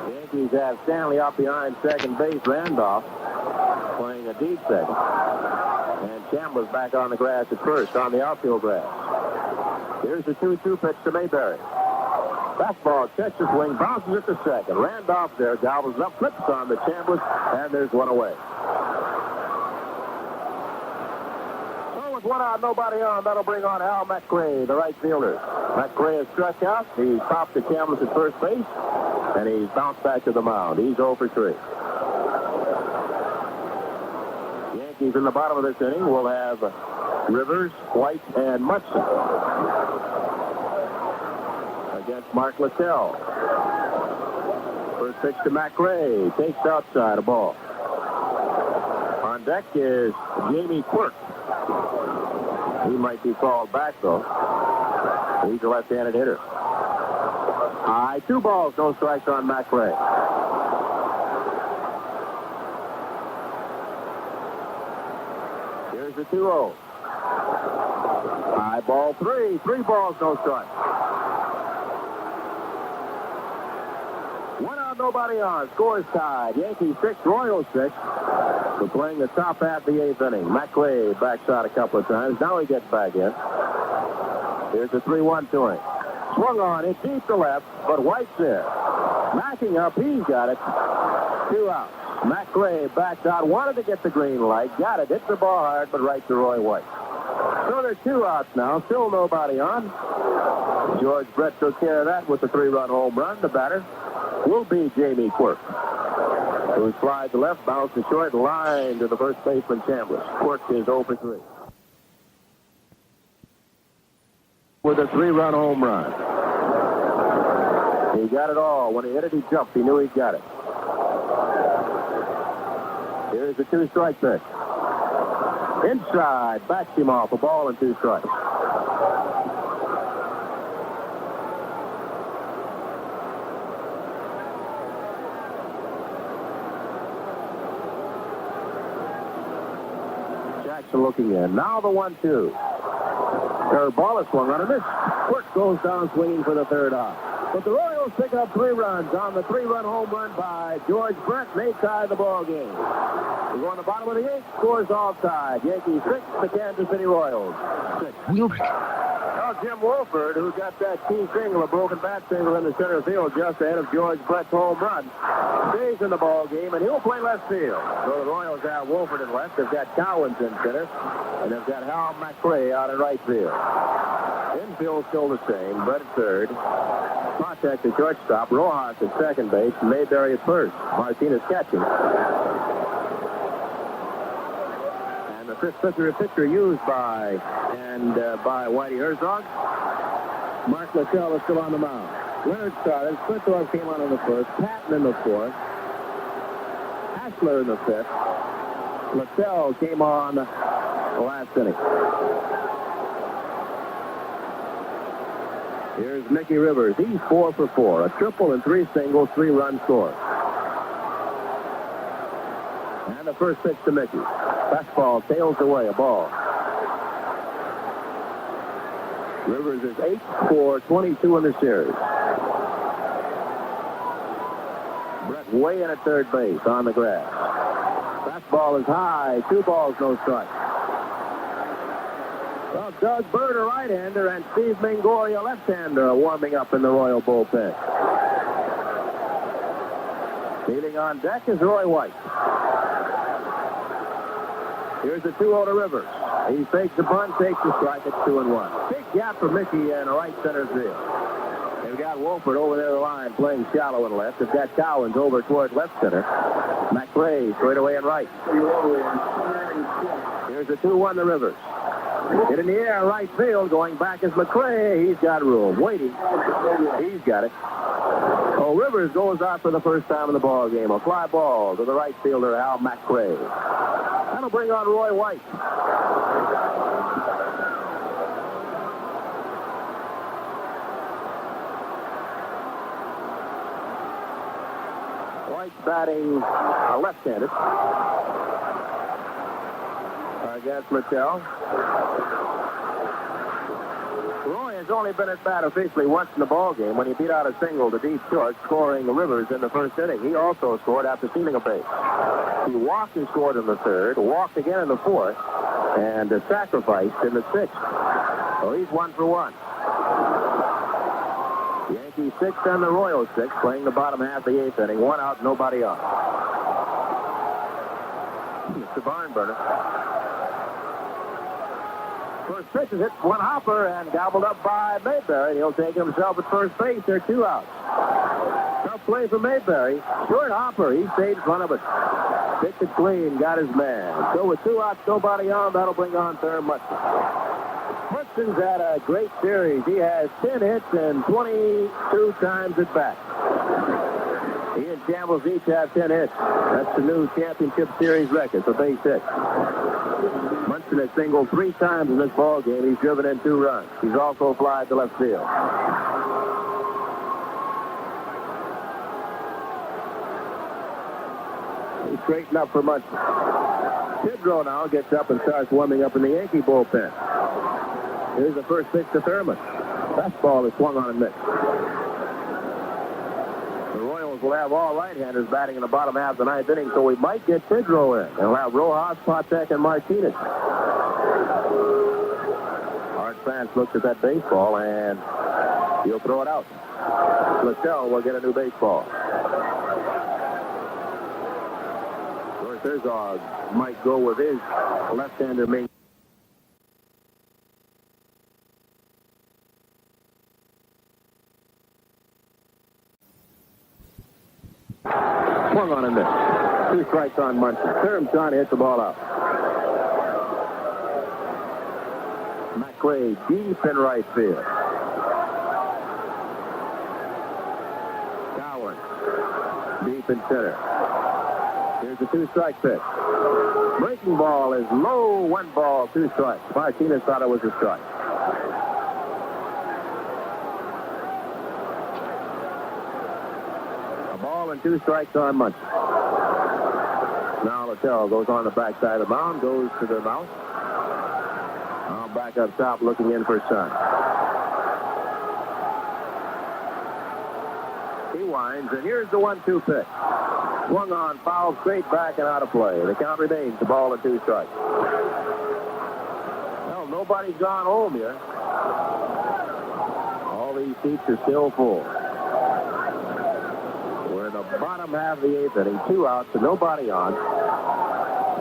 The Yankees have Stanley up behind second base. Randolph playing a deep second. And Chambliss back on the grass at first, on the outfield grass. Here's the 2-2 pitch to Mayberry. Fastball, catches the swing, bounces it to second. Randolph there, gobbles up, flips on the Chambliss, and there's one away. So with 1 out, nobody on, that'll bring on Al McRae, the right fielder. McRae is struck out. He popped the Chambliss at first base, and he's bounced back to the mound. He's 0 for 3. Yankees in the bottom of this inning will have Rivers, White, and Munson against Mark Littell. First pitch to McRae. Takes outside a ball. On deck is Jamie Quirk. He might be called back, though. He's a left-handed hitter. High, 2 balls, no strikes on McRae. Here's the 2-0. High ball, 3. 3 balls, no strikes. 1 out, nobody on. Score is tied. Yankees 6, Royals 6. We're playing the top half of the 8th inning. McRae backs out a couple of times. Now he gets back in. Here's the 3-1 to him. Swung on it deep to left, but White's there. Backing up, he's got it. 2 out. McRae backed out, wanted to get the green light, got it, hit the ball hard, but right to Roy White. So there's 2 outs now, still nobody on. George Brett took care of that with the 3-run home run. The batter will be Jamie Quirk, who slides to left, bounces short, line to the first baseman Chambliss. Quirk is 0 for 3. With a 3-run home run. He got it all. When he hit it, he jumped. He knew he got it. Here's the 2-strike pitch. Inside, backs him off. A ball and 2 strikes. Jackson looking in. Now the 1-2. Ball is swung on a miss. Quirk goes down swinging for the third out. But the Royals pick up 3 runs on the 3-run home run by George Brett. They tie the ball game. We go on the bottom of the 8th. Scores offside. Yankees 6, the Kansas City Royals 6. Well, Jim Wolford, who got that key single, a broken bat single in the center field just ahead of George Brett's home run, stays in the ball game, and he'll play left field. So the Royals have Wolford in left. They've got Cowens in center, and they've got Hal McRae out in right field. Infield still the same. Brett at third. Contact at shortstop. Rojas at second base. Mayberry at first. Martinez catching. And the fifth pitcher used by Whitey Herzog. Mark Littell is still on the mound. Leonard started. Figueroa came on in the first. Patton in the fourth. Hassler in the fifth. Littell came on the last inning. Here's Mickey Rivers. He's 4 for 4. A triple and 3 singles, 3-run score. And the first pitch to Mickey. Fastball tails away, a ball. Rivers is 8 for 22 in the series. Brett way in at third base on the grass. Fastball is high. 2 balls, no strikes. Well, Doug Bird, a right-hander, and Steve Mingori, a left-hander, are warming up in the Royal bullpen. Leading on deck is Roy White. Here's the 2-0 to Rivers. He fakes the bunt, takes the strike. It's 2-1. Big gap for Mickey in right center field. They've got Wolford over there the line playing shallow in left. They've got Cowens over toward left center. McRae straight away in right. Here's the 2-1 to Rivers. Hit in the air, right field. Going back is McRae. He's got room. Waiting. He's got it. Oh, Rivers goes out for the first time in the ball game. A fly ball to the right fielder, Al McRae. That'll bring on Roy White. White's batting left-handed against Littell. Roy has only been at bat officially once in the ball game when he beat out a single to deep short, scoring Rivers in the first inning. He also scored after stealing a base. He walked and scored in the third, walked again in the fourth, and sacrificed in the sixth. So he's 1 for 1. Yankees 6 and the Royals 6, playing the bottom half of the 8th inning. 1 out, nobody on. It's the barn burner. First pitch is hit, one hopper, and gobbled up by Mayberry. He'll take himself at first base. There are 2 outs. Tough play for Mayberry. Short hopper. He stayed in front of it. Picked it clean, got his man. So with 2 outs, nobody on, that'll bring on Thurman Munson. Munson's had a great series. He has 10 hits and 22 times at bat. He and Campbell's each have 10 hits. That's the new championship series record for base hits. Munson has singled 3 times in this ball game. He's driven in 2 runs. He's also flied to left field. He's straightened up for Munson. Tidrow now gets up and starts warming up in the Yankee bullpen. Here's the first pitch to Thurman. Fastball is swung on and missed. The Royals will have all right-handers batting in the bottom half of the 9th inning, so we might get Tidrow in. They'll have Rojas, Patek, and Martinez. Art Fance looks at that baseball, and he'll throw it out. Littell will get a new baseball. George Herzog might go with his left-hander main. Swung on and missed. 2 strikes on Munson. Thurman trying to hit the ball out. McRae deep in right field. Cowens deep in center. Here's the 2-strike pitch. Breaking ball is low. 1 ball, 2 strikes. Martinez thought it was a strike. A ball and 2 strikes on Munson. Now Littell goes on the backside of the mound, goes to the mount. Now back up top, looking in for Sun. He winds, and here's the 1-2 pitch. Swung on, fouled straight back and out of play. The count remains, the ball and 2 strikes. Well, nobody's gone home yet. All these seats are still full. We're in the bottom half of the 8th inning, 2 outs and nobody on.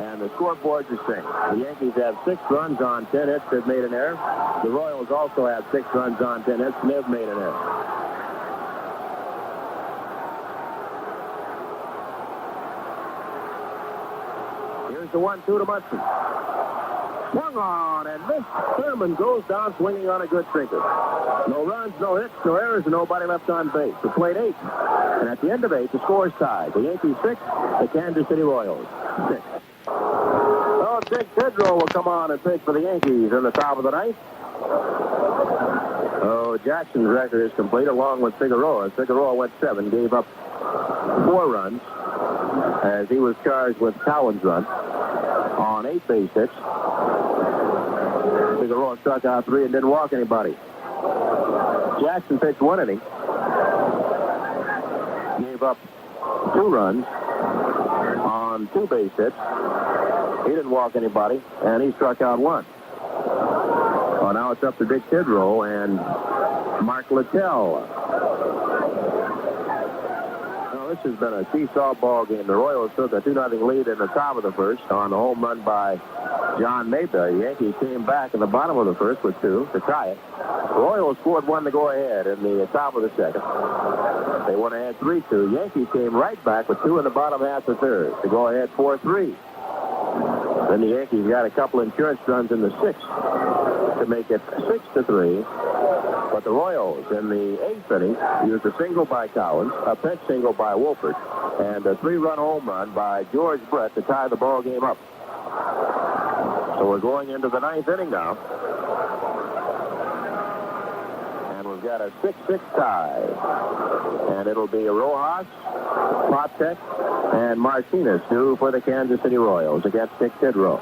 And the scoreboards are synced. The Yankees have 6 runs on 10 hits. They've made an error. The Royals also have 6 runs on 10 hits, and they've made an error. Here's the 1-2 to Munson. Swung on and missed. Thurman goes down swinging on a good sinker. No runs, no hits, no errors, and nobody left on base. The plate 8. And at the end of 8, the score's tied. The Yankees 6, the Kansas City Royals 6. Oh, Dick Figueroa will come on and pitch for the Yankees in the top of the 9th. Oh, Jackson's record is complete along with Figueroa. Figueroa went 7, gave up 4 runs as he was charged with Cowan's run on 8 base hits. Figueroa struck out 3 and didn't walk anybody. Jackson pitched 1 inning. Gave up 2 runs on 2 base hits. He didn't walk anybody, and he struck out 1. Well, now it's up to Dick Figueroa and Mark Littell. This has been a seesaw ball game. The Royals took a 2-0 lead in the top of the first on a home run by John Mayberry. The Yankees came back in the bottom of the first with 2 to tie it. The Royals scored 1 to go ahead in the top of the second. They went ahead 3-2. Yankees came right back with 2 in the bottom half of the third to go ahead 4-3. Then the Yankees got a couple insurance runs in the 6th to make it 6-3. But the Royals in the 8th inning used a single by Cowens, a pinch single by Wolford, and a 3-run home run by George Brett to tie the ball game up. So we're going into the 9th inning now. And we've got a 6-6 tie. And it'll be Rojas, Patek, and Martinez due for the Kansas City Royals against Dick Figueroa.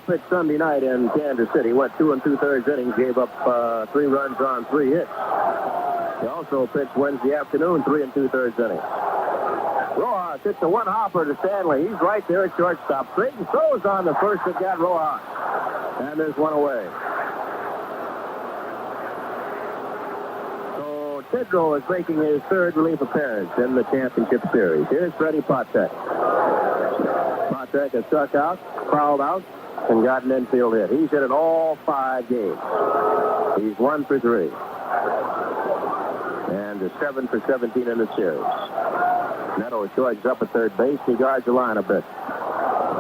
Pitched Sunday night in Kansas City. Went 2 2/3 innings, gave up 3 runs on 3 hits. He also pitched Wednesday afternoon, 3 2/3 innings. Rojas hits a 1-hopper to Stanley. He's right there at shortstop. Creighton throws on the first that got Rojas. And there's 1 away. So Tidrow is making his 3rd relief appearance in the championship series. Here's Freddie Patek. Patek has struck out, fouled out, and got an infield hit. He's hit in all 5 games. He's 1 for 3. And is 7 for 17 in the series. Neto charges up at third base. He guards the line a bit.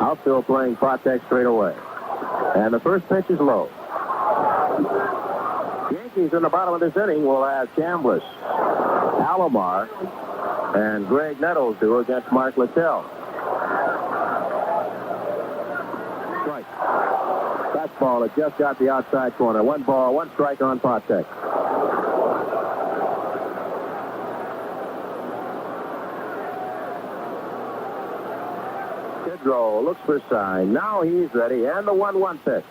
Outfield playing Patek straight away. And the first pitch is low. The Yankees in the bottom of this inning will have Chambliss, Alomar, and Greg Nettles do against Mark Littell. Fastball, it just got the outside corner. 1 ball, 1 strike on Patek. Tidrow looks for sign. Now he's ready, and the 1-1 pitch.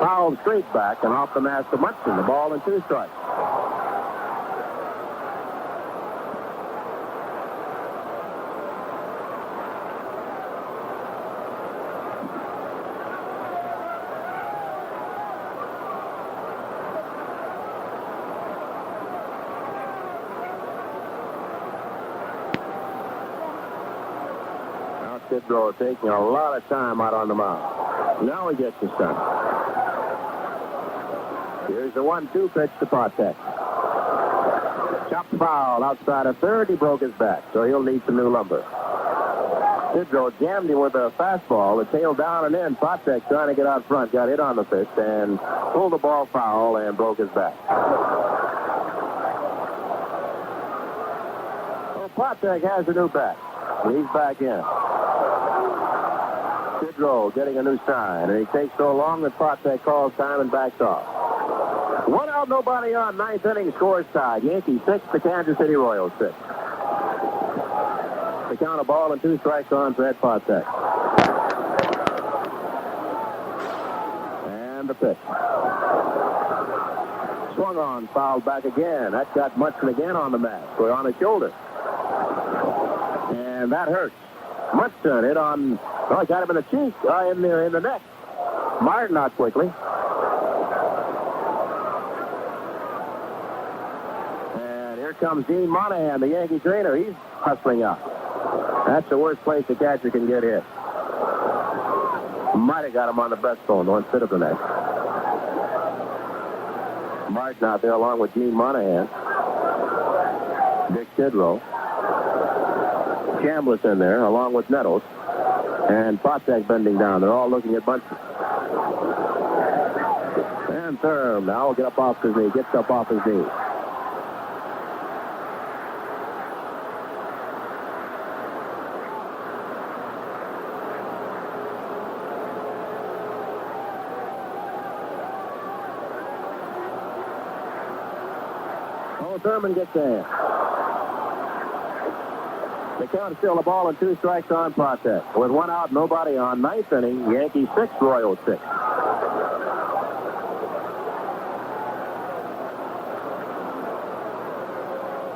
Fouled straight back and off the mask of Munson. The ball and 2 strikes. Tidrow taking a lot of time out on the mound. Now he gets the stun. Here's the 1-2 pitch to Patek. Chopped foul outside of third. He broke his back, so he'll need some new lumber. Tidrow jammed him with a fastball. The tail down and in. Potek trying to get out front. Got hit on the fist and pulled the ball foul and broke his back. Well, Potek has a new bat. He's back in. Tidrow getting a new sign. And he takes so long that Potek calls time and backs off. 1 out, nobody on. 9th inning, scores tied. Yankees 6, the Kansas City Royals 6. The count of ball and 2 strikes on for Ed Potek. And the pitch. Swung on, fouled back again. That got Munson again on the mat. Or on his shoulder. And that hurts. Munson hit on, oh, he got him in the cheek, in the neck. Martin out quickly. And here comes Dean Monahan, the Yankee trainer. He's hustling out. That's the worst place the catcher can get hit. Might have got him on the breastbone, instead of the neck. Martin out there along with Dean Monahan. Dick Tidrow. Chambliss in there along with Nettles. And Potek bending down. They're all looking at Munson. And Thurman now get up off his knee. Gets up off his knee. Thurman gets in. The count is still a ball and 2 strikes on Potek. With 1 out, nobody on. 9th inning, Yankees 6, Royals 6.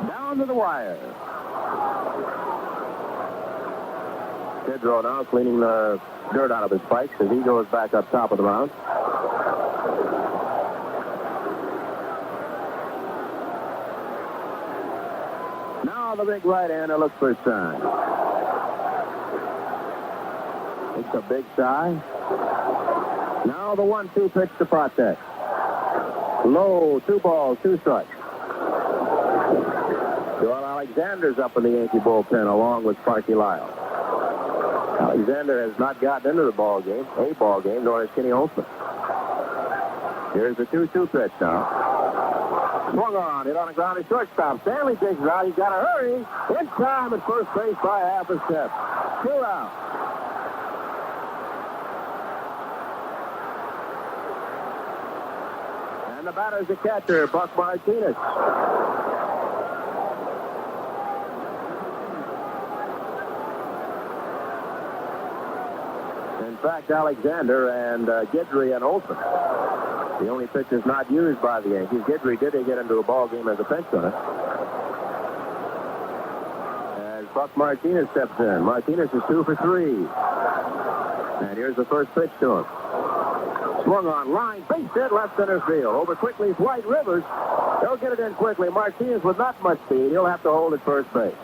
Down to the wire. Tidrow now cleaning the dirt out of his spikes as he goes back up top of the mound. The big right-hander looks for a sign. It's a big sigh. Now the 1-2 pitch to Potek. Low, 2 balls, 2 strikes. Joel Alexander's up in the Yankee bullpen along with Sparky Lyle. Alexander has not gotten into the ball game, nor has Kenny Olson. Here's the 2-2 pitch now. Swung on, hit on the ground, his shortstop. Stanley takes it out. He's got to hurry. In time at first base by half a step. 2 out. And the batter's the catcher, Buck Martinez. In fact, Alexander and Guidry and Olson. The only pitches not used by the Yankees. Guidry did get into a ball game as a pinch runner. As Buck Martinez steps in. Martinez is 2 for 3. And here's the first pitch to him. Swung on, line, base hit, left center field. Over quickly is White Rivers. They'll get it in quickly. Martinez with not much speed. He'll have to hold at first base.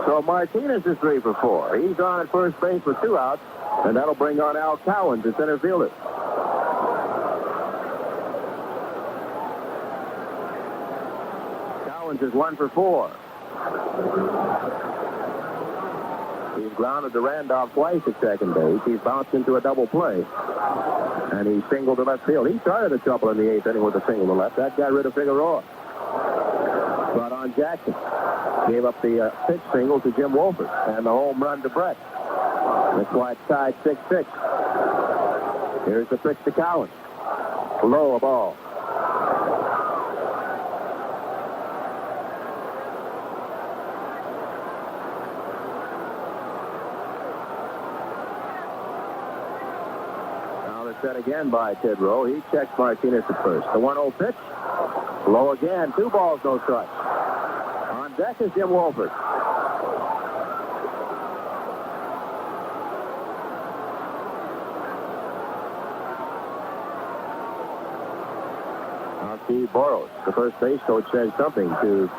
So Martinez is 3 for 4. He's on at first base with 2 outs. And that'll bring on Al Cowan to center fielder. Is 1 for 4. He's grounded to Randolph twice at second base. He's bounced into a double play. And he singled to left field. He started the trouble in the 8th inning with a single to left. That got rid of Figueroa. Brought on Jackson. Gave up the pitch single to Jim Wolford. And the home run to Brett. That's why it's tied 6-6. Here's the pitch to Cowan. Low a ball. Set again by Tidrow. He checks Martinez at first. The 1-0 pitch. Low again. 2 balls, no strikes. On deck is Jim Wolford. Now Steve Boros, the first base coach, says something to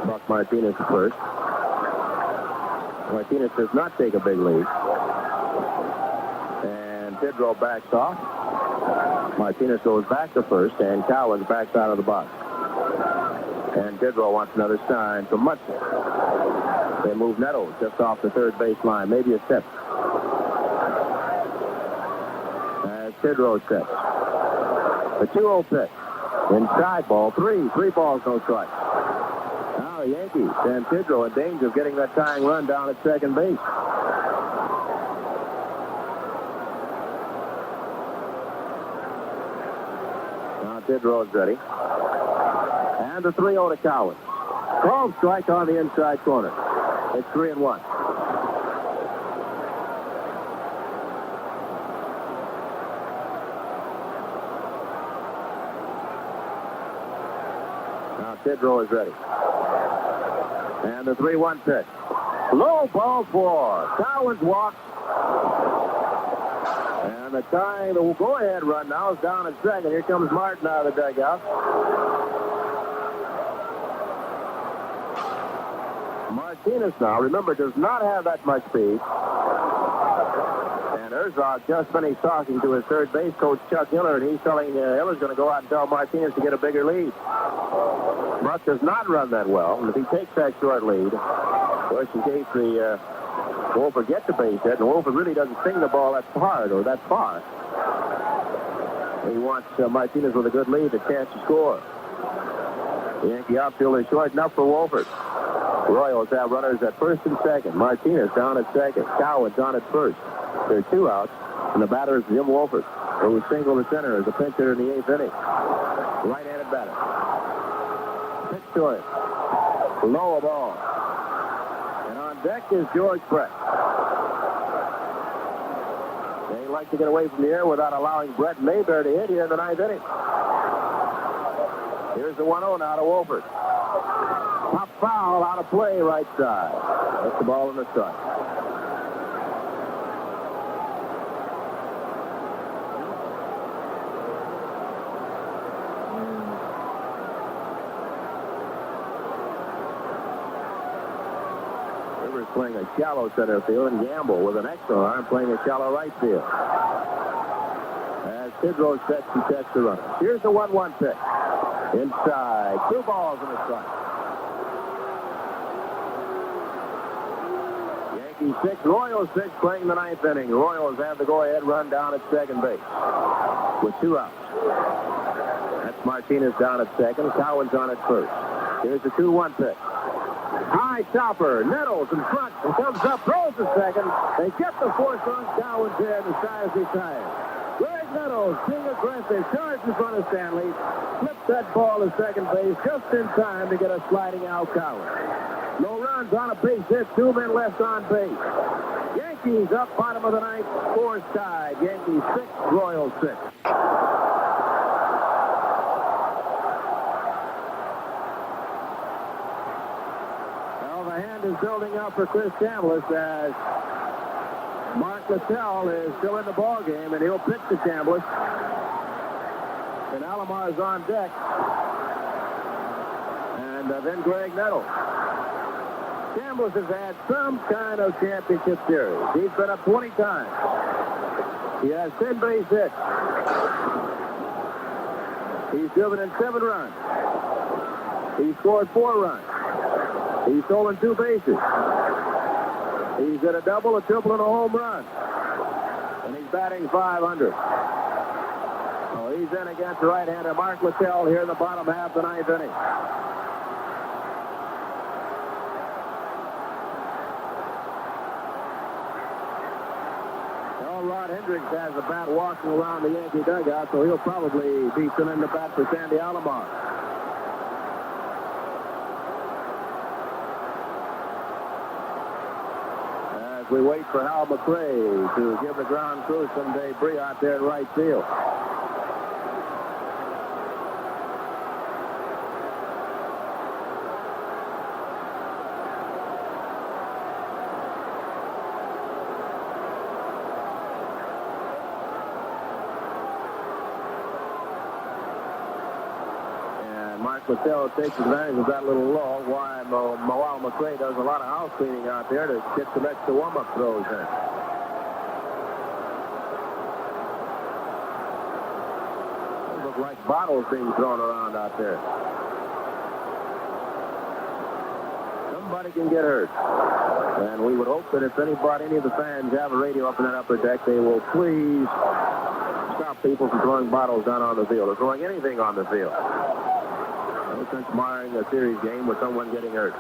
Buck Martinez at first. Martinez does not take a big lead. Tidrow backs off. Martinez goes back to first, and Cowens backs out of the box. And Tidrow wants another sign from Munson. They move Nettles just off the third baseline, maybe a step. As Tidrow steps. The 2-0 pitch. Inside ball, 3 balls, no strikes. Now the Yankees and Tidrow in danger of getting that tying run down at second base. Now Tidrow's ready. And the 3-0 to Cowan. Called strike on the inside corner. It's 3-1. Now Tidrow is ready. And the 3-1 pitch. Low ball 4. Cowan's walk. And the tying, the go-ahead run now is down at second. Here comes Martin out of the dugout. Martinez now, remember, does not have that much speed. And Herzog just finished talking to his third base coach, Chuck Hiller, and he's telling Hiller's going to go out and tell Martinez to get a bigger lead. Mark does not run that well, and if he takes that short lead, of course, in case the Wolford gets the base hit, and Wolford really doesn't swing the ball that hard or that far, he wants Martinez with a good lead, a chance to score. The Yankee outfield is short enough for Wolford. Royals have runners at first and second. Martinez down at second. Cowan's on at first. There are 2 outs, and the batter is Jim Wolford, who singled to center as a pinch hitter in the 8th inning. Right-handed batter. Pitch to him. Low ball. And on deck is George Brett. They like to get away from the air without allowing Brett Mayberry to hit here in the 9th inning. Here's the 1-0 now to Wolford. Pop foul out of play right side. That's the ball in the strike. Rivers playing a shallow center field, and Gamble with an extra arm playing a shallow right field. As Tidrow sets, he checks the runner. Here's the 1-1 pitch. Inside. 2 balls in the strike. Yankees 6, Royals 6, playing the 9th inning. The Royals have the go-ahead run down at second base with 2 outs. That's Martinez down at second. Cowan's on at first. Here's the 2-1 pitch. High chopper. Nettles in front. And comes up, throws to second. They get the 4th run. Cowan's there, and the side is retired. Greg Nettles, being aggressive, charges in front of Stanley. Flips that ball to second base just in time to get a sliding out Cowan. No runs on a base hit. 2 men left on base. Yankees up bottom of the 9th. 4 tied. Yankees 6, Royals 6. Well, the hand is building up for Chris Chambliss as Mark Littell is still in the ball game, and he'll pitch to Chambliss. And Alomar's on deck. And then Greg Nettles. Chambliss has had some kind of championship series. He's been up 20 times. He has 10 base hits. He's driven in 7 runs. He scored 4 runs. He's stolen 2 bases. He's hit a double, a triple, and a home run. And he's batting .500. So he's in against the right-hander Mark Littell here in the bottom half of the 9th inning. Rod Hendricks has the bat walking around the Yankee dugout, so he'll probably be still in the bat for Sandy Alomar. As we wait for Hal McRae to give the ground crew some debris out there in right field. Littell takes advantage of that little lull while McRae does a lot of house cleaning out there to get some extra warm-up throws in. Those look like bottles being thrown around out there. Anybody can get hurt. And we would hope that if any of the fans have a radio up in that upper deck, they will please stop people from throwing bottles down on the field or throwing anything on the field. No sense marring a series game with someone getting hurt.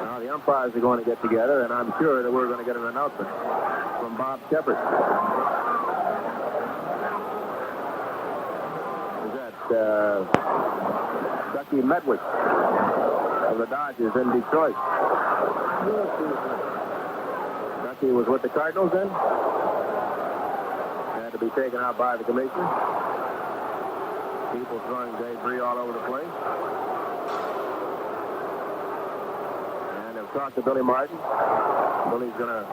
Now the umpires are going to get together, and I'm sure that we're going to get an announcement from Bob Shepard. Is that Ducky Medwick of the Dodgers in Detroit? Ducky was with the Cardinals then. Had to be taken out by the commissioner. People throwing debris all over the place. And they've talked to Billy Martin. Billy's going to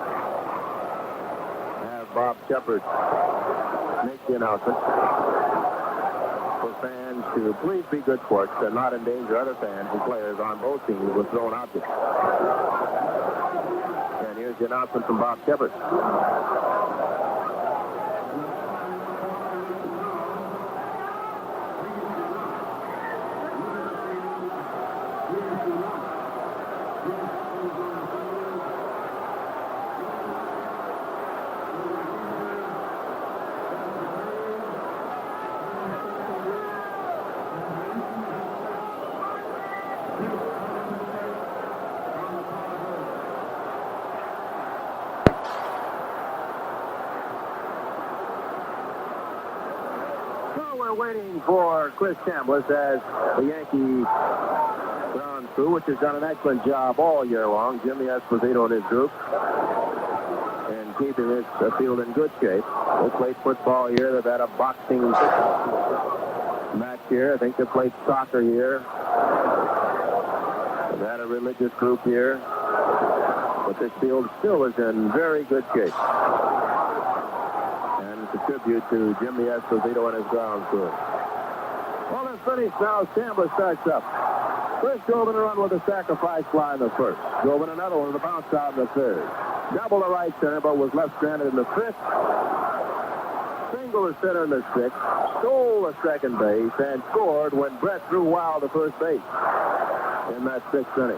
have Bob Shepard make the announcement for fans to please be good sports and not endanger other fans and players on both teams with thrown objects. And here's the announcement from Bob Shepard. Waiting for Chris Chambliss as the Yankee ground crew, which has done an excellent job all year long. Jimmy Esposito and his group, and keeping this field in good shape. They played football here. They've had a boxing match here. I think they played soccer here. They've had a religious group here. But this field still is in very good shape. A tribute to Jimmy Esposito and his ground crew. Well, it's finished now. Chambliss starts up. First drove in a run with a sacrifice fly in the first. Drove in another one with a bounce out in the third. Double to right center, but was left stranded in the fifth. Single to center in the sixth. Stole the second base and scored when Brett threw wild to first base in that sixth inning.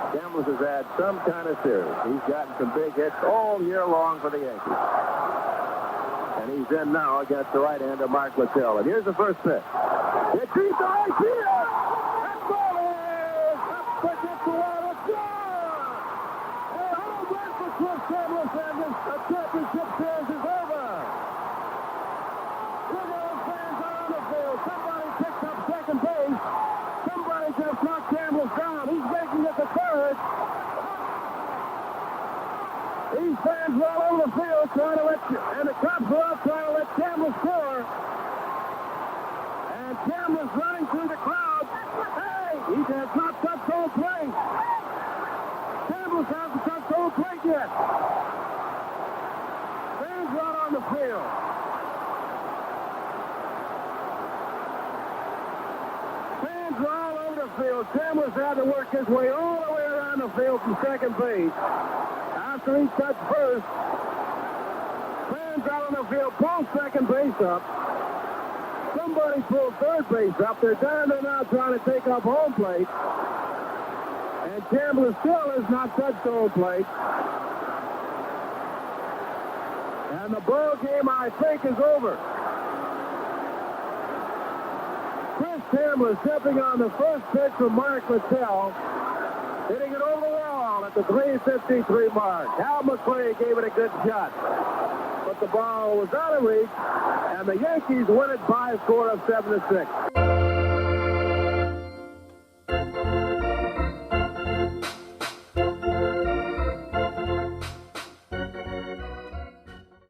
Chambliss has had some kind of series. He's gotten some big hits all year long for the Yankees. And he's in now against the right-hander Mark Littell. And here's the first pitch. It beats the right field. That ball is up against the wall. It's gone. A home run for Chris Chambliss, and this championship series is over. Look at those fans on the field. Somebody picked up second base. Somebody just knocked Chambliss down. He's making it to third. These fans are all over the field trying to and the cops are out trying to let Chambliss score. And Chambliss running through the crowd. Hey, he has not touched home plate. Chambliss hasn't touched home plate yet. Fans are out on the field. Fans are all over the field. Chambliss had to work his way all the way around the field from second base. After he touched first, fans out on the field pull second base up. Somebody pulled third base up. They're down there now trying to take up home plate. And Chambliss still has not touched home plate. And the ball game, I think, is over. Chris Chambliss stepping on the first pitch from Mark Littell, hitting it over the wall at the 3:53 mark. Hal McClay gave it a good shot, but the ball was out of reach, and the Yankees win it by a score of 7-6.